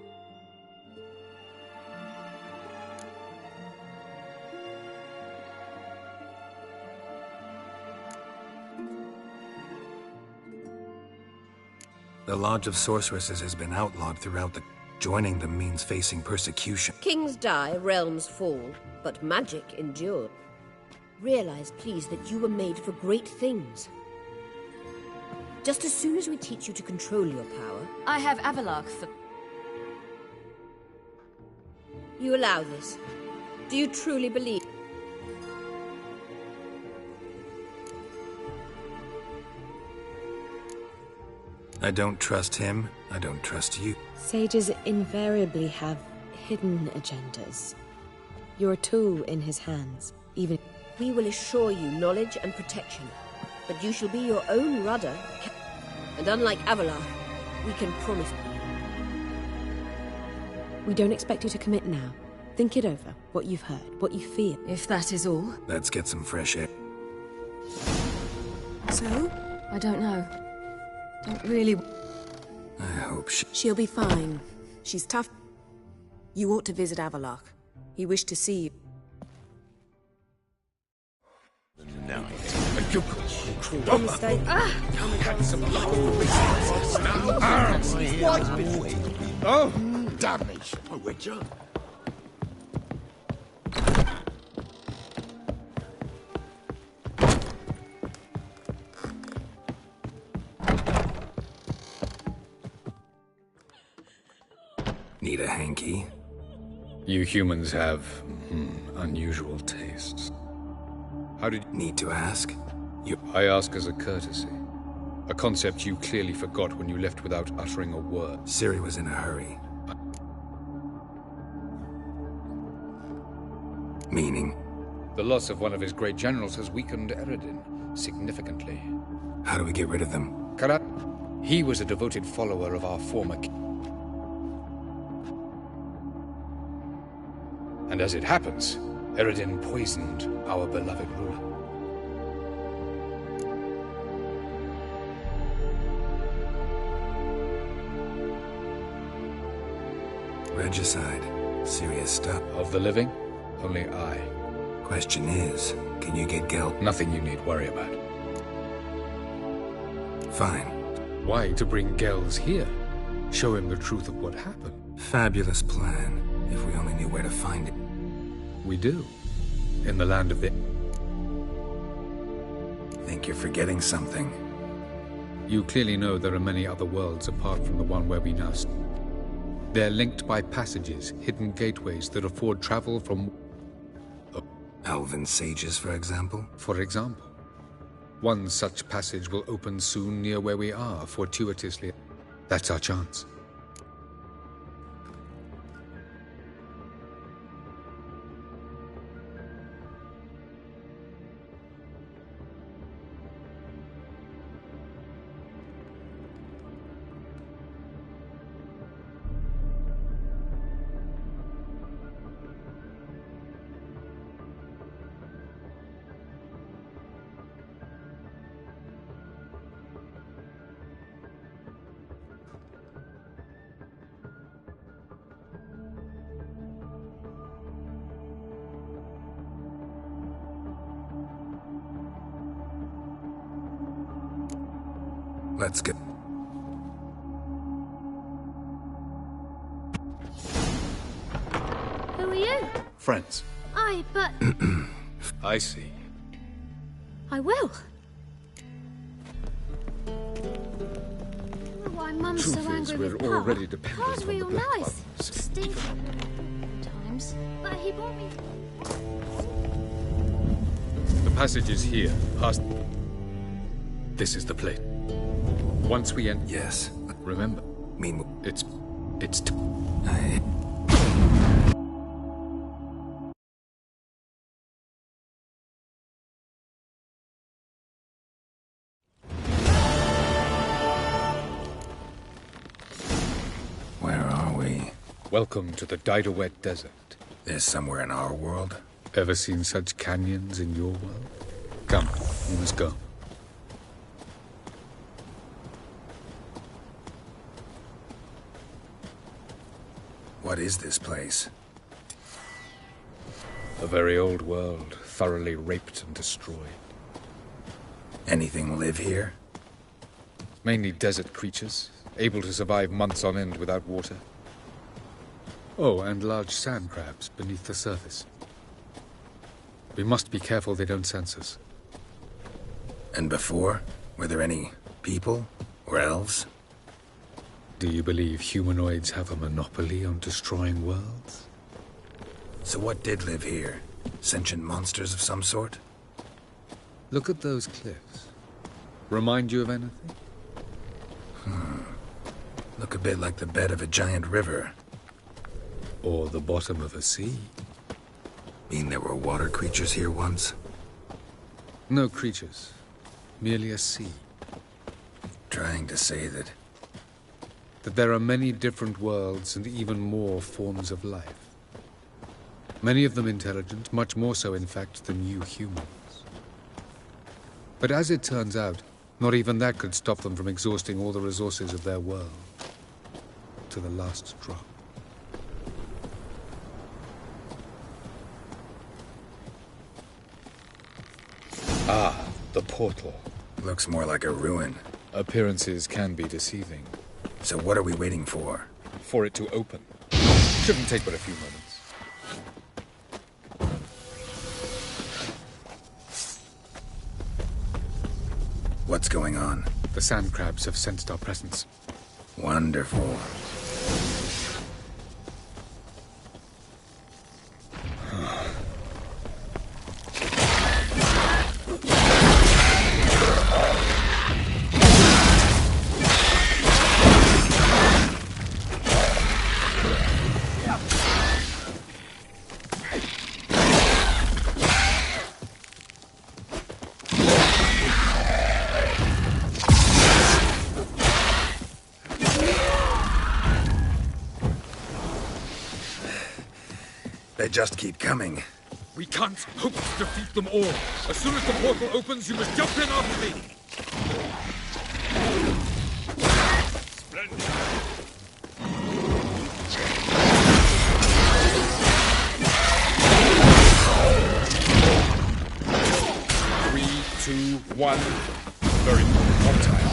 The Lodge of Sorceresses has been outlawed throughout the... Joining them means facing persecution. Kings die, realms fall, but magic endures. Realize, please, that you were made for great things. Just as soon as we teach you to control your power... I have Avalark for... You allow this. Do you truly believe... I don't trust him, I don't trust you. Sages invariably have hidden agendas. You're a tool in his hands, even... We will assure you knowledge and protection, but you shall be your own rudder. And unlike Avalar, we can promise... We don't expect you to commit now. Think it over, what you've heard, what you feel. If that is all... Let's get some fresh air. So? I don't know. Don't really... I hope She'll be fine. She's tough. You ought to visit Avalark. He wished to see you. Now, Oh, damnation! Witcher. Need a hanky? You humans have unusual tastes. How did... Need to ask? I ask as a courtesy. A concept you clearly forgot when you left without uttering a word. Ciri was in a hurry. Meaning? The loss of one of his great generals has weakened Eredin significantly. How do we get rid of them? Karat, he was a devoted follower of our former king. And as it happens, Eredin poisoned our beloved ruler. Regicide. Serious stuff. Of the living, only I. Question is, can you get Gel? Nothing you need worry about. Fine. Why, to bring Gels here? Show him the truth of what happened. Fabulous plan, if we only knew where to find it. We do. In the land of the... Think you're forgetting something. You clearly know there are many other worlds apart from the one where we now stand. They're linked by passages, hidden gateways that afford travel from... Elven sages, for example? For example. One such passage will open soon near where we are, fortuitously. That's our chance. Let's go. Who are you? Friends. Aye, but... I see. I will. Oh, why Mum's so Truth is, angry we're with Pa. already dependent Pa's on the real Black nice. Ones. Stinky times. But he brought me... The passage is here, past... This is the plate. Once we enter... Yes. Remember. It's... Where are we? Welcome to the Didowet Desert. This somewhere in our world? Ever seen such canyons in your world? Come, we must go. What is this place? A very old world, thoroughly raped and destroyed. Anything live here? Mainly desert creatures, able to survive months on end without water. Oh, and large sand crabs beneath the surface. We must be careful they don't sense us. And before? Were there any people? Or elves? Do you believe humanoids have a monopoly on destroying worlds? So what did live here? Sentient monsters of some sort? Look at those cliffs. Remind you of anything? Look a bit like the bed of a giant river. Or the bottom of a sea. Mean there were water creatures here once? No creatures. Merely a sea. Trying to say that there are many different worlds and even more forms of life. Many of them intelligent, much more so, in fact, than you humans. But as it turns out, not even that could stop them from exhausting all the resources of their world. To the last drop. Ah, the portal. Looks more like a ruin. Appearances can be deceiving. So what are we waiting for? For it to open. Shouldn't take but a few moments. What's going on? The sand crabs have sensed our presence. Wonderful. They just keep coming. We can't hope to defeat them all. As soon as the portal opens, you must jump in after me. Splendid. 3, 2, 1. Very good. On time.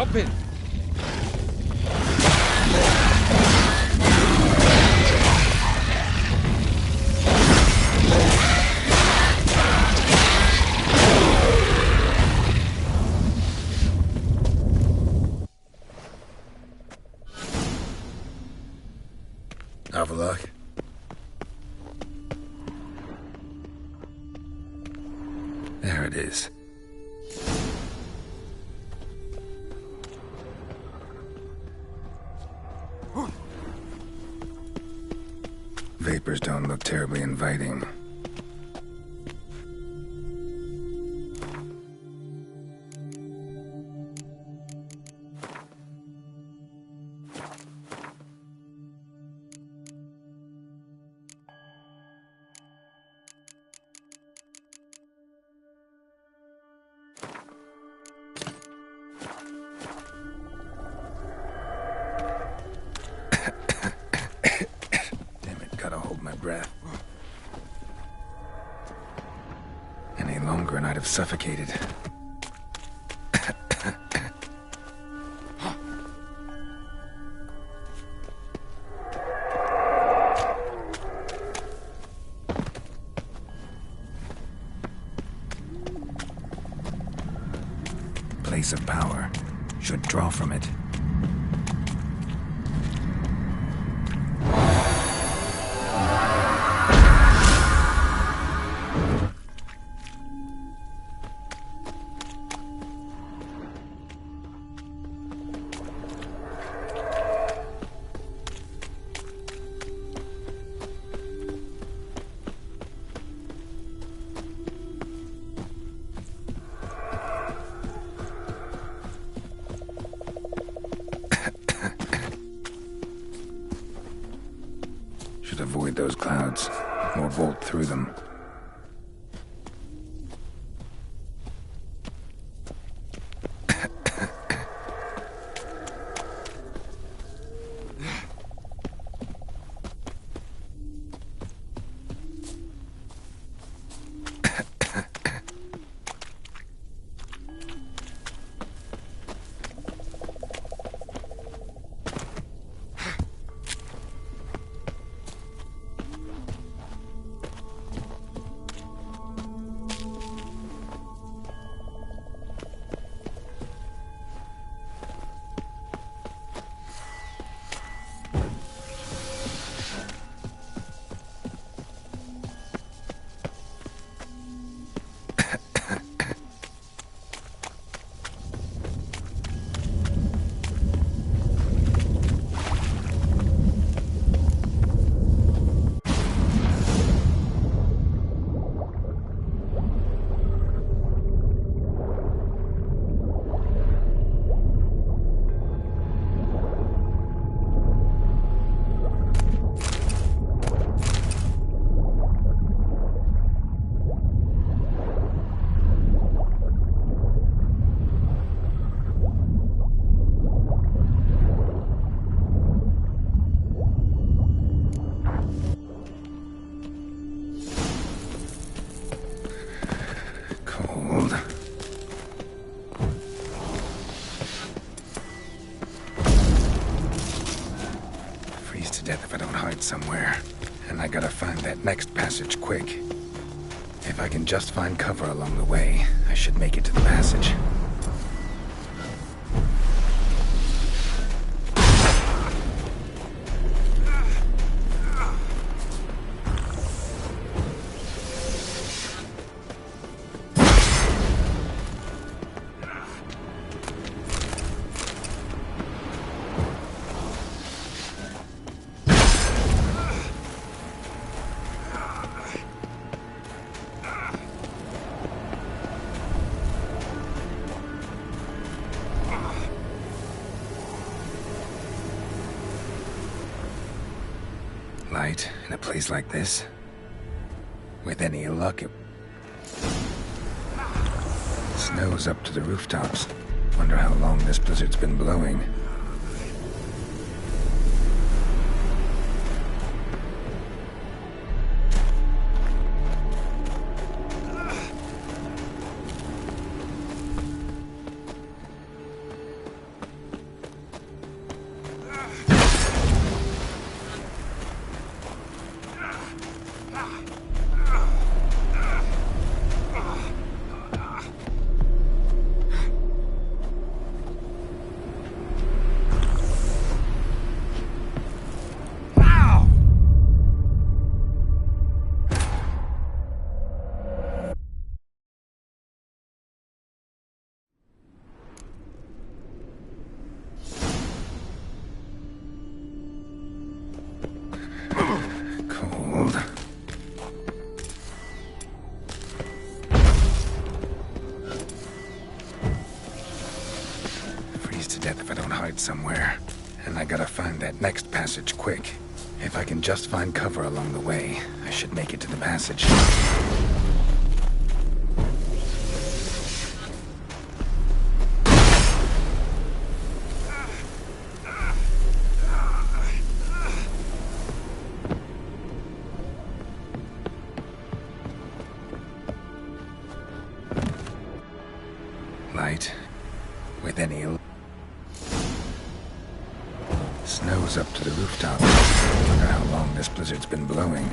Jump in! Have a look. There it is. Vapors don't look terribly inviting. Suffocated. Place of power. Should draw from it. Avoid those clouds, or bolt through them. Somewhere, and I gotta find that next passage quick. If I can just find cover along the way, I should make it to the passage. Light in a place like this? With any luck, it snows up to the rooftops. Wonder how long this blizzard's been blowing. hide somewhere, and I gotta find that next passage quick. If I can just find cover along the way, I should make it to the passage. Light, with any... Snow's up to the rooftop. Wonder how long this blizzard's been blowing.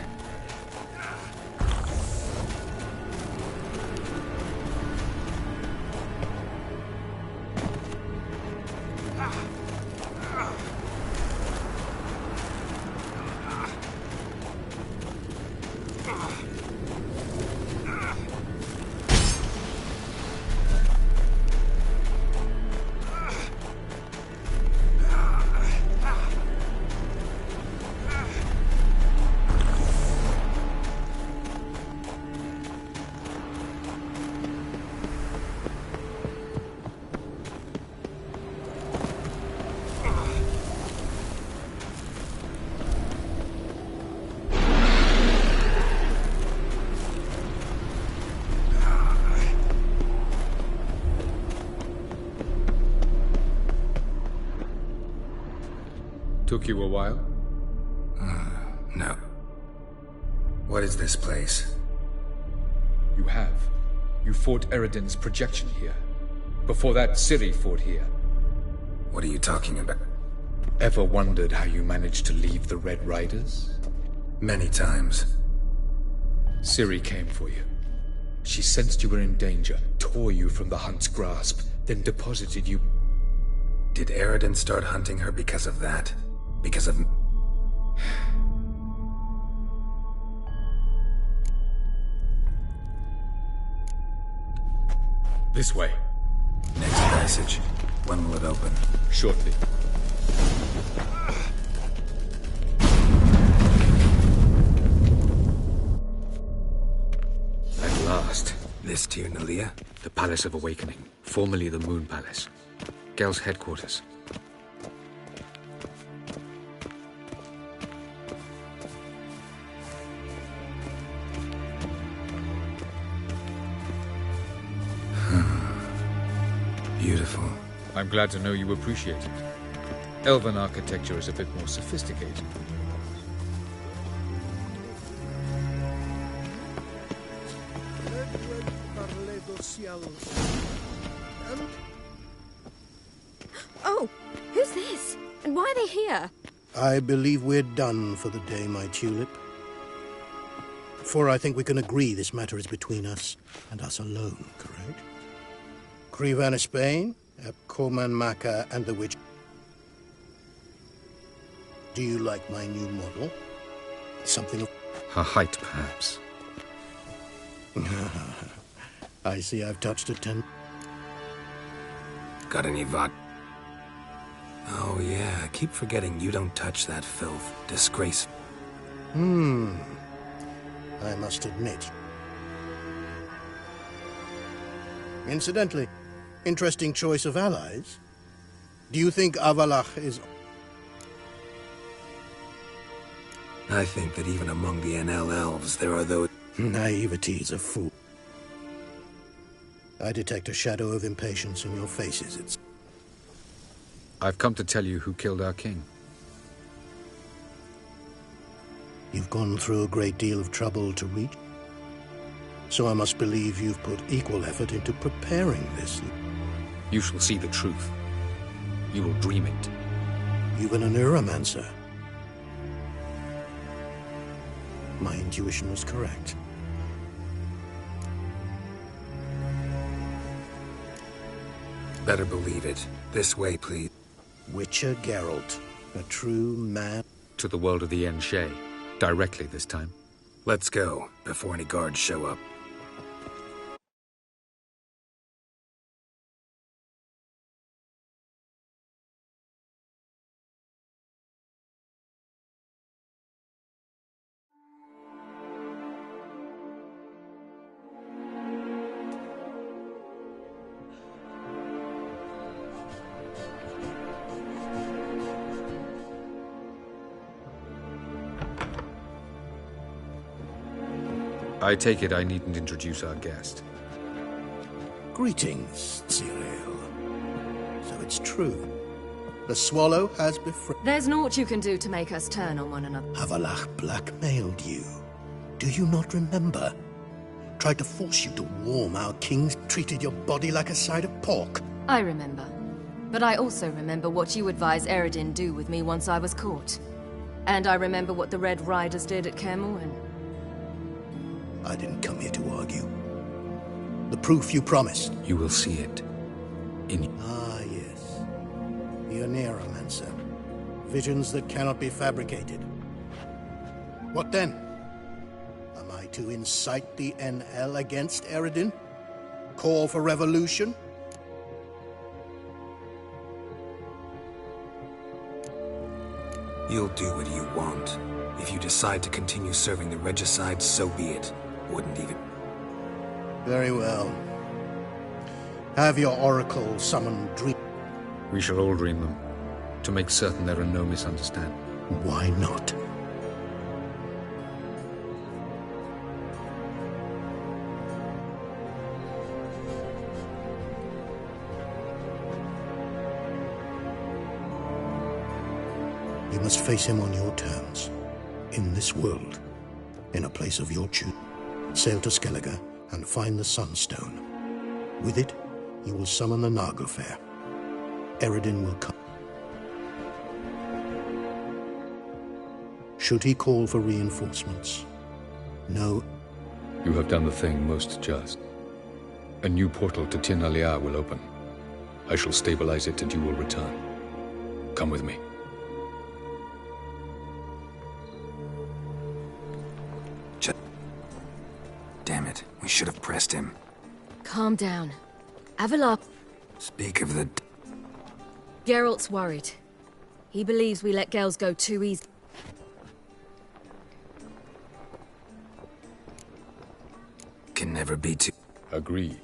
Took you a while? No. What is this place? You have. You fought Eredin's projection here. Before that, Ciri fought here. What are you talking about? Ever wondered how you managed to leave the Red Riders? Many times. Ciri came for you. She sensed you were in danger, tore you from the Hunt's grasp, then deposited you... Did Eredin start hunting her because of that? Because of... This way. Next passage. When will it open? Shortly. At last. This Tir Nalia? The Palace of Awakening, formerly the Moon Palace. Gel's headquarters. Beautiful. I'm glad to know you appreciate it. Elven architecture is a bit more sophisticated. Oh, who's this? And why are they here? I believe we're done for the day, my tulip. For I think we can agree this matter is between us and us alone, correct? Krivan of Spain, Koman Maka, and the witch. Do you like my new model? Something of... Her height, perhaps. I see I've touched a 10. Got any vodka? Oh yeah, I keep forgetting you don't touch that filth. Disgrace. I must admit. Incidentally, interesting choice of allies. Do you think Avalach is... I think that even among the NL elves, there are those... Naivety is a fool. I detect a shadow of impatience in your faces. It's... I've come to tell you who killed our king. You've gone through a great deal of trouble to reach. So I must believe you've put equal effort into preparing this. You shall see the truth. You will dream it. You've been a neuromancer. My intuition was correct. Better believe it. This way, please. Witcher Geralt, a true man. To the world of the Enshe. Directly this time. Let's go, before any guards show up. I take it I needn't introduce our guest. Greetings, Cyril. So it's true. The Swallow has befriended... There's naught you can do to make us turn on one another. Havalach blackmailed you. Do you not remember? Tried to force you to warm our kings, treated your body like a side of pork. I remember. But I also remember what you advised Eredin do with me once I was caught. And I remember what the Red Riders did at Kaer Morhen. I didn't come here to argue. The proof you promised. You will see it. Ah, yes. The Oneiromancer. Visions that cannot be fabricated. What then? Am I to incite the NL against Eredin? Call for revolution? You'll do what you want. If you decide to continue serving the regicide, so be it. Wouldn't even... Very well. Have your oracle summon dream. We shall all dream them, to make certain there are no misunderstandings. Why not? You must face him on your terms. In this world. In a place of your choosing. Sail to Skellige and find the Sunstone. With it, you will summon the Nagelfair. Eredin will come. Should he call for reinforcements? No. You have done the thing most just. A new portal to Tin Alia will open. I shall stabilize it and you will return. Come with me. Damn it, we should have pressed him. Calm down. Avalok. Speak of the... Geralt's worried. He believes we let girls go too easy. Can never be too... Agreed.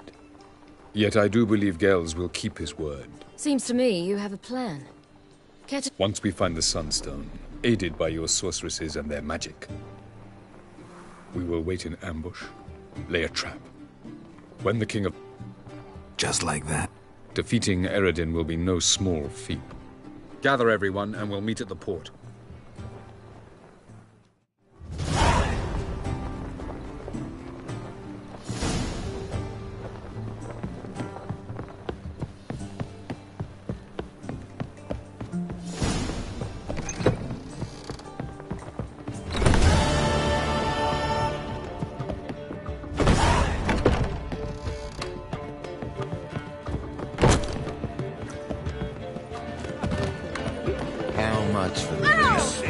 Yet I do believe Gels will keep his word. Seems to me you have a plan. Once we find the Sunstone, aided by your sorceresses and their magic, we will wait in ambush, lay a trap. When the King of... Just like that. Defeating Eredin will be no small feat. Gather everyone and we'll meet at the port. How much for this?